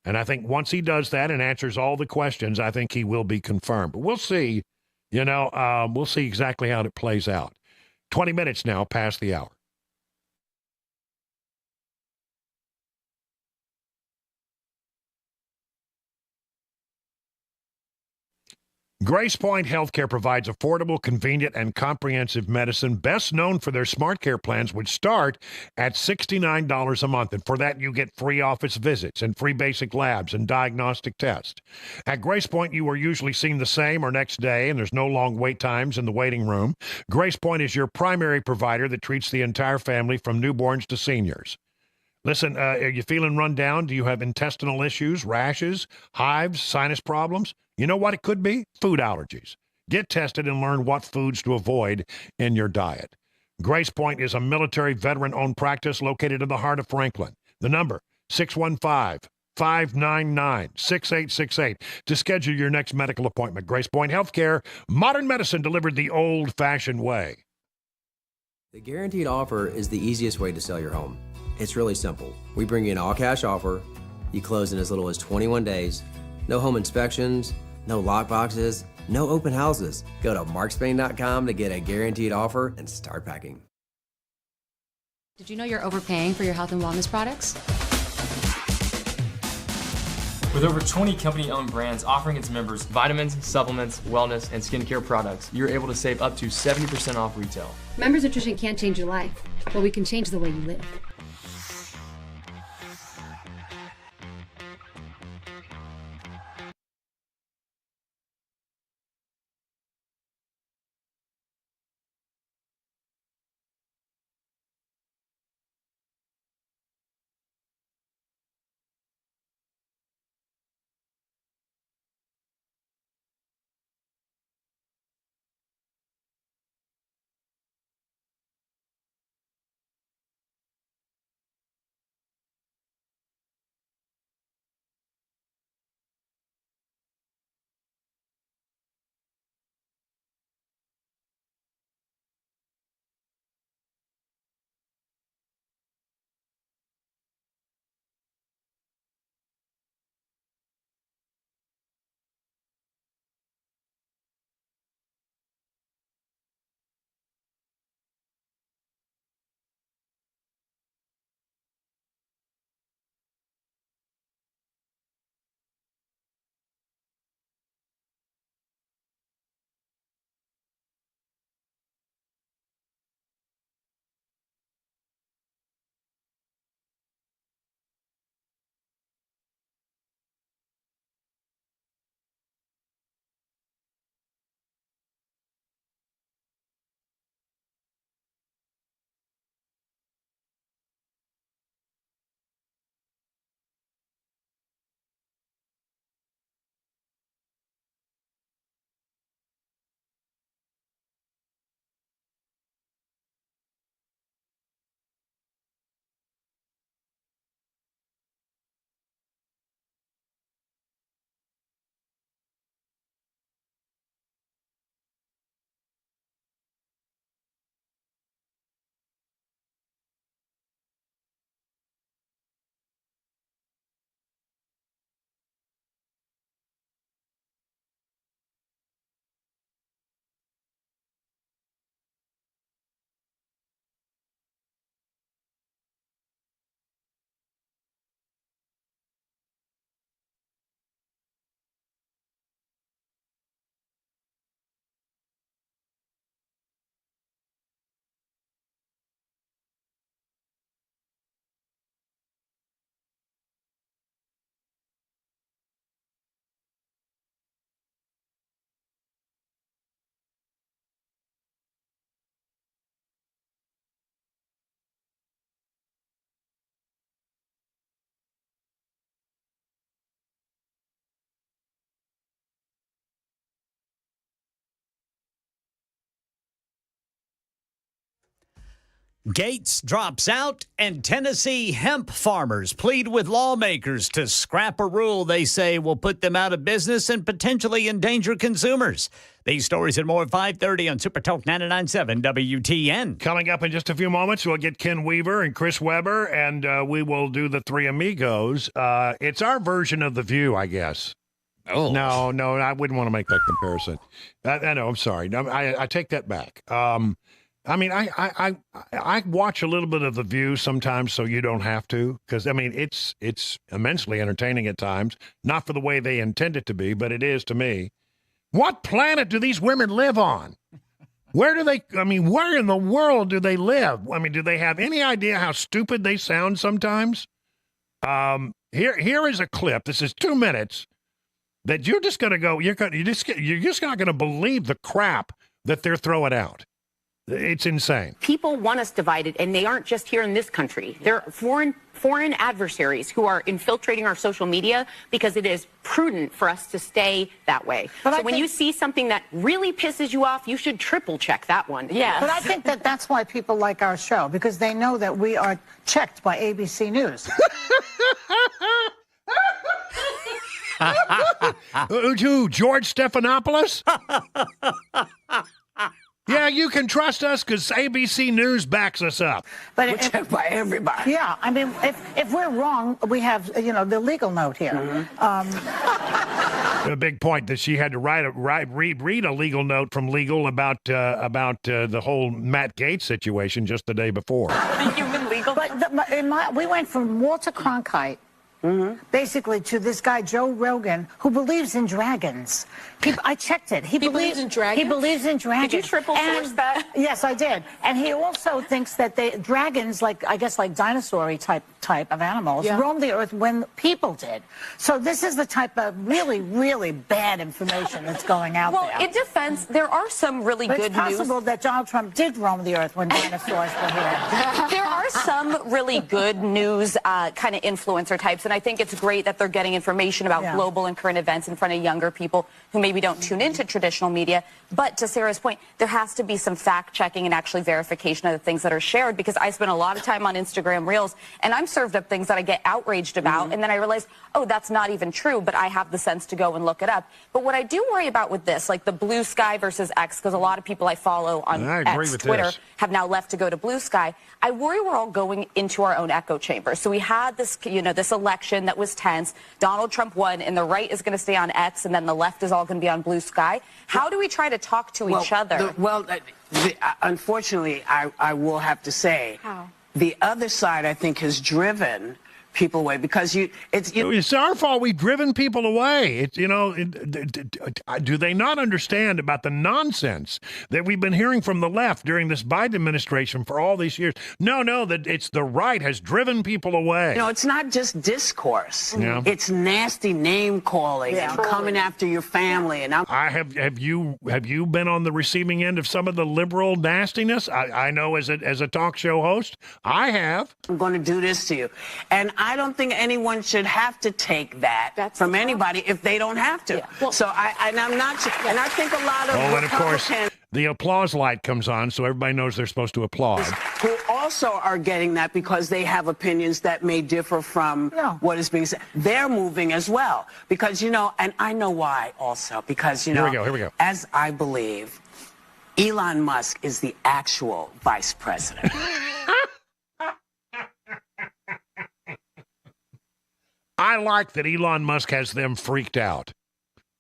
And I think once he does that and answers all the questions, I think he will be confirmed. But we'll see. We'll see exactly how it plays out. 20 minutes now past the hour. Grace Point Healthcare provides affordable, convenient, and comprehensive medicine, best known for their Smart Care plans, which start at $69 a month. And for that, you get free office visits and free basic labs and diagnostic tests. At Grace Point, you are usually seen the same or next day, and there's no long wait times in the waiting room. Grace Point is your primary provider that treats the entire family from newborns to seniors. Listen, are you feeling run down? Do you have intestinal issues, rashes, hives, sinus problems? You know what it could be? Food allergies. Get tested and learn what foods to avoid in your diet. Grace Point is a military veteran-owned practice located in the heart of Franklin. The number, 615-599-6868 to schedule your next medical appointment. Grace Point Healthcare, modern medicine delivered the old-fashioned way. The guaranteed offer is the easiest way to sell your home. It's really simple. We bring you an all-cash offer. You close in as little as 21 days. No home inspections, no lockboxes, no open houses. Go to markspain.com to get a guaranteed offer and start packing. Did you know you're overpaying for your health and wellness products? With over 20 company-owned brands offering its members vitamins, supplements, wellness, and skincare products, you're able to save up to 70% off retail. Members Nutrition can't change your life, but we can change the way you live. Gates drops out, and Tennessee hemp farmers plead with lawmakers to scrap a rule they say will put them out of business and potentially endanger consumers. These stories and more at 5:30 on Super Talk 99.7 WTN. Coming up in just a few moments, we'll get Ken Weaver and Chris Weber, and we will do the Three Amigos. It's our version of The View, I guess. Oh. No, I wouldn't want to make that comparison. I know, I'm sorry. I take that back. I mean, I watch a little bit of The View sometimes, so you don't have to, because I mean it's immensely entertaining at times. Not for the way they intend it to be, but it is to me. What planet do these women live on? Where in the world do they live? I mean, do they have any idea how stupid they sound sometimes? Here is a clip. This is 2 minutes that you're just going to go, you're just not going to believe the crap that they're throwing out. It's insane. People want us divided, and they aren't just here in this country. They're foreign adversaries who are infiltrating our social media because it is prudent for us to stay that way. So when you see something that really pisses you off, you should triple check that one. Yeah. But I think that that's why people like our show, because they know that we are checked by ABC News. Who, George Stephanopoulos? Yeah, you can trust us because ABC News backs us up. But we're checked by everybody. Yeah, I mean, if we're wrong, we have, the legal note here. A big point that she had to read a legal note from Legal about the whole Matt Gaetz situation just the day before. The human legal. But we went from Walter Cronkite. Basically to this guy, Joe Rogan, who believes in dragons. I checked it. He believes in dragons? He believes in dragons. Did you triple source that? Yes, I did. And he also thinks that dragons, like dinosaur type of animals, roamed the earth when people did. So this is the type of really, really bad information that's going out there. Well, in defense, there are some really good news. It's possible that Donald Trump did roam the earth when dinosaurs were here. There are some really good news kind of influencer types, and I think it's great that they're getting information about global and current events in front of younger people who maybe don't tune into traditional media. But to Sarah's point, there has to be some fact checking and actually verification of the things that are shared, because I spend a lot of time on Instagram Reels and I'm served up things that I get outraged about, and then I realize, oh, that's not even true, but I have the sense to go and look it up. But what I do worry about with this, like the Blue Sky versus X, because a lot lot of people I follow on X, Twitter, have now left to go to Blue Sky. I worry we're all going into our own echo chamber. So we had this, this election that was tense. Donald Trump won, and the right is going to stay on X, and then the left is all going to be on Blue Sky. How do we try to talk to each other? Unfortunately, I will have to say, the other side, I think, has driven people away because it's our fault. We've driven people away. Do they not understand about the nonsense that we've been hearing from the left during this Biden administration for all these years? No, that it's the right has driven people away. It's not just discourse. Yeah. It's nasty name calling and coming after your family. And have you been on the receiving end of some of the liberal nastiness? I know as a talk show host, I have. I'm going to do this to you, and I don't think anyone should have to take that from anybody if they don't have to. Yeah. Well, so I'm not, and I think a lot of and of course the applause light comes on, so everybody knows they're supposed to applaud. Who also are getting that because they have opinions that may differ from what is being said. They're moving as well because and I know why also because Here we go. As I believe, Elon Musk is the actual vice president. I like that Elon Musk has them freaked out.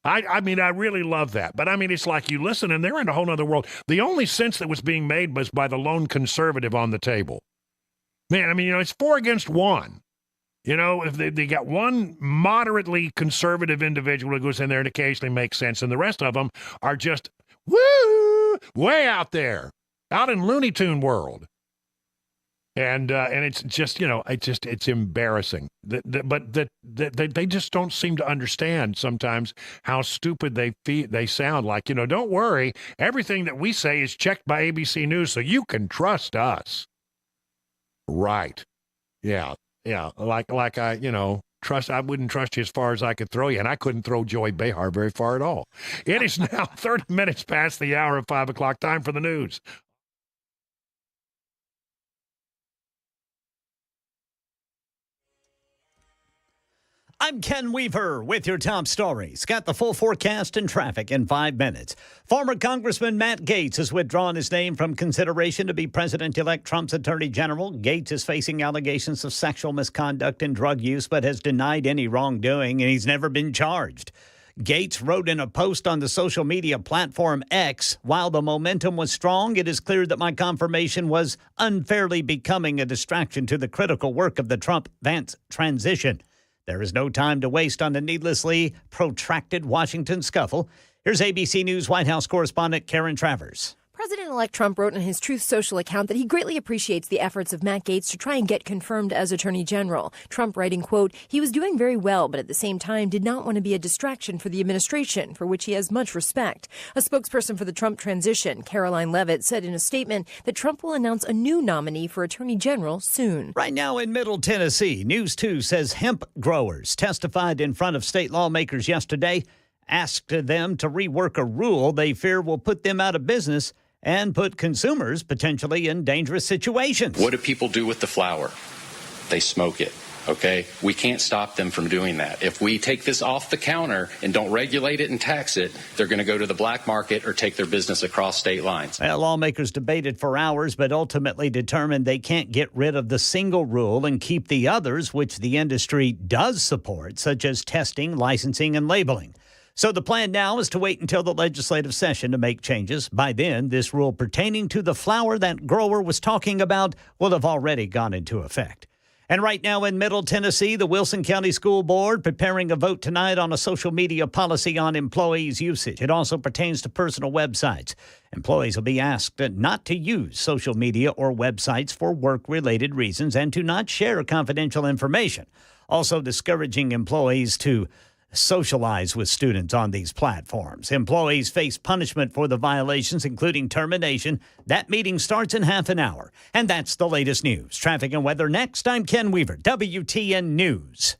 I mean, I really love that. But, I mean, it's like you listen, and they're in a whole other world. The only sense that was being made was by the lone conservative on the table. Man, I mean, it's 4 against 1. If they got one moderately conservative individual who goes in there and occasionally makes sense, and the rest of them are just, way out there, out in Looney Tune world. And it's just, it's embarrassing. But they just don't seem to understand sometimes how stupid they sound. Like, don't worry, everything that we say is checked by ABC News, so you can trust us. Right. Yeah. Like I, I wouldn't trust you as far as I could throw you, and I couldn't throw Joey Behar very far at all. It is now 30 minutes past the hour of 5 o'clock. Time for the news. I'm Ken Weaver with your top stories. Got the full forecast and traffic in 5 minutes. Former Congressman Matt Gaetz has withdrawn his name from consideration to be President-elect Trump's Attorney General. Gaetz is facing allegations of sexual misconduct and drug use, but has denied any wrongdoing, and he's never been charged. Gaetz wrote in a post on the social media platform X, "While the momentum was strong, it is clear that my confirmation was unfairly becoming a distraction to the critical work of the Trump-Vance transition. There is no time to waste on a needlessly protracted Washington scuffle. Here's ABC News White House correspondent Karen Travers. President-elect Trump wrote on his Truth Social account that he greatly appreciates the efforts of Matt Gaetz to try and get confirmed as Attorney General. Trump writing, quote, he was doing very well, but at the same time did not want to be a distraction for the administration, for which he has much respect. A spokesperson for the Trump transition, Caroline Leavitt, said in a statement that Trump will announce a new nominee for Attorney General soon. Right now in Middle Tennessee, News 2 says hemp growers testified in front of state lawmakers yesterday, asked them to rework a rule they fear will put them out of business and put consumers potentially in dangerous situations. What do people do with the flower? They smoke it, okay? We can't stop them from doing that. If we take this off the counter and don't regulate it and tax it, they're going to go to the black market or take their business across state lines. Well, lawmakers debated for hours, but ultimately determined they can't get rid of the single rule and keep the others, which the industry does support, such as testing, licensing, and labeling. So the plan now is to wait until the legislative session to make changes. By then, this rule pertaining to the flower that grower was talking about will have already gone into effect. And right now in Middle Tennessee, the Wilson County School Board preparing a vote tonight on a social media policy on employees' usage. It also pertains to personal websites. Employees will be asked not to use social media or websites for work-related reasons and to not share confidential information. Also discouraging employees to socialize with students on these platforms. Employees face punishment for the violations, including termination. That meeting starts in half an hour. And that's the latest news. Traffic and weather next. I'm Ken Weaver, WTN News.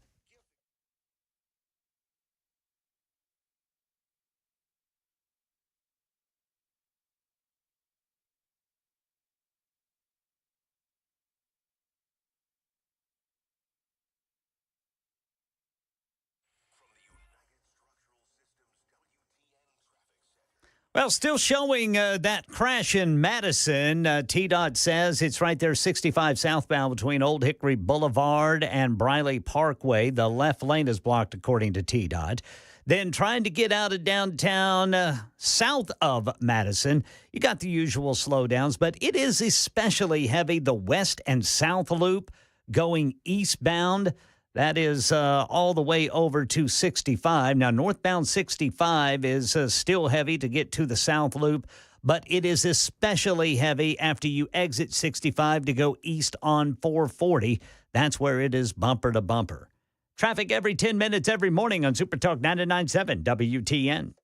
Well, still showing that crash in Madison. TDOT says it's right there, 65 southbound between Old Hickory Boulevard and Briley Parkway. The left lane is blocked, according to TDOT. Then trying to get out of downtown south of Madison, you got the usual slowdowns, but it is especially heavy, the west and south loop going eastbound. That is all the way over to 65. Now, northbound 65 is still heavy to get to the South Loop, but it is especially heavy after you exit 65 to go east on 440. That's where it is bumper to bumper. Traffic every 10 minutes every morning on Super Talk 99.7 WTN.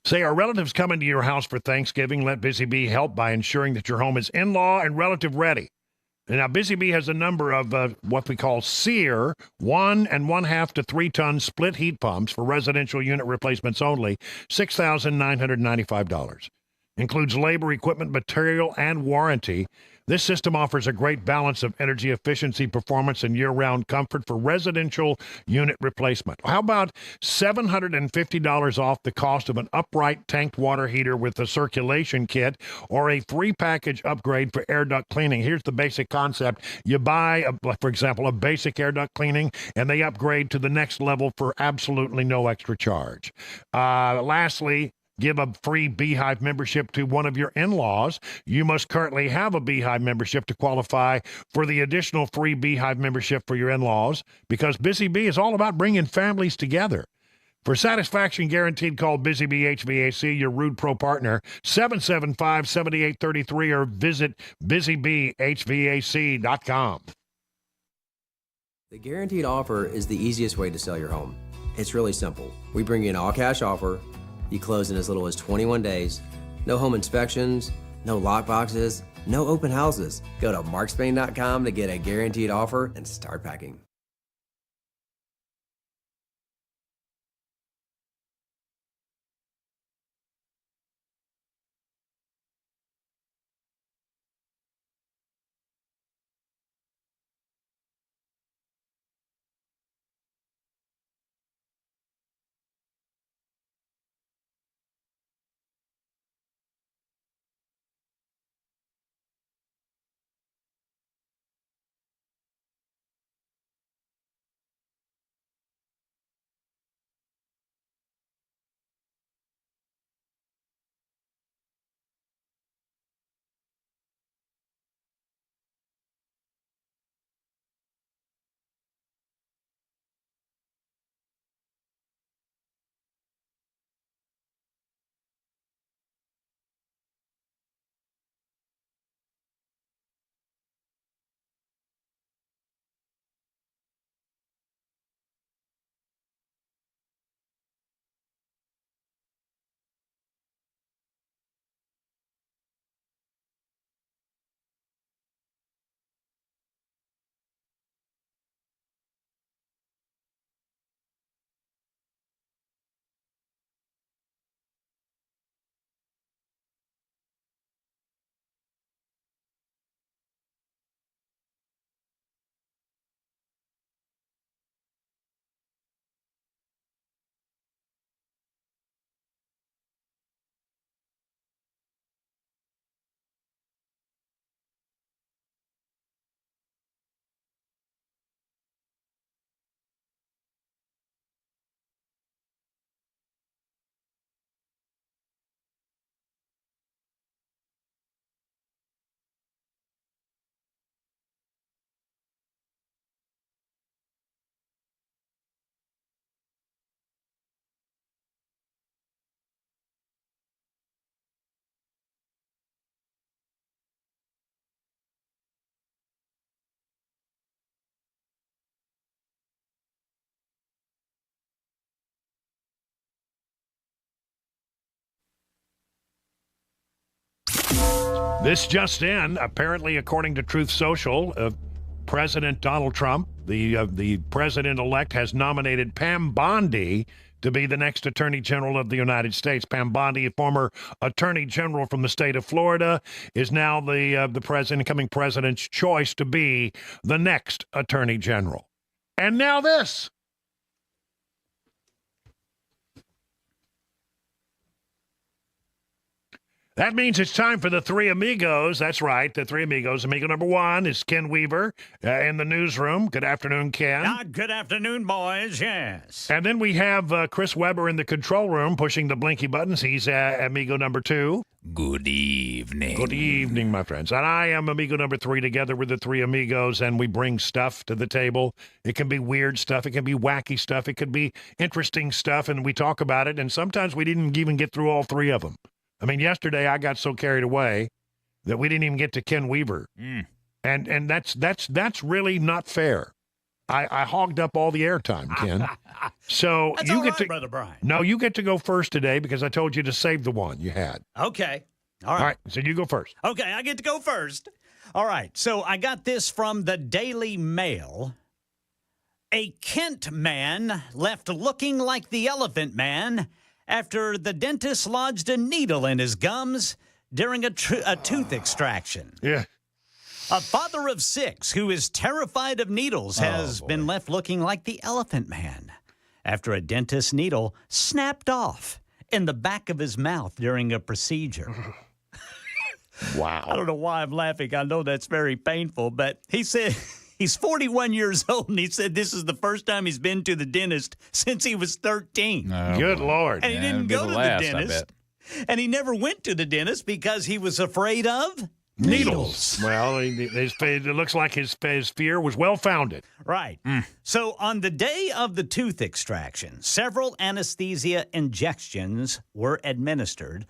Say, are relatives coming to your house for Thanksgiving? Let Busy Bee help by ensuring that your home is in-law and relative ready. And now, Busy Bee has a number of what we call SEER, 1 1/2 to 3 ton split heat pumps for residential unit replacements only, $6,995. Includes labor, equipment, material, and warranty. This system offers a great balance of energy efficiency, performance, and year-round comfort for residential unit replacement. How about $750 off the cost of an upright tanked water heater with a circulation kit or a 3-package upgrade for air duct cleaning? Here's the basic concept. You buy, for example, a basic air duct cleaning, and they upgrade to the next level for absolutely no extra charge. Lastly, give a free Beehive membership to one of your in-laws. You must currently have a Beehive membership to qualify for the additional free Beehive membership for your in-laws, because Busy Bee is all about bringing families together. For satisfaction guaranteed, call Busy Bee HVAC, your Rude Pro partner, 775-7833, or visit busybeehvac.com. The guaranteed offer is the easiest way to sell your home. It's really simple. We bring you an all-cash offer. You close in as little as 21 days. No home inspections, no lockboxes, no open houses. Go to markspain.com to get a guaranteed offer and start packing. This just in, apparently, according to Truth Social, President Donald Trump, the president-elect, has nominated Pam Bondi to be the next Attorney General of the United States. Pam Bondi, a former Attorney General from the state of Florida, is now the incoming president's choice to be the next Attorney General. And now this. That means it's time for the Three Amigos. That's right, the Three Amigos. Amigo number one is Ken Weaver in the newsroom. Good afternoon, Ken. Good afternoon, boys. Yes. And then we have Chris Weber in the control room pushing the blinky buttons. He's Amigo number two. Good evening. Good evening, my friends. And I am Amigo number three. Together with the Three Amigos, and we bring stuff to the table. It can be weird stuff. It can be wacky stuff. It could be interesting stuff, and we talk about it. And sometimes we didn't even get through all three of them. I mean, yesterday I got so carried away that we didn't even get to Ken Weaver. And that's really not fair. I hogged up all the airtime, Ken. So That's you all get right, to Brother Brian. No, you get to go first today because I told you to save the one you had. Okay. All right. So you go first. Okay, I get to go first. All right. So I got this from the Daily Mail. A Kent man left looking like the Elephant Man after the dentist lodged a needle in his gums during a tooth extraction. Yeah. A father of 6 who is terrified of needles has been left looking like the Elephant Man after a dentist's needle snapped off in the back of his mouth during a procedure. Wow. I don't know why I'm laughing. I know that's very painful, but he said he's 41 years old, and he said this is the first time he's been to the dentist since he was 13. Good Lord. And he didn't go to the dentist. And he never went to the dentist because he was afraid of needles. Well, it looks like his fear was well-founded. Right. So on the day of the tooth extraction, several anesthesia injections were administered.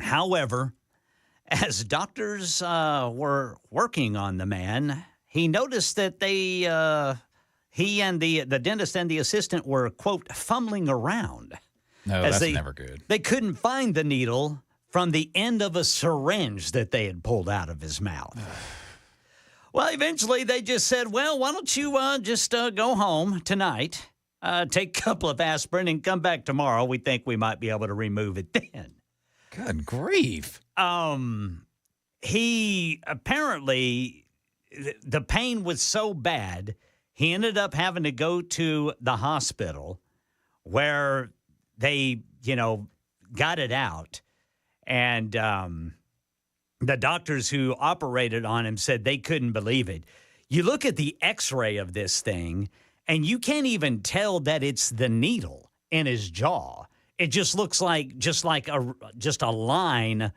However, as doctors were working on the man, he noticed that he and the dentist and the assistant were, quote, fumbling around. No, as that's never good. They couldn't find the needle from the end of a syringe that they had pulled out of his mouth. Well, eventually they just said, well, why don't you just go home tonight, take a couple of aspirin, and come back tomorrow. We think we might be able to remove it then. Good grief. He apparently, the pain was so bad, he ended up having to go to the hospital where they, got it out. And the doctors who operated on him said they couldn't believe it. You look at the x-ray of this thing, and you can't even tell that it's the needle in his jaw. It just looks like a line,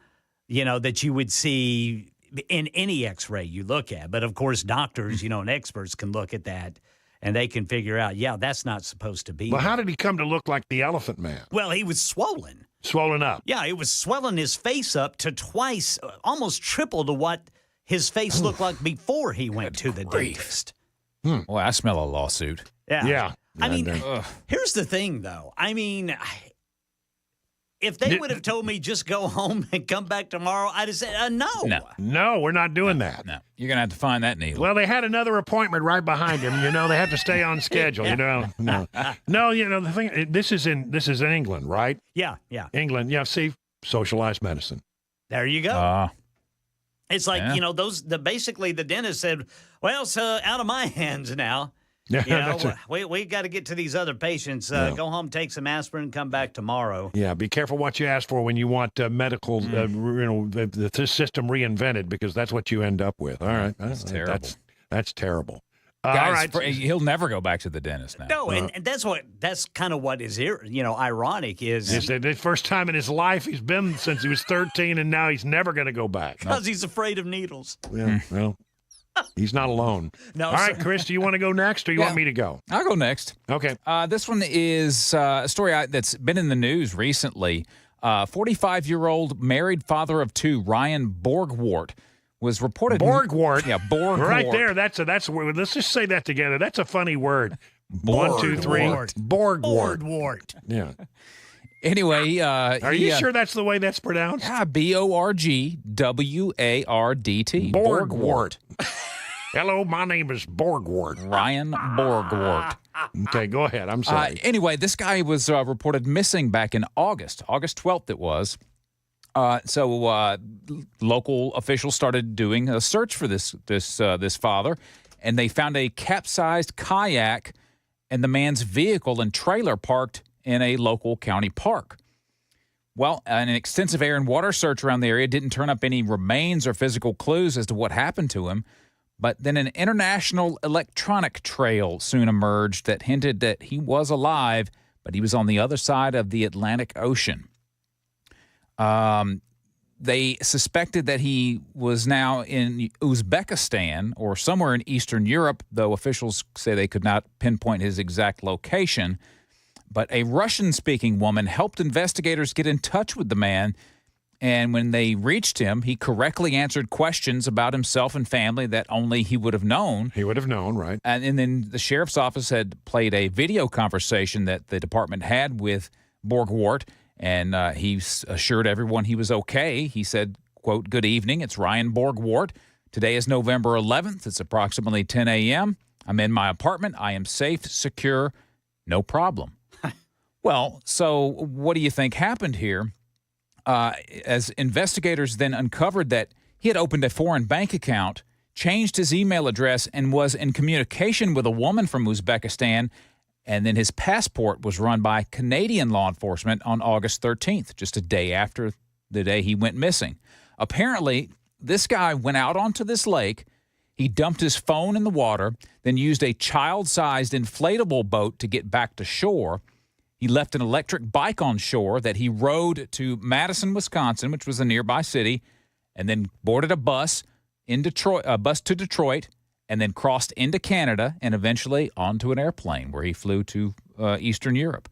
that you would see in any x-ray you look at. But, of course, doctors, and experts can look at that, and they can figure out, that's not supposed to be. Well, how did he come to look like the Elephant Man? Well, he was swollen. Swollen up. Yeah, it was swelling his face up to twice, almost triple to what his face looked like before he went to the dentist. Well, I smell a lawsuit. Yeah. I mean, here's the thing, though. I mean, if they would have told me just go home and come back tomorrow, I'd have said, no. No, we're not doing that. No, you're going to have to find that needle. Well, they had another appointment right behind him. They have to stay on schedule. No. The thing. This is in England, right? Yeah. England. Yeah. See, socialized medicine. There you go. It's like basically the dentist said, "Well, it's out of my hands now. We got to get to these other patients. Go home, take some aspirin, come back tomorrow." Yeah, be careful what you ask for when you want medical, the system reinvented, because that's what you end up with. All right, that's terrible. That's terrible. Guys, all right, he'll never go back to the dentist now. No, and that's kind of what is ironic is the first time in his life he's been since he was 13, and now he's never going to go back because he's afraid of needles. Yeah, well. He's not alone. No, all right, Chris, do you want to go next, or you want me to go? I'll go next. Okay. This one is a story that's been in the news recently. 45-year-old married father of 2, Ryan Borgwart, was reported. Borgwart? Yeah, Borgwart. Right there. That's a word. Let's just say that together. That's a funny word. 1, 2, 3. Borgwart. Yeah. Anyway, are you sure that's the way that's pronounced? Yeah, Borgwart. Borgwart. Borgwart. Hello, my name is Borgwart. Ryan Borgwart. Okay, go ahead. I'm sorry. Anyway, this guy was reported missing back in August 12th it was. So local officials started doing a search for this father, and they found a capsized kayak and the man's vehicle and trailer parked in a local county park. Well, an extensive air and water search around the area didn't turn up any remains or physical clues as to what happened to him. But then an international electronic trail soon emerged that hinted that he was alive, but he was on the other side of the Atlantic Ocean. They suspected that he was now in Uzbekistan or somewhere in Eastern Europe, though officials say they could not pinpoint his exact location. But a Russian-speaking woman helped investigators get in touch with the man, and when they reached him, he correctly answered questions about himself and family that only he would have known. He would have known, right. And then the sheriff's office had played a video conversation that the department had with Borgwart, and he assured everyone he was okay. He said, quote, "Good evening, it's Ryan Borgwart. Today is November 11th. It's approximately 10 a.m. I'm in my apartment. I am safe, secure, no problem." Well, so what do you think happened here? As investigators then uncovered that he had opened a foreign bank account, changed his email address, and was in communication with a woman from Uzbekistan, and then his passport was run by Canadian law enforcement on August 13th, just a day after the day he went missing. Apparently, this guy went out onto this lake, he dumped his phone in the water, then used a child-sized inflatable boat to get back to shore. He left an electric bike on shore that he rode to Madison, Wisconsin, which was a nearby city, and then boarded a bus to Detroit, and then crossed into Canada and eventually onto an airplane where he flew to Eastern Europe.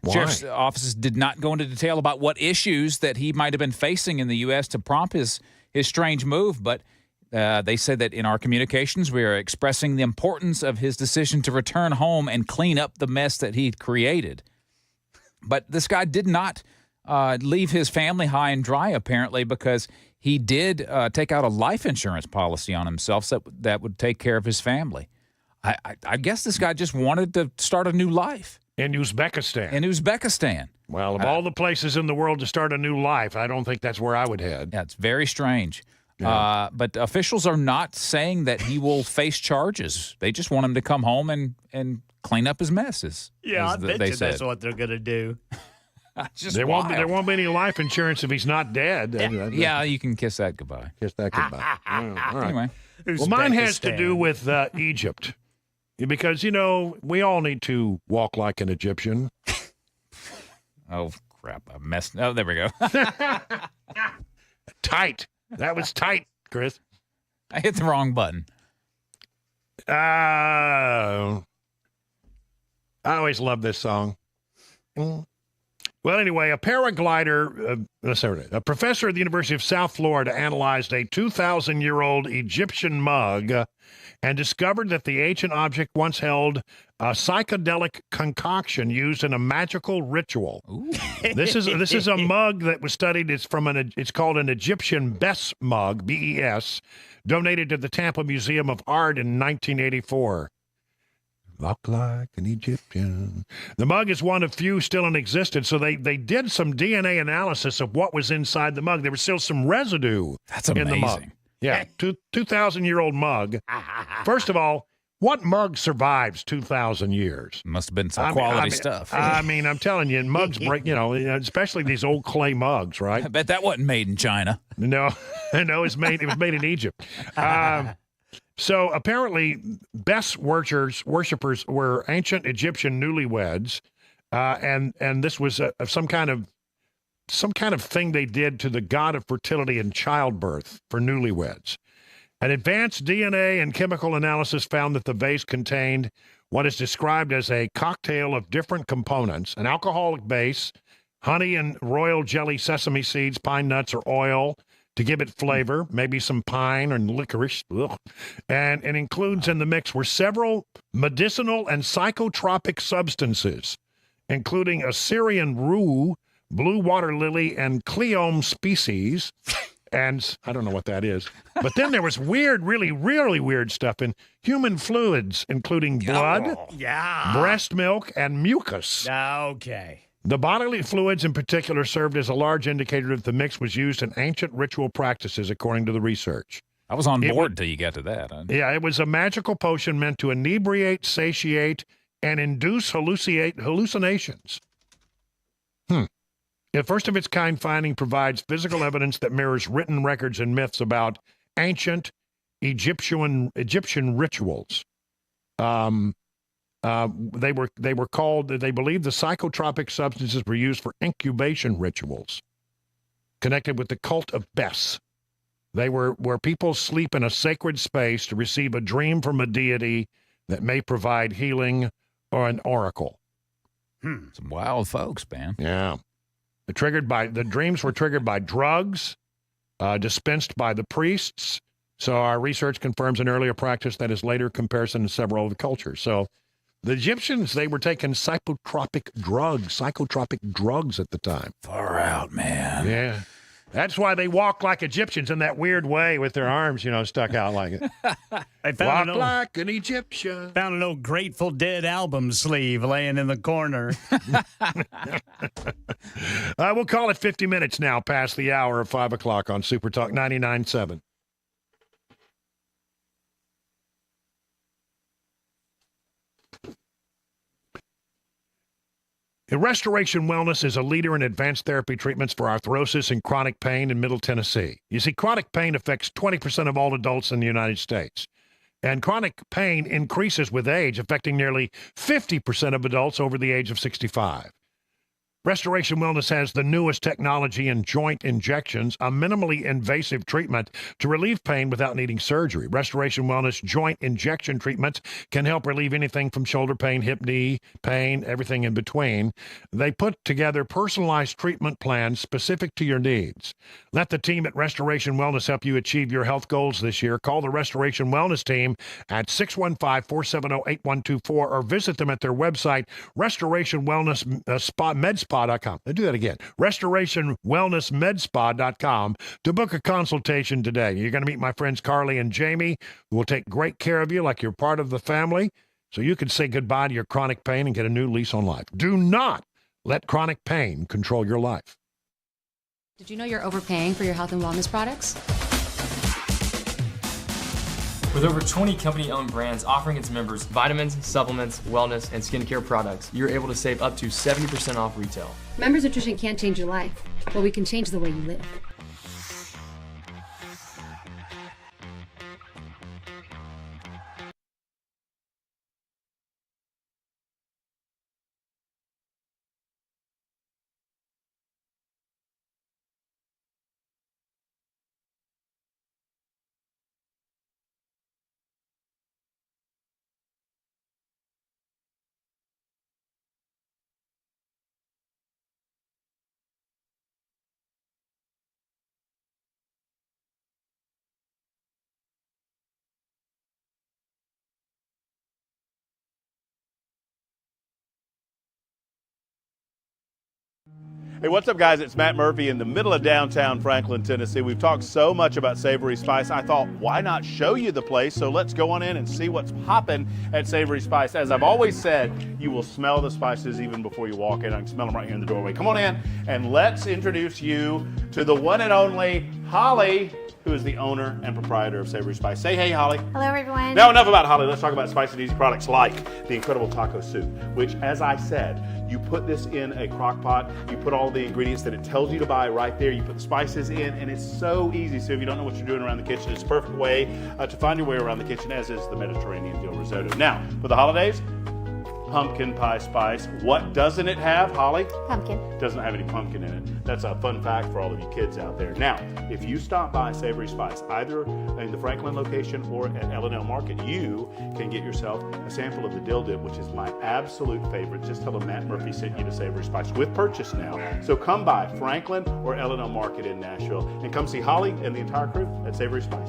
Why? Sheriff's offices did not go into detail about what issues that he might have been facing in the U.S. to prompt his strange move, but they said that in our communications, we are expressing the importance of his decision to return home and clean up the mess that he'd created. But this guy did not leave his family high and dry, apparently, because he did take out a life insurance policy on himself so that would take care of his family. I guess this guy just wanted to start a new life. In Uzbekistan. Well, of all the places in the world to start a new life, I don't think that's where I would head. That's very strange. Yeah. But officials are not saying that he will face charges. They just want him to come home and clean up his messes. Yeah, I bet that's what they're going to do. There won't be any life insurance if he's not dead. Yeah, you can kiss that goodbye. Kiss that goodbye. All right. Anyway. Well, mine has to do with Egypt. Because, we all need to walk like an Egyptian. Oh, crap. I messed. Oh, there we go. Tight. That was tight, Chris. I hit the wrong button. I always love this song. Well, anyway, a paraglider, a professor at the University of South Florida analyzed a 2,000-year-old Egyptian mug and discovered that the ancient object once held a psychedelic concoction used in a magical ritual. This is a mug that was studied. It's called an Egyptian Bes mug, B-E-S, donated to the Tampa Museum of Art in 1984. Walk like an Egyptian. The mug is one of few still in existence, so they did some DNA analysis of what was inside the mug. There was still some residue in the mug. Yeah, 2,000-year-old mug. First of all, what mug survives 2,000 years? Must have been some quality stuff. I'm telling you, mugs break, especially these old clay mugs, right? I bet that wasn't made in China. No, it was made in Egypt. So apparently, Bes worshippers were ancient Egyptian newlyweds, and this was some kind of thing they did to the god of fertility and childbirth for newlyweds. An advanced DNA and chemical analysis found that the vase contained what is described as a cocktail of different components: an alcoholic base, honey and royal jelly, sesame seeds, pine nuts, or oil to give it flavor, maybe some pine or licorice. Ugh. And it includes in the mix were several medicinal and psychotropic substances, including Assyrian rue, blue water lily, and cleome species. And I don't know what that is. But then there was weird, really, really weird stuff in human fluids, including blood, breast milk, and mucus. Okay. The bodily fluids in particular served as a large indicator that the mix was used in ancient ritual practices, according to the research. I was on board until you got to that. Yeah, it was a magical potion meant to inebriate, satiate, and induce hallucinations. The first of its kind finding provides physical evidence that mirrors written records and myths about ancient Egyptian rituals. They believed the psychotropic substances were used for incubation rituals connected with the cult of Bes. They were where people sleep in a sacred space to receive a dream from a deity that may provide healing or an oracle. Some wild folks, man. Yeah. The dreams were triggered by drugs dispensed by the priests. So our research confirms an earlier practice that is later comparison in several other cultures. So the Egyptians, they were taking psychotropic drugs at the time. Far out, man. Yeah. That's why they walk like Egyptians in that weird way with their arms, stuck out like it. I found Walk like an Egyptian. Found an old Grateful Dead album sleeve laying in the corner. We'll call it 50 minutes now past the hour of 5 o'clock on Super Talk 99.7. Restoration Wellness is a leader in advanced therapy treatments for arthrosis and chronic pain in Middle Tennessee. You see, chronic pain affects 20% of all adults in the United States. And chronic pain increases with age, affecting nearly 50% of adults over the age of 65. Restoration Wellness has the newest technology in joint injections, a minimally invasive treatment to relieve pain without needing surgery. Restoration Wellness joint injection treatments can help relieve anything from shoulder pain, hip, knee pain, everything in between. They put together personalized treatment plans specific to your needs. Let the team at Restoration Wellness help you achieve your health goals this year. Call the Restoration Wellness team at 615-470-8124 or visit them at their website, Restoration Wellness MedSpa.com. Let's do that again. RestorationWellnessMedSpa.com to book a consultation today. You're going to meet my friends Carly and Jamie, who will take great care of you like you're part of the family, so you can say goodbye to your chronic pain and get a new lease on life. Do not let chronic pain control your life. Did you know you're overpaying for your health and wellness products? With over 20 company-owned brands offering its members vitamins, supplements, wellness, and skincare products, you're able to save up to 70% off retail. Members Nutrition can't change your life, but we can change the way you live. Hey, what's up, guys? It's Matt Murphy in the middle of downtown Franklin, Tennessee. We've talked so much about Savory Spice. I thought, why not show you the place? So let's go on in and see what's popping at Savory Spice. As I've always said, you will smell the spices even before you walk in. I can smell them right here in the doorway. Come on in and let's introduce you to the one and only Holly, who is the owner and proprietor of Savory Spice. Say hey, Holly. Hello, everyone. Now, enough about Holly. Let's talk about spicy and easy products like the incredible taco soup, which, as I said, you put this in a crock pot, you put all the ingredients that it tells you to buy right there, you put the spices in, and it's so easy. So if you don't know what you're doing around the kitchen, it's a perfect way to find your way around the kitchen, as is the Mediterranean dill risotto. Now, for the holidays, pumpkin pie spice. What doesn't it have, Holly? Pumpkin. It doesn't have any pumpkin in it. That's a fun fact for all of you kids out there. Now, if you stop by Savory Spice, either in the Franklin location or at L&L Market, you can get yourself a sample of the dill dip, which is my absolute favorite. Just tell them Matt Murphy sent you to Savory Spice with purchase now. So come by Franklin or L&L Market in Nashville and come see Holly and the entire crew at Savory Spice.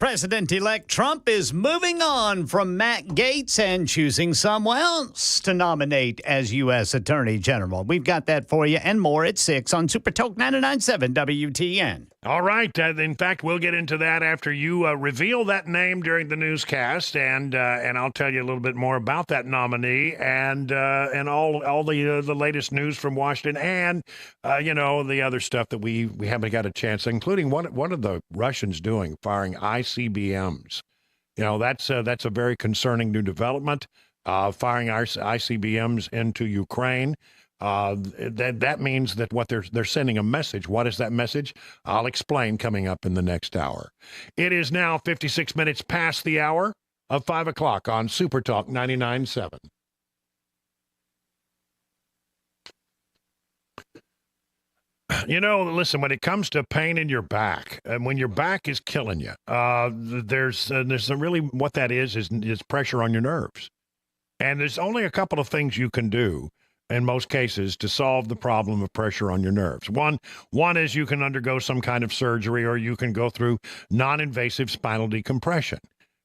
President-elect Trump is moving on from Matt Gaetz and choosing someone else to nominate as U.S. Attorney General. We've got that for you and more at 6 on Super Talk 99.7 WTN. All right. In fact, we'll get into that after you reveal that name during the newscast, and I'll tell you a little bit more about that nominee and all the latest news from Washington and the other stuff that we haven't got a chance, including what are the Russians doing, firing ICBMs. That's a very concerning new development. Firing our ICBMs into Ukraine. That means that what they're sending a message. What is that message? I'll explain coming up in the next hour. It is now 56 minutes past the hour of 5 o'clock on Super Talk 99.7. Listen, when it comes to pain in your back, and when your back is killing you, there's really what that is pressure on your nerves. And there's only a couple of things you can do in most cases to solve the problem of pressure on your nerves. One is you can undergo some kind of surgery, or you can go through non-invasive spinal decompression.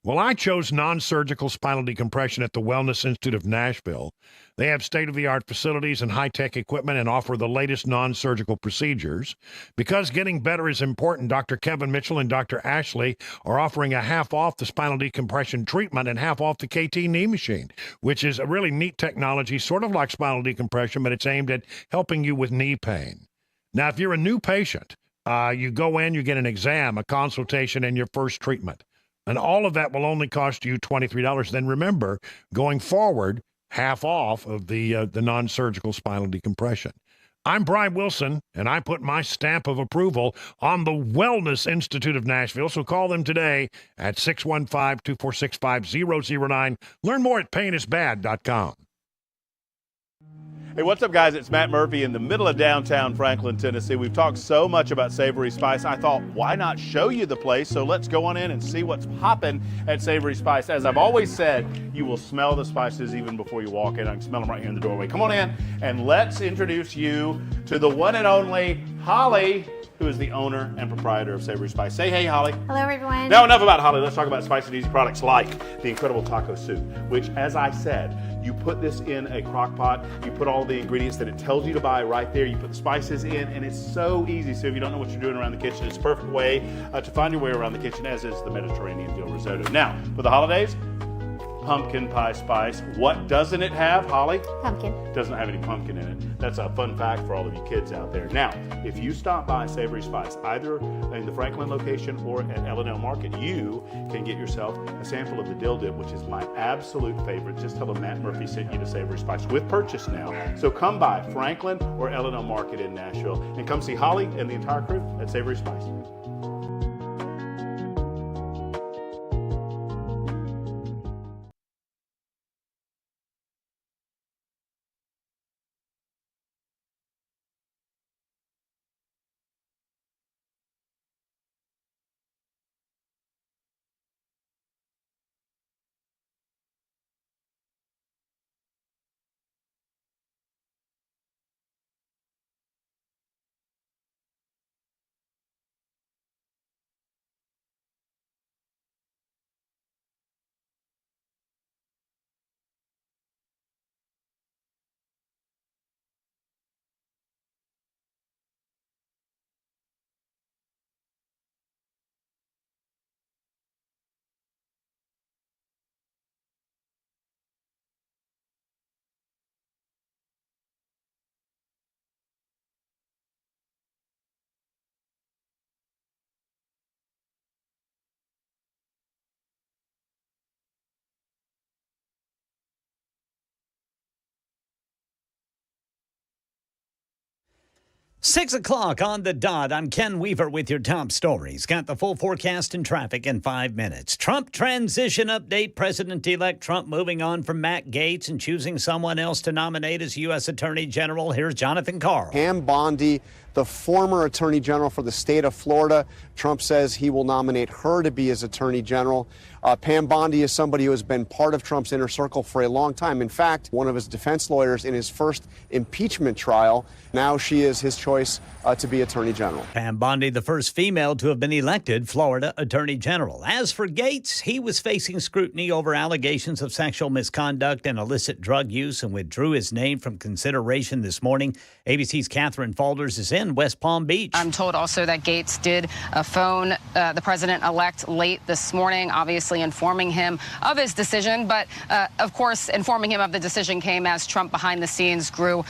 Well, I chose non-surgical spinal decompression at the Wellness Institute of Nashville. They have state-of-the-art facilities and high-tech equipment and offer the latest non-surgical procedures. Because getting better is important, Dr. Kevin Mitchell and Dr. Ashley are offering a half off the spinal decompression treatment and half off the KT knee machine, which is a really neat technology, sort of like spinal decompression, but it's aimed at helping you with knee pain. Now, if you're a new patient, you go in, you get an exam, a consultation, and your first treatment. And all of that will only cost you $23. Then remember, going forward, half off of the non-surgical spinal decompression. I'm Brian Wilson, and I put my stamp of approval on the Wellness Institute of Nashville. So call them today at 615-246-5009. Learn more at painisbad.com. Hey, what's up, guys? It's Matt Murphy in the middle of downtown Franklin, Tennessee. We've talked so much about Savory Spice. I thought, why not show you the place? So let's go on in and see what's popping at Savory Spice. As I've always said, you will smell the spices even before you walk in. I can smell them right here in the doorway. Come on in, and let's introduce you to the one and only Holly, who is the owner and proprietor of Savory Spice. Say hey, Holly. Hello, everyone. Now, enough about Holly. Let's talk about spicy and easy products like the incredible taco soup, which, as I said, you put this in a crock pot, you put all the ingredients that it tells you to buy right there, you put the spices in, and it's so easy. So if you don't know what you're doing around the kitchen, it's a perfect way to find your way around the kitchen, as is the Mediterranean dill risotto. Now, for the holidays, pumpkin pie spice. What doesn't it have, Holly? Pumpkin. Doesn't have any pumpkin in it. That's a fun fact for all of you kids out there. Now, if you stop by Savory Spice, either in the Franklin location or at L&L Market, you can get yourself a sample of the dill dip, which is my absolute favorite. Just tell them Matt Murphy sent you to Savory Spice with purchase now. So come by Franklin or L&L Market in Nashville and come see Holly and the entire crew at Savory Spice. Six o'clock on the dot. I'm Ken Weaver with your top stories. Got the full forecast and traffic in 5 minutes. Trump transition update. President-elect Trump moving on from Matt Gaetz and choosing someone else to nominate as U.S. Attorney General. Here's Jonathan Carl. Pam Bondi the former Attorney General for the state of Florida. Trump says he will nominate her to be his Attorney General. Pam Bondi is somebody who has been part of Trump's inner circle for a long time. In fact, one of his defense lawyers in his first impeachment trial. Now she is his choice to be Attorney General. Pam Bondi, the first female to have been elected Florida Attorney General. As for Gates, he was facing scrutiny over allegations of sexual misconduct and illicit drug use and withdrew his name from consideration this morning. ABC's Catherine Falders is in West Palm Beach. I'm told also that Gates did phone the president-elect late this morning, obviously informing him of his decision. But, of course, informing him of the decision came as Trump behind the scenes grew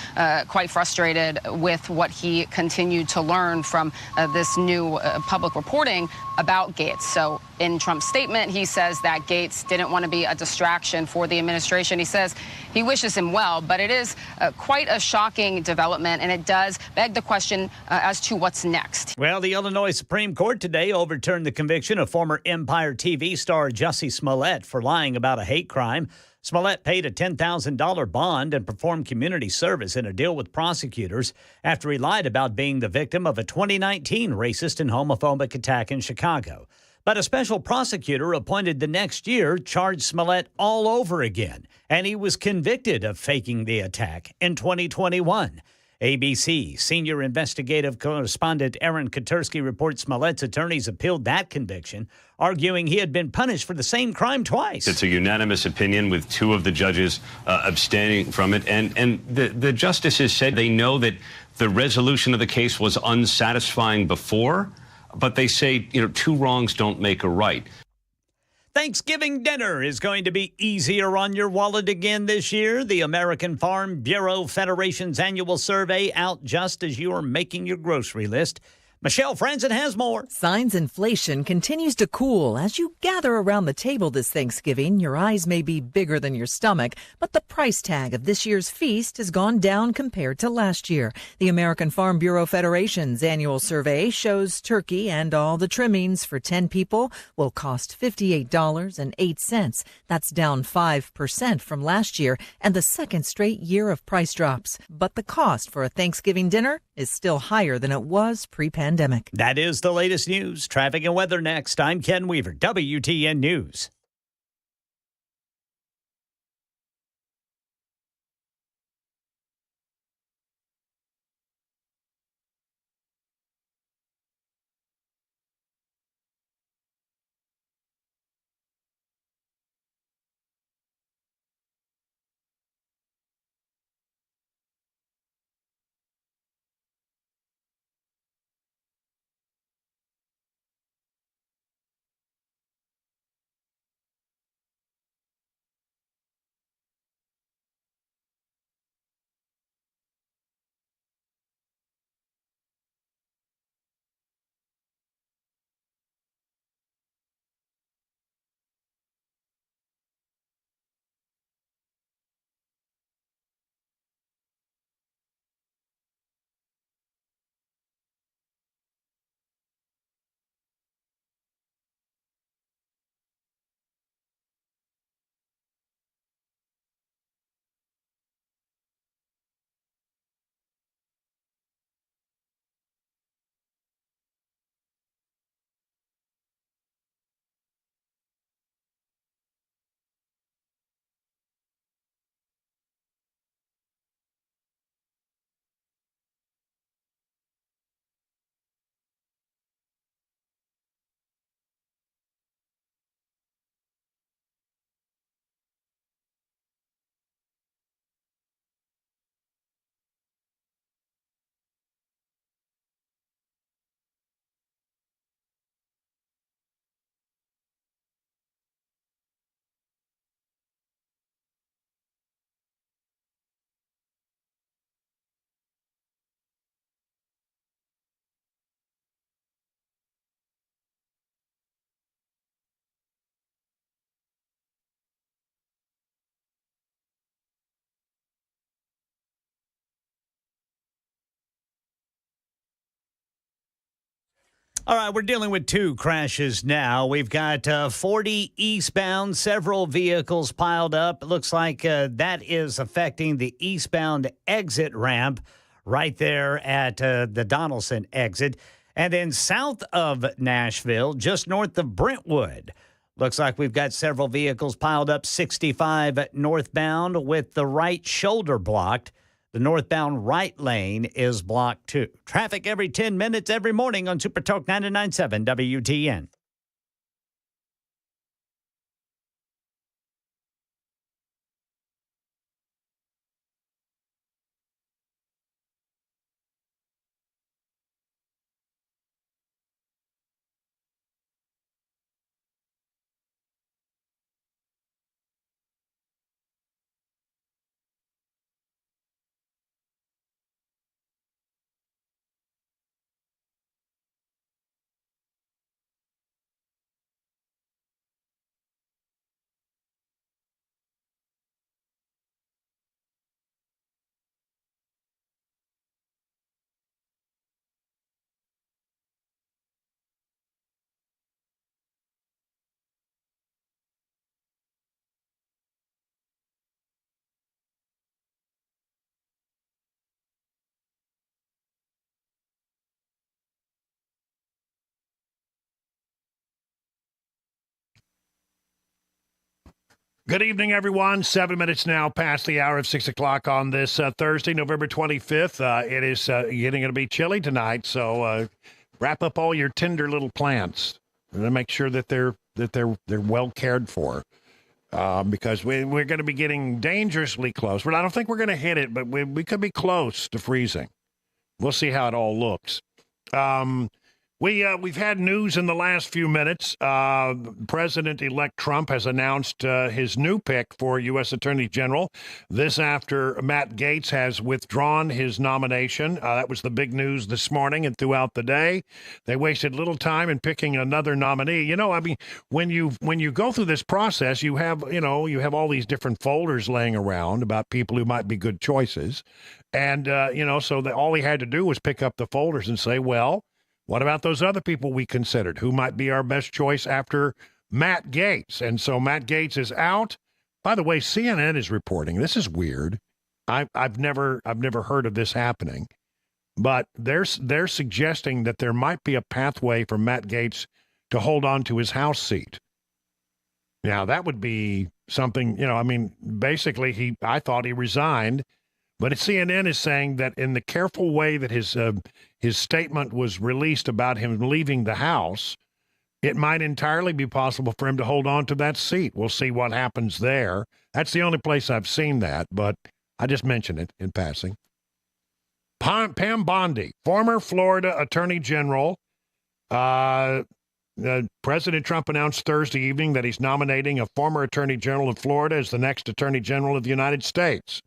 quite frustrated with what he continued to learn from this new public reporting about Gates. So in Trump's statement, he says that Gates didn't want to be a distraction for the administration. He says he wishes him well, but it is quite a shocking development, and it does beg the question as to what's next. Well, the Illinois Supreme Court today overturned the conviction of former Empire TV star Jussie Smollett for lying about a hate crime. Smollett paid a $10,000 bond and performed community service in a deal with prosecutors after he lied about being the victim of a 2019 racist and homophobic attack in Chicago. But a special prosecutor appointed the next year charged Smollett all over again, and he was convicted of faking the attack in 2021. ABC senior investigative correspondent Aaron Katersky reports Smollett's attorneys appealed that conviction, arguing he had been punished for the same crime twice. It's a unanimous opinion with two of the judges abstaining from it. And the justices said they know that the resolution of the case was unsatisfying before, but they say, two wrongs don't make a right. Thanksgiving dinner is going to be easier on your wallet again this year. The American Farm Bureau Federation's annual survey out just as you are making your grocery list. Michelle Franzen has more. Signs inflation continues to cool. As you gather around the table this Thanksgiving, your eyes may be bigger than your stomach, but the price tag of this year's feast has gone down compared to last year. The American Farm Bureau Federation's annual survey shows turkey and all the trimmings for 10 people will cost $58.08. That's down 5% from last year and the second straight year of price drops. But the cost for a Thanksgiving dinner is still higher than it was pre-pandemic. That is the latest news. Traffic and weather next. I'm Ken Weaver, WTN News. All right, we're dealing with two crashes now. We've got 40 eastbound, several vehicles piled up. It looks like that is affecting the eastbound exit ramp right there at the Donaldson exit. And then south of Nashville, just north of Brentwood, looks like we've got several vehicles piled up 65 northbound with the right shoulder blocked. The northbound right lane is blocked too. Traffic every 10 minutes every morning on Super Talk 99.7 WTN. Good evening, everyone. 7 minutes now past the hour of 6 o'clock on this Thursday, November 25th. It is getting to be chilly tonight, so wrap up all your tender little plants and make sure that they're well cared for, because we're going to be getting dangerously close. Well, I don't think we're going to hit it, but we could be close to freezing. We'll see how it all looks. We've had news in the last few minutes. President-elect Trump has announced his new pick for U.S. Attorney General. This after Matt Gaetz has withdrawn his nomination. That was the big news this morning and throughout the day. They wasted little time in picking another nominee. You know, I mean, when you go through this process, you have all these different folders laying around about people who might be good choices, and so all he had to do was pick up the folders and say, well, what about those other people we considered? Who might be our best choice after Matt Gaetz? And so Matt Gaetz is out. By the way, CNN is reporting. This is weird. I've never heard of this happening, but they're suggesting that there might be a pathway for Matt Gaetz to hold on to his House seat. Now that would be something. Basically, I thought he resigned. But CNN is saying that in the careful way that his statement was released about him leaving the House, it might entirely be possible for him to hold on to that seat. We'll see what happens there. That's the only place I've seen that, but I just mentioned it in passing. Pam Bondi, former Florida Attorney General. President Trump announced Thursday evening that he's nominating a former Attorney General of Florida as the next Attorney General of the United States.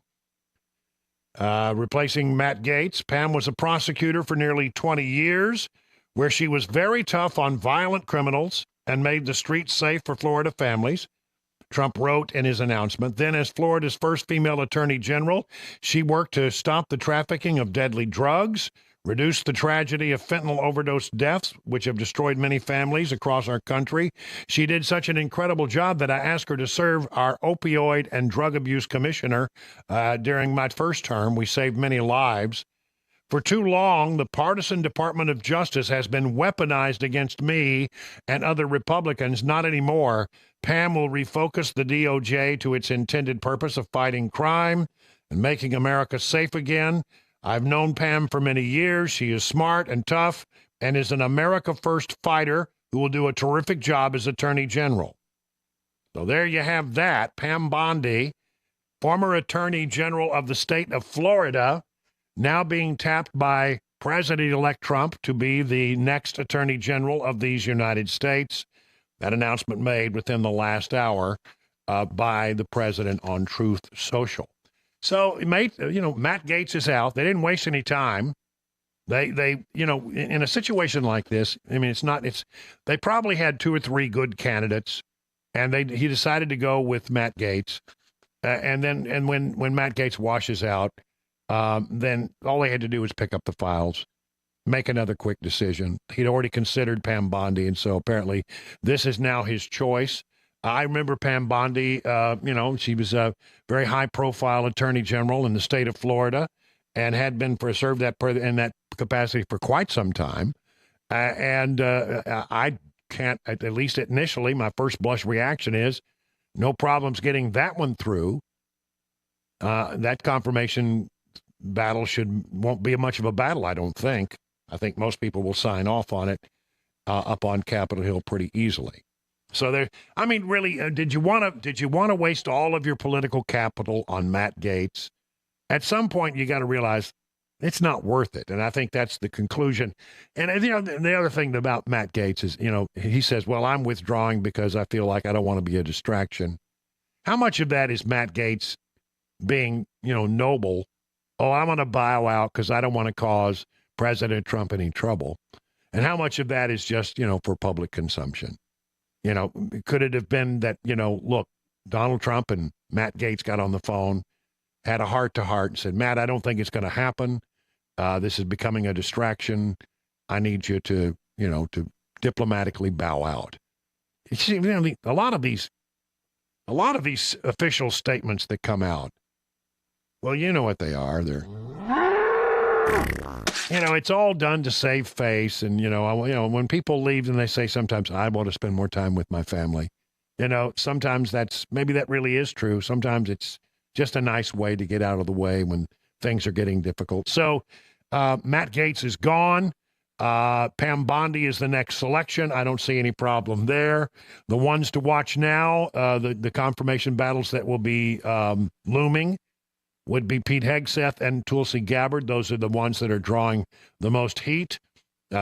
Replacing Matt Gaetz, Pam was a prosecutor for nearly 20 years, where she was very tough on violent criminals and made the streets safe for Florida families, Trump wrote in his announcement. Then, as Florida's first female attorney general, she worked to stop the trafficking of deadly drugs, reduce the tragedy of fentanyl overdose deaths, which have destroyed many families across our country. She did such an incredible job that I asked her to serve our opioid and drug abuse commissioner during my first term. We saved many lives. For too long, the partisan Department of Justice has been weaponized against me and other Republicans. Not anymore. Pam will refocus the DOJ to its intended purpose of fighting crime and making America safe again. I've known Pam for many years. She is smart and tough and is an America First fighter who will do a terrific job as Attorney General. So there you have that. Pam Bondi, former Attorney General of the state of Florida, now being tapped by President-elect Trump to be the next Attorney General of these United States. That announcement made within the last hour by the president on Truth Social. So, Matt Gaetz is out. They didn't waste any time. They in a situation like this, I mean, they probably had two or three good candidates, and he decided to go with Matt Gaetz. And when Matt Gaetz washes out, then all they had to do was pick up the files, make another quick decision. He'd already considered Pam Bondi, and so apparently this is now his choice. I remember Pam Bondi, she was a very high-profile attorney general in the state of Florida, and had been served in that capacity for quite some time. I can't, at least initially, my first blush reaction is no problems getting that one through. That confirmation battle won't be much of a battle, I don't think. I think most people will sign off on it up on Capitol Hill pretty easily. So really, did you want to waste all of your political capital on Matt Gaetz? At some point, you got to realize it's not worth it, and I think that's the conclusion. And the other thing about Matt Gaetz is, he says, "Well, I'm withdrawing because I feel like I don't want to be a distraction." How much of that is Matt Gaetz being, noble? Oh, I'm going to bow out because I don't want to cause President Trump any trouble. And how much of that is just, for public consumption? Could it have been that, look, Donald Trump and Matt Gaetz got on the phone, had a heart-to-heart and said, Matt, I don't think it's going to happen. This is becoming a distraction. I need you to, to diplomatically bow out. You see, a lot of these official statements that come out, well, you know what they are. They're, it's all done to save face. And, when people leave and they say sometimes, I want to spend more time with my family, sometimes maybe that really is true. Sometimes it's just a nice way to get out of the way when things are getting difficult. So Matt Gaetz is gone. Pam Bondi is the next selection. I don't see any problem there. The ones to watch now, the confirmation battles that will be looming would be Pete Hegseth and Tulsi Gabbard. Those are the ones that are drawing the most heat.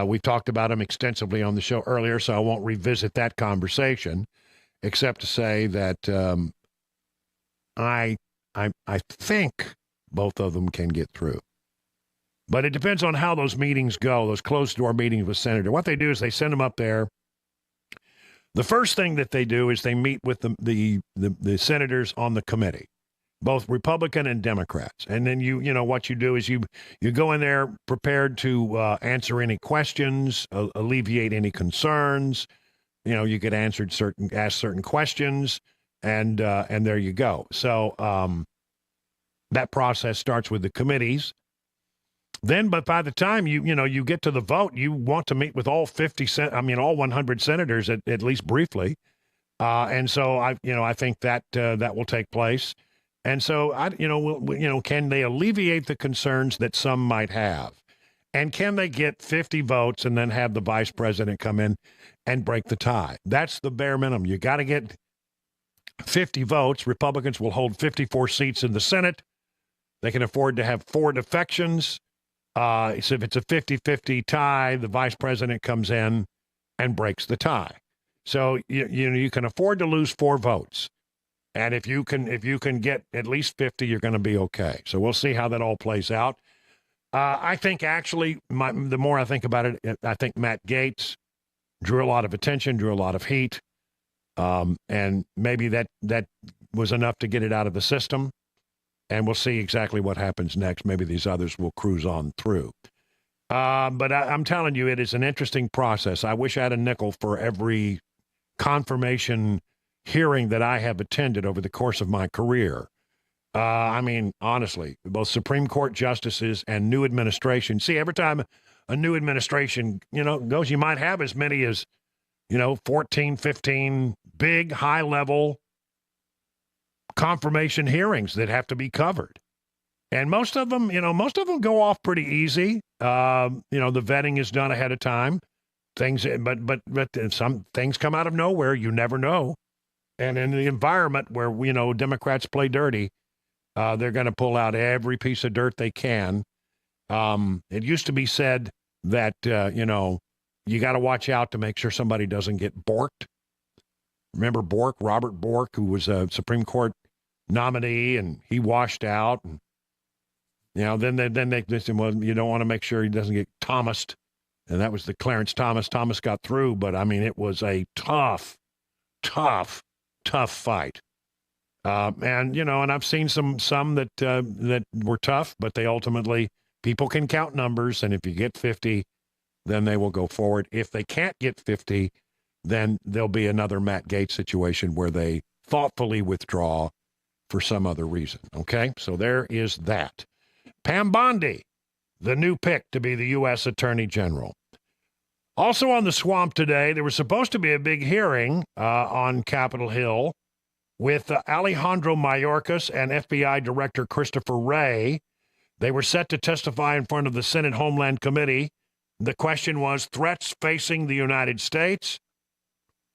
We've talked about them extensively on the show earlier, so I won't revisit that conversation, except to say that I think both of them can get through. But it depends on how those meetings go, those closed-door meetings with Senator. What they do is they send them up there. The first thing that they do is they meet with the senators on the committee, both Republican and Democrats. And then what you do is you go in there prepared to answer any questions, alleviate any concerns. You get ask certain questions, and there you go. So that process starts with the committees. Then, but by the time you get to the vote, you want to meet with all 100 senators at least briefly, and so I think that that will take place. And so can they alleviate the concerns that some might have, and can they get 50 votes and then have the vice president come in and break the tie? That's the bare minimum. You got to get 50 votes. Republicans will hold 54 seats in the Senate. They can afford to have 4 defections. So if it's a 50-50 tie, the vice president comes in and breaks the tie. So you can afford to lose 4 votes, and if you can get at least 50, you're going to be okay. So we'll see how that all plays out. I think actually, the more I think about it, I think Matt Gaetz drew a lot of attention, drew a lot of heat, and maybe that was enough to get it out of the system. And we'll see exactly what happens next. Maybe these others will cruise on through. But I'm telling you, it is an interesting process. I wish I had a nickel for every confirmation hearing that I have attended over the course of my career. Honestly, both Supreme Court justices and new administration. See, every time a new administration, goes, you might have as many as, 14, 15 big, high-level confirmation hearings that have to be covered. And most of them go off pretty easy. The vetting is done ahead of time. But some things come out of nowhere. You never know. And in the environment where, Democrats play dirty, they're going to pull out every piece of dirt they can. It used to be said that, you got to watch out to make sure somebody doesn't get borked. Remember Bork, Robert Bork, who was a Supreme Court nominee, and he washed out. And, then they said, well, you don't want to make sure he doesn't get Thomased. And that was the Clarence Thomas. Thomas got through, but, it was a tough fight. And I've seen some that were tough, but they ultimately, people can count numbers, and if you get 50, then they will go forward. If they can't get 50, then there'll be another Matt Gaetz situation where they thoughtfully withdraw for some other reason. Okay, so there is that. Pam Bondi, the new pick to be the U.S. Attorney General. Also on the swamp today, there was supposed to be a big hearing on Capitol Hill with Alejandro Mayorkas and FBI Director Christopher Wray. They were set to testify in front of the Senate Homeland Committee. The question was threats facing the United States.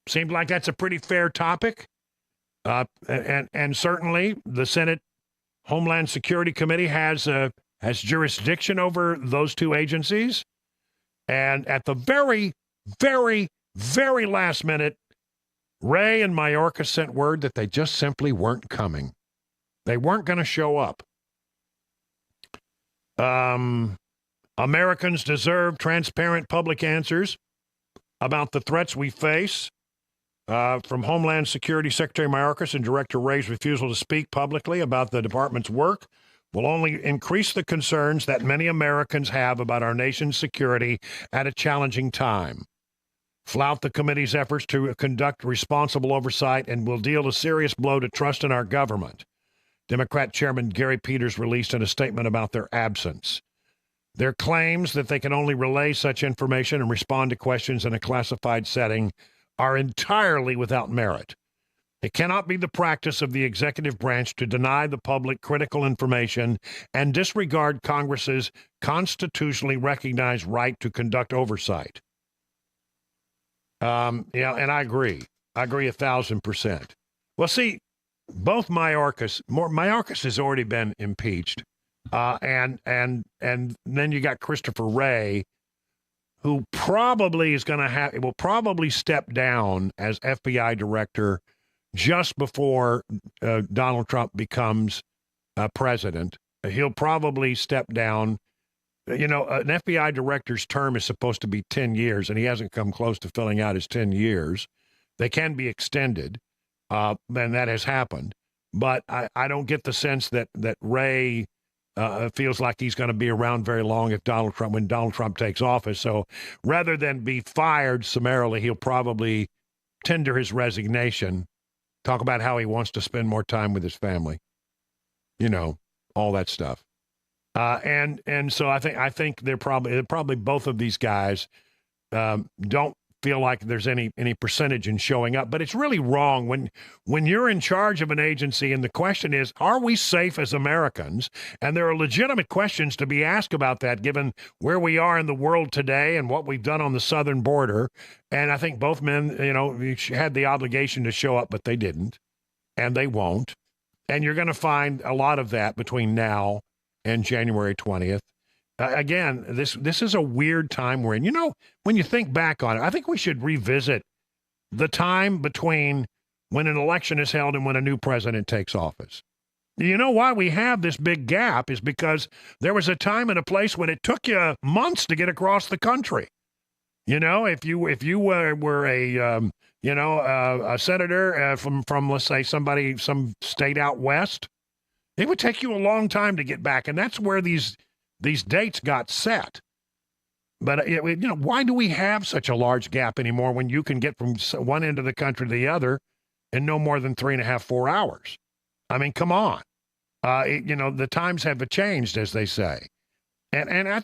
Seemed like that's a pretty fair topic. And certainly the Senate Homeland Security Committee has jurisdiction over those two agencies. And at the very, very, very last minute, Wray and Mayorkas sent word that they just simply weren't coming. They weren't going to show up. Americans deserve transparent public answers about the threats we face. From Homeland Security Secretary Mayorkas and Director Wray's refusal to speak publicly about the department's work will only increase the concerns that many Americans have about our nation's security at a challenging time. Flout the committee's efforts to conduct responsible oversight and will deal a serious blow to trust in our government. Democrat Chairman Gary Peters released in a statement about their absence. Their claims that they can only relay such information and respond to questions in a classified setting are entirely without merit. It cannot be the practice of the executive branch to deny the public critical information and disregard Congress's constitutionally recognized right to conduct oversight. And I agree. I agree 1,000%. Well, see, both Mayorkas has already been impeached, and then you got Christopher Wray, who probably will probably step down as FBI director just before Donald Trump becomes president. He'll probably step down. You know, an FBI director's term is supposed to be 10 years, and he hasn't come close to filling out his 10 years. They can be extended, and that has happened. But I don't get the sense that Wray feels like he's going to be around very long when Donald Trump takes office. So rather than be fired summarily, he'll probably tender his resignation, talk about how he wants to spend more time with his family, all that stuff. And so I think they're probably both of these guys don't feel like there's any percentage in showing up. But it's really wrong when you're in charge of an agency and the question is, are we safe as Americans? And there are legitimate questions to be asked about that, given where we are in the world today and what we've done on the southern border. And I think both men, had the obligation to show up, but they didn't, and they won't. And you're going to find a lot of that between now and January 20th. Again, this is a weird time we're in. When you think back on it, I think we should revisit the time between when an election is held and when a new president takes office. You know why we have this big gap is because there was a time and a place when it took you months to get across the country. If you were a senator from let's say some state out west, it would take you a long time to get back, and that's where these dates got set. But, why do we have such a large gap anymore when you can get from one end of the country to the other in no more than 3.5, 4 hours? I mean, come on. The times have changed, as they say. And I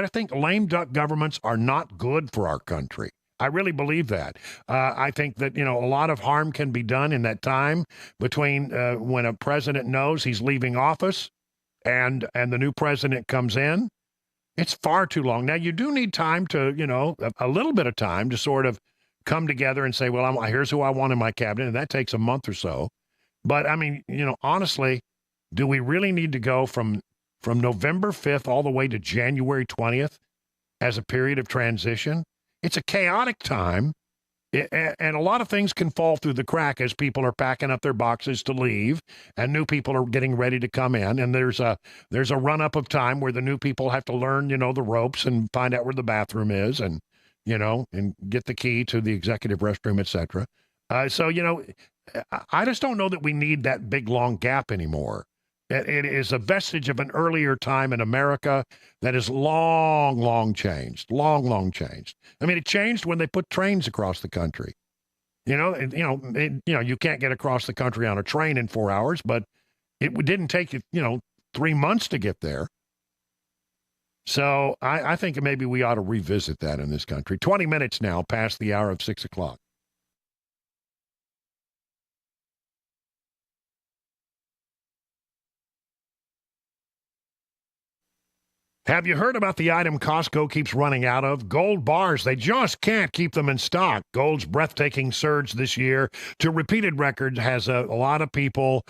think lame duck governments are not good for our country. I really believe that. I think that, a lot of harm can be done in that time between when a president knows he's leaving office and the new president comes in. It's far too long. Now, you do need time to, a little bit of time to sort of come together and say, well, here's who I want in my cabinet, and that takes a month or so. But, I mean, honestly, do we really need to go from November 5th all the way to January 20th as a period of transition? It's a chaotic time, and a lot of things can fall through the crack as people are packing up their boxes to leave, and new people are getting ready to come in. And there's a run-up of time where the new people have to learn, the ropes and find out where the bathroom is, and and get the key to the executive restroom, etc. So I just don't know that we need that big long gap anymore. It is a vestige of an earlier time in America that is long changed. Long changed. I mean, it changed when they put trains across the country. You can't get across the country on a train in 4 hours, but it didn't take you, 3 months to get there. So I think maybe we ought to revisit that in this country. 20 minutes now past the hour of 6 o'clock. Have you heard about the item Costco keeps running out of? Gold bars. They just can't keep them in stock. Gold's breathtaking surge this year to repeated records has a lot of people,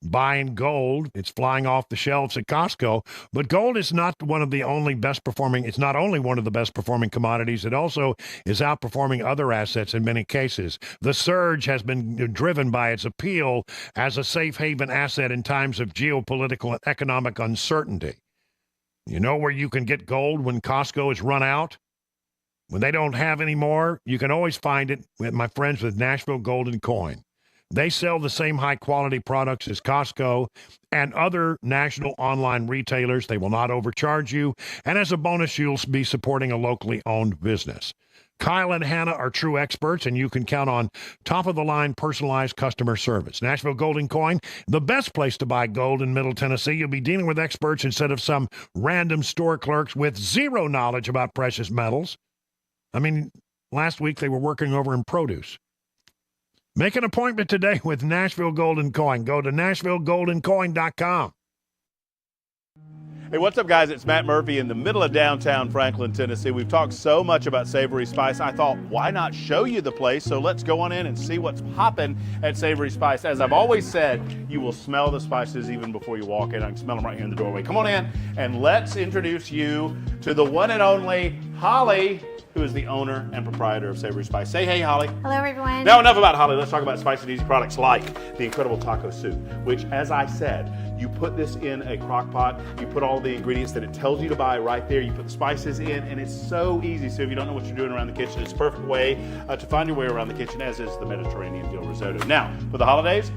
buying gold. It's flying off the shelves at Costco. But gold is not one of the only best performing. It's not only one of the best performing commodities. It also is outperforming other assets in many cases. The surge has been driven by its appeal as a safe haven asset in times of geopolitical and economic uncertainty. You know where you can get gold when Costco is run out? When they don't have any more, you can always find it with my friends with Nashville Gold & Coin. They sell the same high-quality products as Costco and other national online retailers. They will not overcharge you. And as a bonus, you'll be supporting a locally owned business. Kyle and Hannah are true experts, and you can count on top-of-the-line personalized customer service. Nashville Gold & Coin, the best place to buy gold in Middle Tennessee. You'll be dealing with experts instead of some random store clerks with zero knowledge about precious metals. I mean, last week they were working over in produce. Make an appointment today with Nashville Gold & Coin. Go to NashvilleGoldandCoin.com. Hey, what's up, guys? It's Matt Murphy in the middle of downtown Franklin, Tennessee. We've talked so much about Savory Spice. I thought, why not show you the place? So let's go on in and see what's popping at Savory Spice. As I've always said, you will smell the spices even before you walk in. I can smell them right here in the doorway. Come on in, and let's introduce you to the one and only Holly, who is the owner and proprietor of Savory Spice. Say hey, Holly. Hello, everyone. Now, enough about Holly. Let's talk about spicy and easy products like the incredible taco soup, which, as I said, you put this in a crock pot, you put all the ingredients that it tells you to buy right there, you put the spices in, and it's so easy. So if you don't know what you're doing around the kitchen, it's a perfect way to find your way around the kitchen, as is the Mediterranean dill risotto. Now, for the holidays,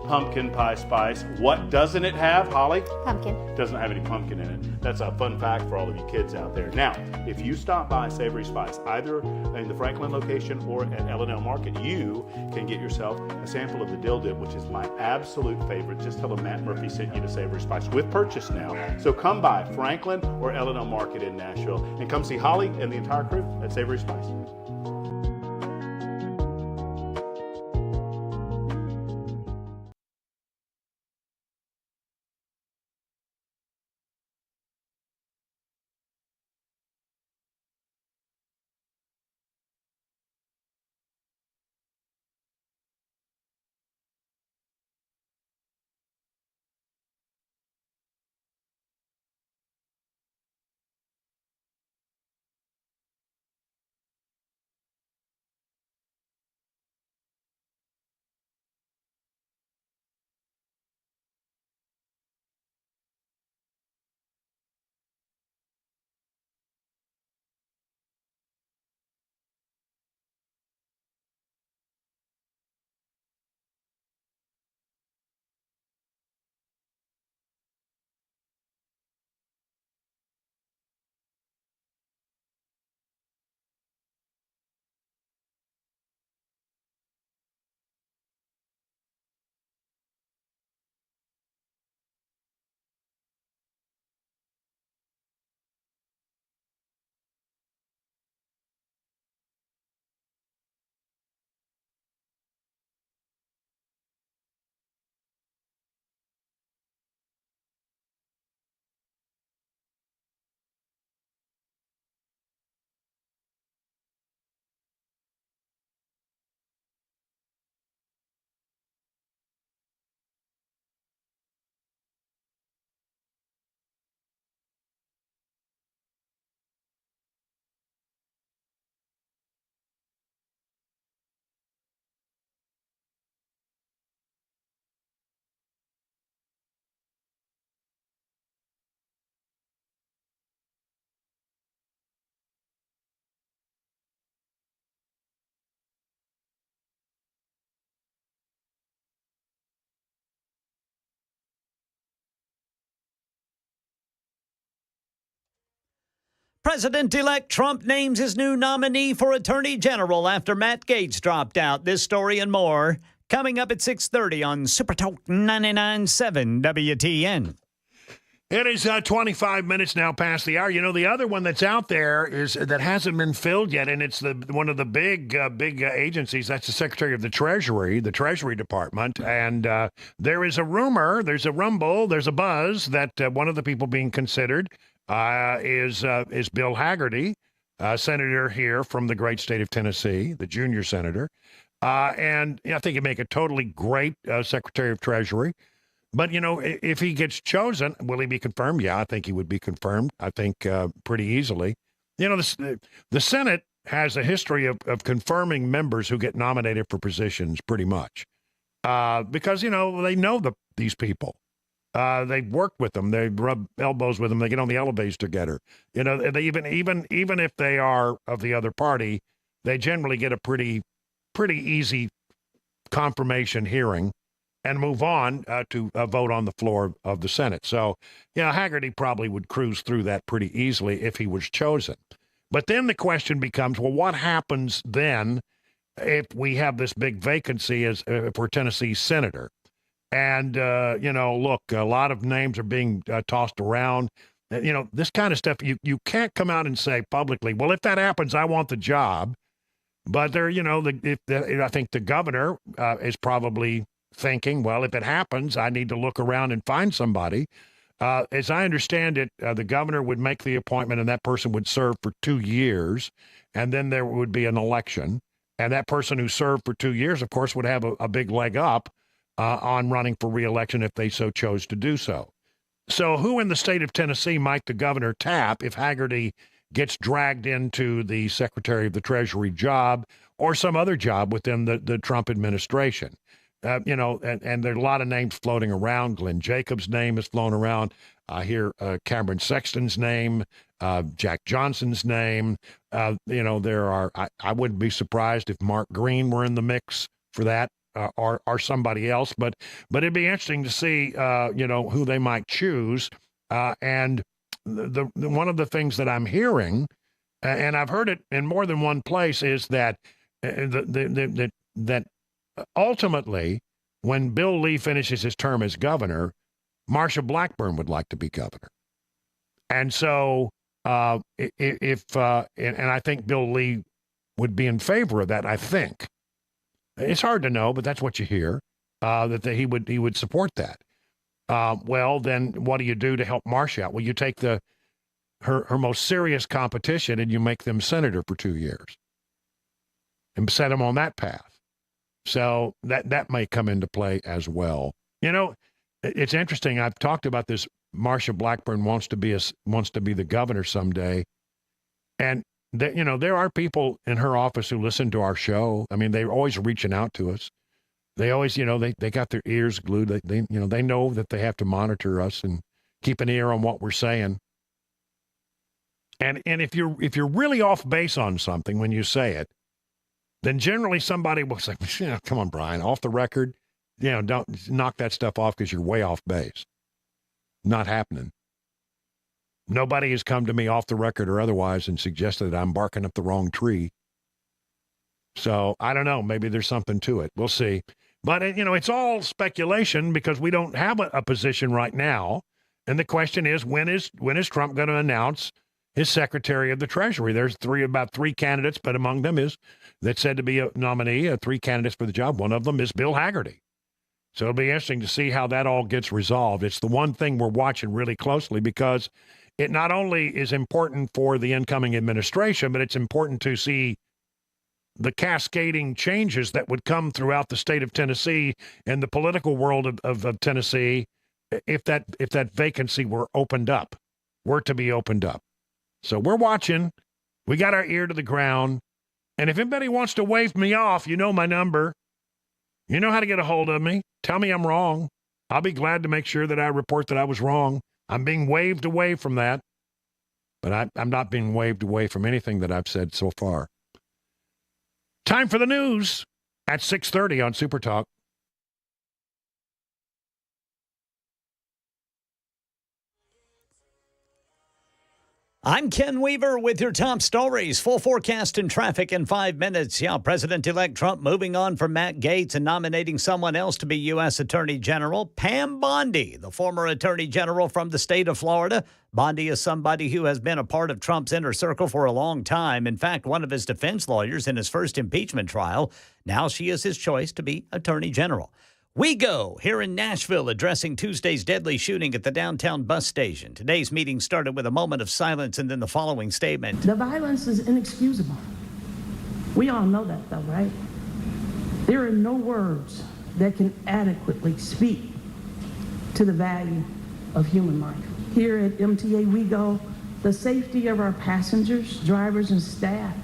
pumpkin pie spice. What doesn't it have, Holly? Pumpkin. Doesn't have any pumpkin in it. That's a fun fact for all of you kids out there. Now, if you stop by Savory Spice, either in the Franklin location or at L&L Market, you can get yourself a sample of the dill dip, which is my absolute favorite. Just tell them Matt Murphy sent you to Savory Spice with purchase now. So come by Franklin or L&L Market in Nashville and come see Holly and the entire crew at Savory Spice. President-elect Trump names his new nominee for Attorney General after Matt Gaetz dropped out. This story and more coming up at 6:30 on Super Talk 99.7 WTN. It is 25 minutes now past the hour. You know, the other one that's out there is that hasn't been filled yet, and it's one of the big agencies. That's the Secretary of the Treasury Department. And there is a rumor, there's a rumble, there's a buzz that one of the people being considered is Bill Hagerty, senator here from the great state of Tennessee, the junior senator. And I think he'd make a totally great Secretary of Treasury. But, you know, if he gets chosen, will he be confirmed? Yeah, I think he would be confirmed, I think, pretty easily. You know, the Senate has a history of confirming members who get nominated for positions pretty much because, you know, they know these people. They've worked with them. They rub elbows with them. They get on the elevators together. You know, they even if they are of the other party, they generally get a pretty easy confirmation hearing and move on to vote on the floor of the Senate. So, yeah, Hagerty probably would cruise through that pretty easily if he was chosen. But then the question becomes, well, what happens then if we have this big vacancy for Tennessee's senator? And, you know, look, a lot of names are being tossed around. You know, this kind of stuff, you can't come out and say publicly, well, if that happens, I want the job. But there, you know, I think the governor is probably thinking, well, if it happens, I need to look around and find somebody. As I understand it, the governor would make the appointment and that person would serve for 2 years, and then there would be an election. And that person who served for 2 years, of course, would have a big leg up on running for re-election if they so chose to do so. So who in the state of Tennessee might the governor tap if Hagerty gets dragged into the Secretary of the Treasury job or some other job within the Trump administration? You know, and there are a lot of names floating around. Glenn Jacobs' name is flown around. I hear Cameron Sexton's name, Jack Johnson's name. You know, there are. I wouldn't be surprised if Mark Green were in the mix for that, or somebody else. But it'd be interesting to see, you know, who they might choose. And the one of the things that I'm hearing, and I've heard it in more than one place, is that that ultimately, when Bill Lee finishes his term as governor, Marsha Blackburn would like to be governor. And so and I think Bill Lee would be in favor of that, I think. It's hard to know, but that's what you hear, that he would support that. Well, then what do you do to help Marsha out? Well, you take her most serious competition and you make them senator for 2 years and set them on that path. So that may come into play as well. You know, it's interesting. I've talked about this. Marsha Blackburn wants to be the governor someday, and you know, there are people in her office who listen to our show. I mean, they're always reaching out to us. They always, you know, they got their ears glued. They you know, they know that they have to monitor us and keep an ear on what we're saying. And if you're really off base on something when you say it, then generally somebody will say, come on, Brian, off the record, you know, don't knock that stuff off because you're way off base. Not happening. Nobody has come to me off the record or otherwise and suggested that I'm barking up the wrong tree. So I don't know. Maybe there's something to it. We'll see. But, you know, it's all speculation because we don't have a position right now. And the question is, when is Trump going to announce his Secretary of the Treasury? There's about three candidates, but among them is that's said to be a nominee, 3 candidates for the job. One of them is Bill Hagerty. So it'll be interesting to see how that all gets resolved. It's the one thing we're watching really closely because it not only is important for the incoming administration, but it's important to see the cascading changes that would come throughout the state of Tennessee and the political world of Tennessee if that vacancy were to be opened up. So we're watching. We got our ear to the ground. And if anybody wants to wave me off, you know my number. You know how to get a hold of me. Tell me I'm wrong. I'll be glad to make sure that I report that I was wrong. I'm being waved away from that. But I'm not being waved away from anything that I've said so far. Time for the news at 6:30 on Super Talk. I'm Ken Weaver with your top stories. Full forecast and traffic in 5 minutes. Yeah, President-elect Trump moving on from Matt Gaetz and nominating someone else to be U.S. Attorney General. Pam Bondi, the former Attorney General from the state of Florida. Bondi is somebody who has been a part of Trump's inner circle for a long time. In fact, one of his defense lawyers in his first impeachment trial. Now she is his choice to be Attorney General. We go here in Nashville addressing Tuesday's deadly shooting at the downtown bus station. Today's meeting started with a moment of silence and then the following statement. The violence is inexcusable. We all know that, though, right? There are no words that can adequately speak to the value of human life. Here at MTA We Go, the safety of our passengers, drivers, and staff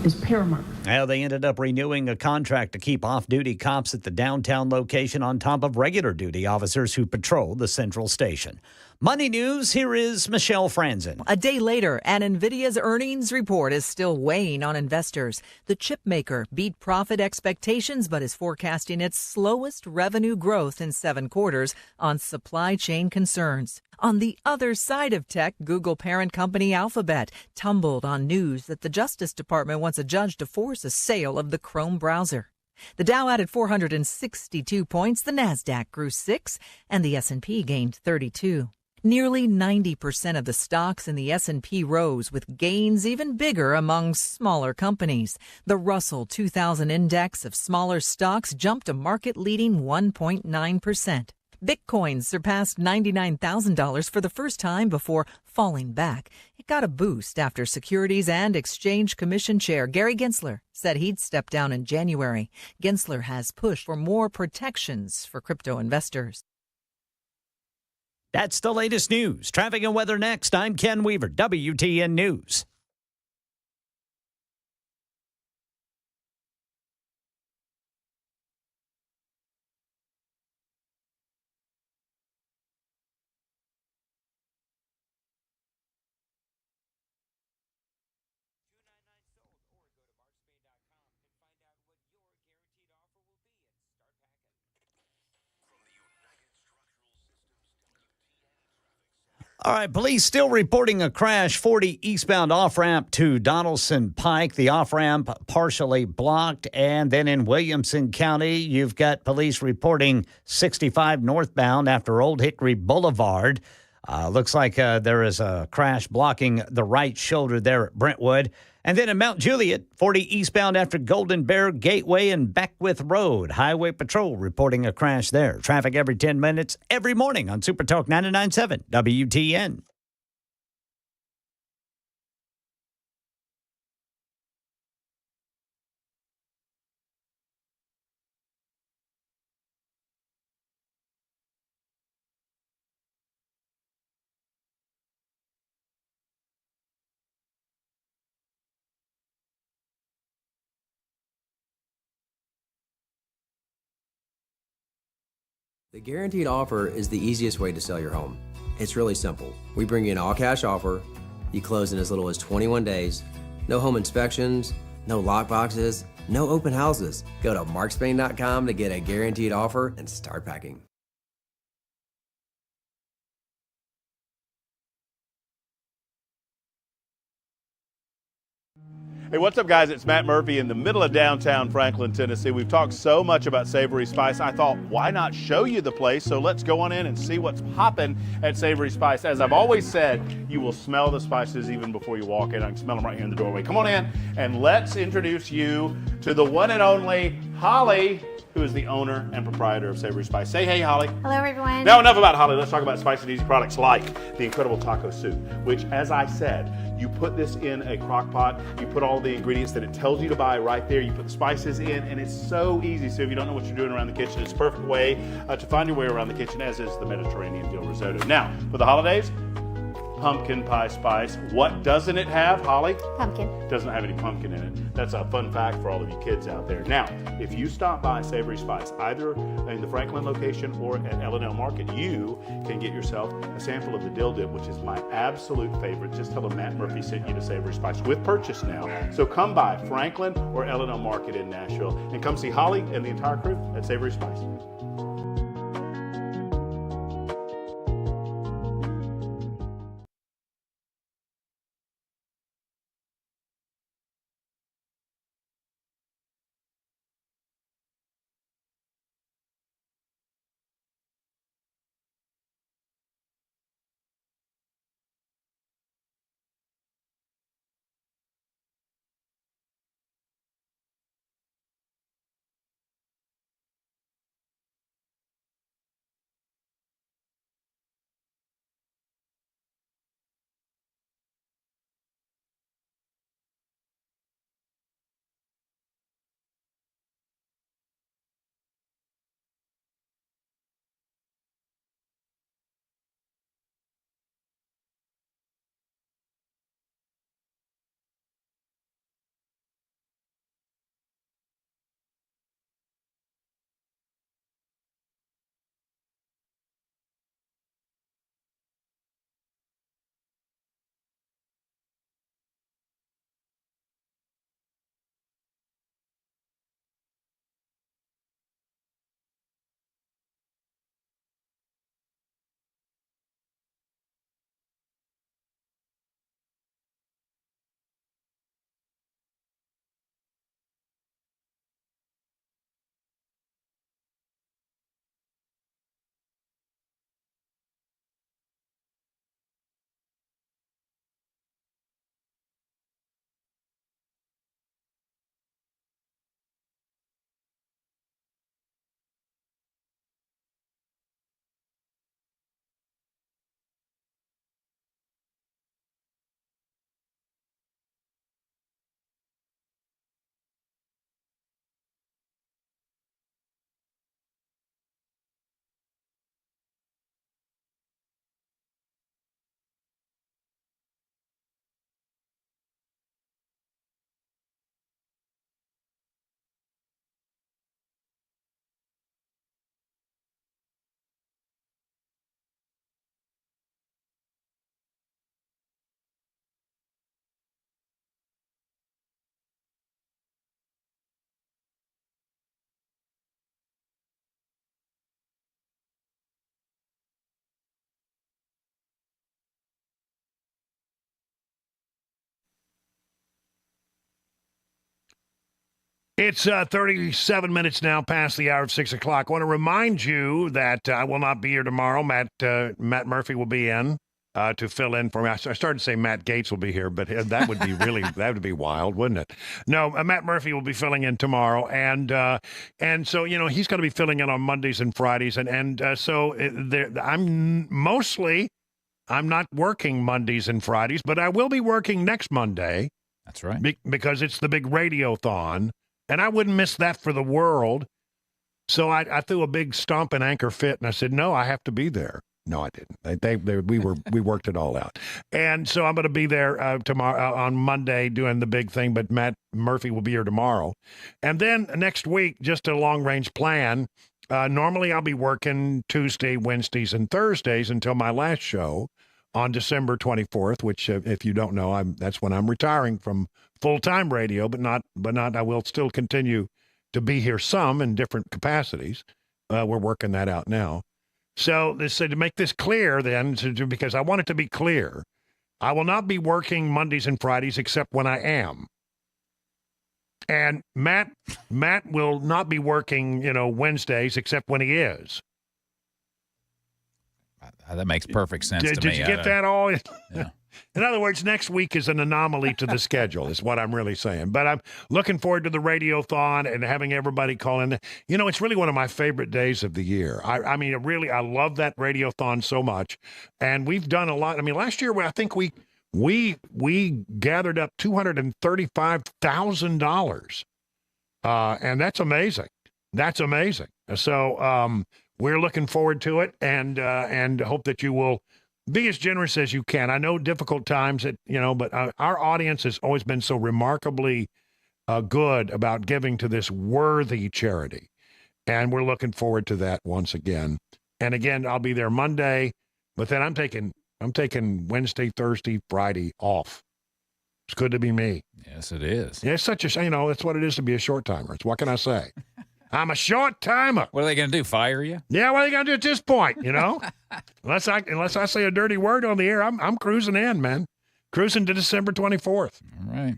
is paramount. Well, they ended up renewing a contract to keep off-duty cops at the downtown location on top of regular duty officers who patrol the central station. Money news, here is Michelle Franzen. A day later, and NVIDIA's earnings report is still weighing on investors. The chip maker beat profit expectations, but is forecasting its slowest revenue growth in 7 quarters on supply chain concerns. On the other side of tech, Google parent company Alphabet tumbled on news that the Justice Department wants a judge to force a sale of the Chrome browser. The Dow added 462 points, the Nasdaq grew 6, and the S&P gained 32. Nearly 90% of the stocks in the S&P rose, with gains even bigger among smaller companies. The Russell 2000 index of smaller stocks jumped a market-leading 1.9%. Bitcoin surpassed $99,000 for the first time before falling back. It got a boost after Securities and Exchange Commission Chair Gary Gensler said he'd step down in January. Gensler has pushed for more protections for crypto investors. That's the latest news. Traffic and weather next. I'm Ken Weaver, WTN News. All right, police still reporting a crash 40 eastbound off-ramp to Donaldson Pike. The off-ramp partially blocked. And then in Williamson County, you've got police reporting 65 northbound after Old Hickory Boulevard. Looks like there is a crash blocking the right shoulder there at Brentwood. And then in Mount Juliet, 40 eastbound after Golden Bear Gateway and Beckwith Road. Highway Patrol reporting a crash there. Traffic every 10 minutes, every morning on Super Talk 99.7 WTN. The guaranteed offer is the easiest way to sell your home. It's really simple. We bring you an all-cash offer. You close in as little as 21 days. No home inspections, no lockboxes, no open houses. Go to markspain.com to get a guaranteed offer and start packing. Hey, what's up, guys? It's Matt Murphy in the middle of downtown Franklin, Tennessee. We've talked so much about Savory Spice. I thought, why not show you the place? So let's go on in and see what's popping at Savory Spice. As I've always said, you will smell the spices even before you walk in. I can smell them right here in the doorway. Come on in and let's introduce you to the one and only Holly, who is the owner and proprietor of Savory Spice. Say hey, Holly. Hello, everyone. Now, enough about Holly. Let's talk about spicy and easy products like the incredible taco soup, which, as I said, you put this in a crock pot, you put all the ingredients that it tells you to buy right there, you put the spices in, and it's so easy. So if you don't know what you're doing around the kitchen, it's a perfect way to find your way around the kitchen, as is the Mediterranean dill risotto. Now, for the holidays, pumpkin pie spice. What doesn't it have, Holly? Pumpkin. Doesn't have any pumpkin in it. That's a fun fact for all of you kids out there. Now, if you stop by Savory Spice, either in the Franklin location or at L&L Market, you can get yourself a sample of the dill dip, which is my absolute favorite. Just tell them Matt Murphy sent you to Savory Spice with purchase now. So come by Franklin or L&L Market in Nashville and come see Holly and the entire crew at Savory Spice. It's 37 minutes now past the hour of 6 o'clock. I want to remind you that I will not be here tomorrow. Matt Murphy will be in to fill in for me. I started to say Matt Gaetz will be here, but that would be that would be wild, wouldn't it? No, Matt Murphy will be filling in tomorrow, and so he's going to be filling in on Mondays and Fridays, so I'm not working Mondays and Fridays, but I will be working next Monday. That's right, because it's the big Radiothon. And I wouldn't miss that for the world. So I threw a big stomp and anchor fit, and I said, no, I have to be there. No, I didn't. We worked it all out. And so I'm going to be there tomorrow on Monday doing the big thing, but Matt Murphy will be here tomorrow. And then next week, just a long-range plan. Normally I'll be working Tuesday, Wednesdays, and Thursdays until my last show on December 24th, which, if you don't know, that's when I'm retiring from full-time radio, but not. I will still continue to be here some in different capacities. We're working that out now. So to make this clear, then, because I want it to be clear, I will not be working Mondays and Fridays except when I am. And Matt will not be working, Wednesdays except when he is. That makes perfect sense to me. Did you get that all? Yeah. In other words, next week is an anomaly to the schedule, is what I'm really saying. But I'm looking forward to the Radiothon and having everybody call in. It's really one of my favorite days of the year. I mean, I love that Radiothon so much. And we've done a lot. I mean, last year, I think we gathered up $235,000. And that's amazing. That's amazing. So we're looking forward to it and hope that you will be as generous as you can. I know difficult times, but our audience has always been so remarkably good about giving to this worthy charity. And we're looking forward to that once again. And again, I'll be there Monday, but then I'm taking Wednesday, Thursday, Friday off. It's good to be me. Yes, it is. Yeah, it's such a, that's what it is to be a short timer. It's what can I say? I'm a short timer. What are they going to do? Fire you? Yeah, what are they going to do at this point? Unless I say a dirty word on the air, I'm cruising in, man. Cruising to December 24th. All right.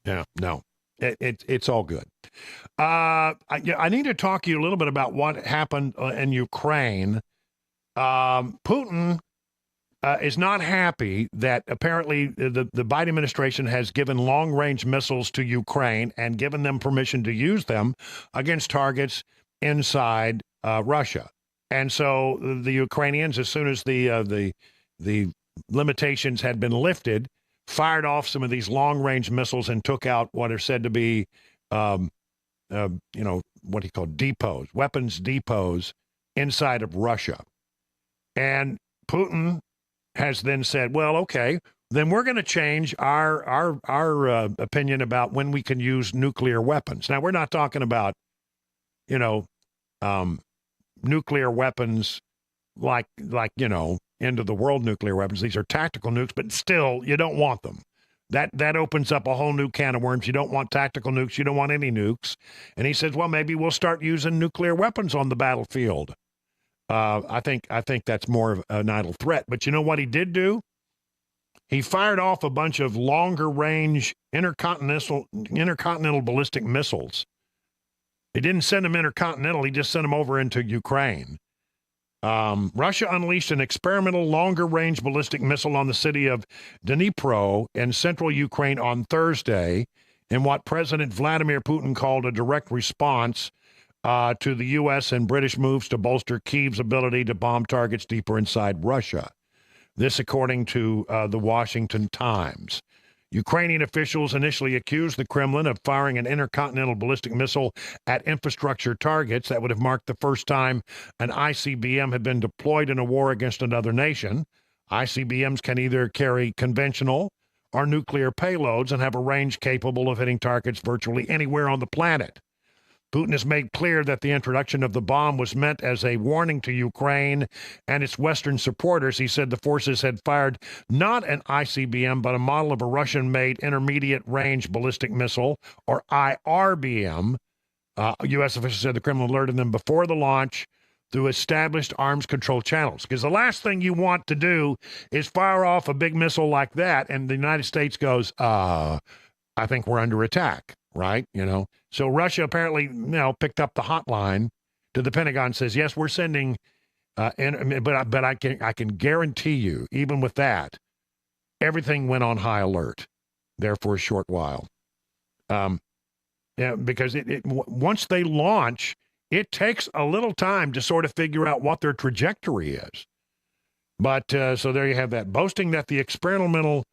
Yeah, no, it's all good. I need to talk to you a little bit about what happened in Ukraine. Putin is not happy that apparently the Biden administration has given long-range missiles to Ukraine and given them permission to use them against targets inside Russia. And so the Ukrainians, as soon as the limitations had been lifted, fired off some of these long-range missiles and took out what are said to be, what he called depots, weapons depots inside of Russia. And Putin has then said, well, okay, then we're going to change our opinion about when we can use nuclear weapons. Now, we're not talking about, nuclear weapons like end of the world nuclear weapons. These are tactical nukes, but still, you don't want them. That opens up a whole new can of worms. You don't want tactical nukes. You don't want any nukes. And he says, well, maybe we'll start using nuclear weapons on the battlefield. I think that's more of an idle threat. But you know what he did do? He fired off a bunch of longer range intercontinental ballistic missiles. He didn't send them intercontinental. He just sent them over into Ukraine. Russia unleashed an experimental longer range ballistic missile on the city of Dnipro in central Ukraine on Thursday in what President Vladimir Putin called a direct response to the U.S. and British moves to bolster Kyiv's ability to bomb targets deeper inside Russia. This, according to the Washington Times. Ukrainian officials initially accused the Kremlin of firing an intercontinental ballistic missile at infrastructure targets. That would have marked the first time an ICBM had been deployed in a war against another nation. ICBMs can either carry conventional or nuclear payloads and have a range capable of hitting targets virtually anywhere on the planet. Putin has made clear that the introduction of the bomb was meant as a warning to Ukraine and its Western supporters. He said the forces had fired not an ICBM, but a model of a Russian-made intermediate-range ballistic missile, or IRBM. U.S. officials said the Kremlin alerted them before the launch through established arms control channels. Because the last thing you want to do is fire off a big missile like that, and the United States goes, I think we're under attack. right? So Russia apparently, picked up the hotline to the Pentagon, says, yes, we're sending, but I can guarantee you, even with that, everything went on high alert there for a short while. Because once they launch, it takes a little time to sort of figure out what their trajectory is. But so there you have that. Boasting that the experimental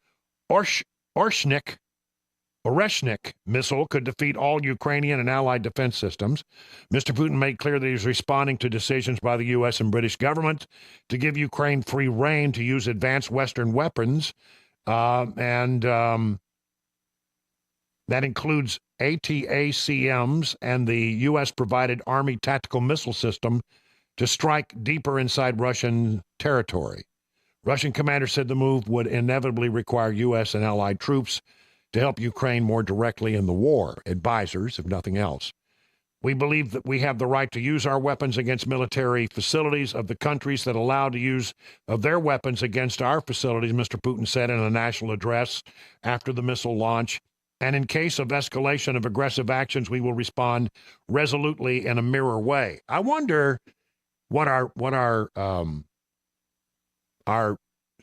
Oreshnik missile could defeat all Ukrainian and allied defense systems, Mr. Putin made clear that he was responding to decisions by the U.S. and British government to give Ukraine free rein to use advanced Western weapons, and that includes ATACMs and the U.S.-provided Army tactical missile system to strike deeper inside Russian territory. Russian commanders said the move would inevitably require U.S. and allied troops to help Ukraine more directly in the war, advisors, if nothing else. We believe that we have the right to use our weapons against military facilities of the countries that allow the use of their weapons against our facilities, Mr. Putin said in a national address after the missile launch. And in case of escalation of aggressive actions, we will respond resolutely in a mirror way. I wonder what our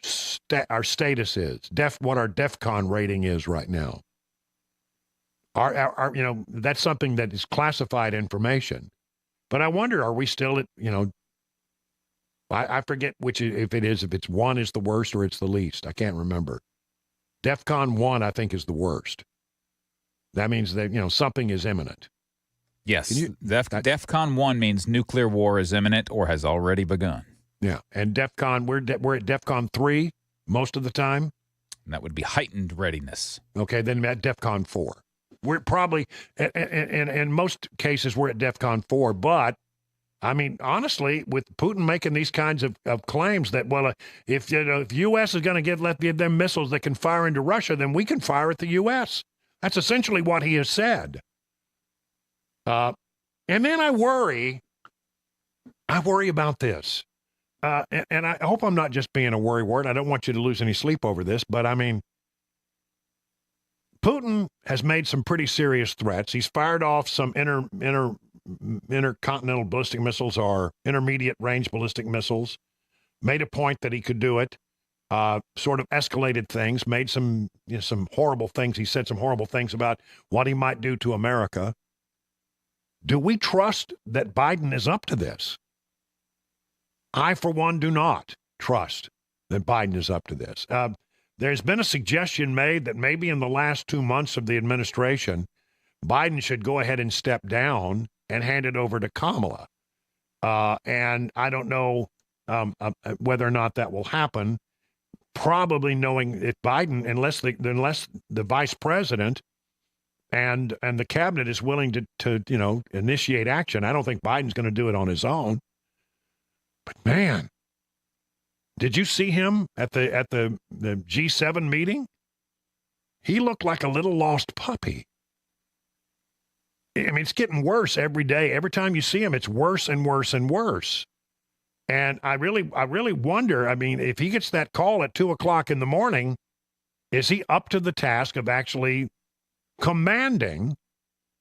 status is, what our DEFCON rating is right now. That's something that is classified information. But I wonder, are we still at, I forget if it's 1 is the worst or it's the least. I can't remember. DEFCON 1, I think, is the worst. That means that, something is imminent. Yes. DEFCON 1 means nuclear war is imminent or has already begun. Yeah. And DEFCON, we're at DEFCON 3 most of the time. And that would be heightened readiness. Okay. Then at DEFCON 4. We're probably, in most cases, we're at DEFCON 4. But, I mean, honestly, with Putin making these kinds of claims that, well, if U.S. is going to give them missiles that can fire into Russia, then we can fire at the U.S. That's essentially what he has said. And then I worry about this. And I hope I'm not just being a worrywart. I don't want you to lose any sleep over this, but I mean, Putin has made some pretty serious threats. He's fired off some intercontinental ballistic missiles or intermediate range ballistic missiles, made a point that he could do it, sort of escalated things, made some horrible things. He said some horrible things about what he might do to America. Do we trust that Biden is up to this? I, for one, do not trust that Biden is up to this. There's been a suggestion made that maybe in the last 2 months of the administration, Biden should go ahead and step down and hand it over to Kamala. And I don't know whether or not that will happen. Probably knowing if Biden, unless the vice president and the cabinet is willing to initiate action, I don't think Biden's going to do it on his own. But man, did you see him at the G7 meeting? He looked like a little lost puppy. I mean, it's getting worse every day. Every time you see him, it's worse and worse and worse. And I really wonder, I mean, if he gets that call at 2:00 in the morning, is he up to the task of actually commanding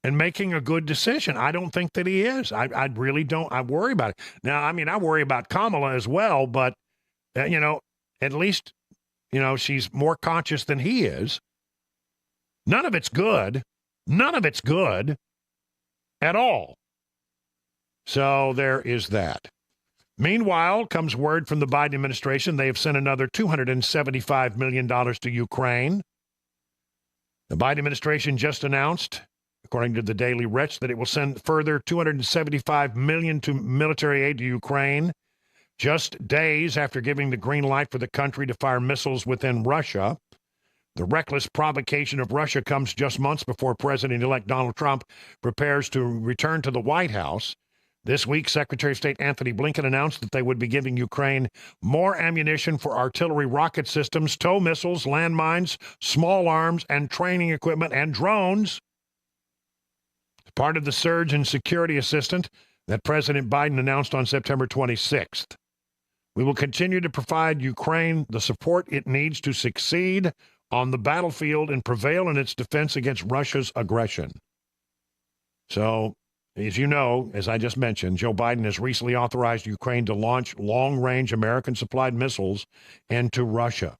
and making a good decision? I don't think that he is. I really don't. I worry about it. Now, I mean, I worry about Kamala as well, but, at least, she's more conscious than he is. None of it's good. None of it's good at all. So there is that. Meanwhile, comes word from the Biden administration they have sent another $275 million to Ukraine. The Biden administration just announced, according to the Daily Wretch, that it will send further $275 million to military aid to Ukraine, just days after giving the green light for the country to fire missiles within Russia. The reckless provocation of Russia comes just months before President-elect Donald Trump prepares to return to the White House. This week, Secretary of State Anthony Blinken announced that they would be giving Ukraine more ammunition for artillery rocket systems, tow missiles, landmines, small arms, and training equipment, and drones. Part of the surge in security assistance that President Biden announced on September 26th. We will continue to provide Ukraine the support it needs to succeed on the battlefield and prevail in its defense against Russia's aggression. So, as you know, as I just mentioned, Joe Biden has recently authorized Ukraine to launch long-range American-supplied missiles into Russia,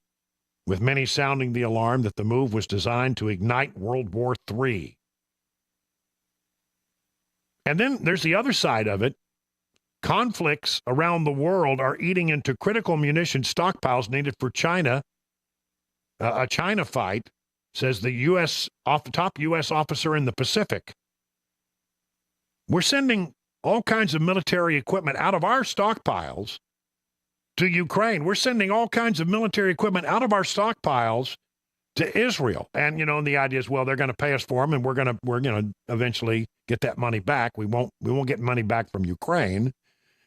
with many sounding the alarm that the move was designed to ignite World War III. And then there's the other side of it. Conflicts around the world are eating into critical munition stockpiles needed for China. A China fight, says the top U.S. officer in the Pacific. We're sending all kinds of military equipment out of our stockpiles to Ukraine. We're sending all kinds of military equipment out of our stockpiles to Israel. And, the idea is, well, they're going to pay us for them, and we're going to eventually get that money back. We won't get money back from Ukraine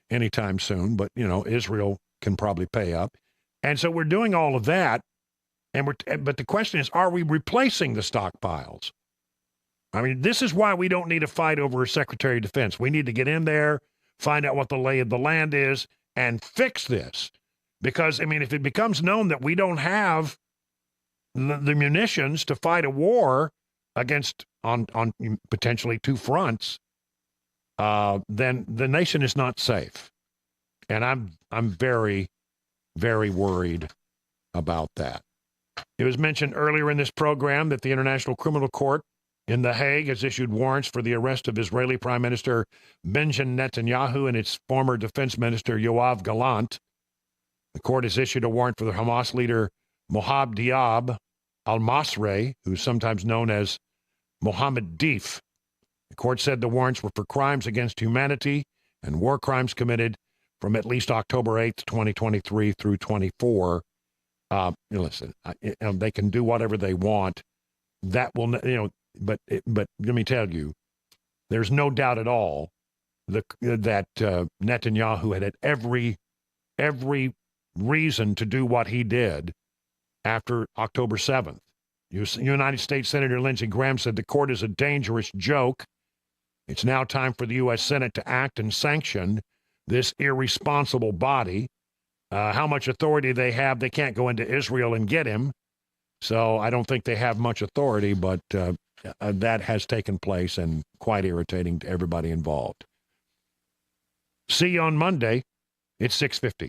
anytime soon, but, Israel can probably pay up. And so we're doing all of that. But the question is, are we replacing the stockpiles? I mean, this is why we don't need a fight over a Secretary of Defense. We need to get in there, find out what the lay of the land is, and fix this. Because, if it becomes known that we don't have the munitions to fight a war against on potentially two fronts, then the nation is not safe. And I'm very, very worried about that. It was mentioned earlier in this program that the International Criminal Court in The Hague has issued warrants for the arrest of Israeli Prime Minister Benjamin Netanyahu and its former defense minister Yoav Gallant. The court has issued a warrant for the Hamas leader Mohab Diab al-Masri, who's sometimes known as Mohammed Deif. The court said the warrants were for crimes against humanity and war crimes committed from at least October 8th, 2023 through 24. Listen, they can do whatever they want. That will, but let me tell you, there's no doubt at all that Netanyahu had every reason to do what he did after October 7th. United States Senator Lindsey Graham said the court is a dangerous joke. It's now time for the U.S. Senate to act and sanction this irresponsible body. How much authority they have, they can't go into Israel and get him. So I don't think they have much authority, but that has taken place and quite irritating to everybody involved. See you on Monday. It's 6:50.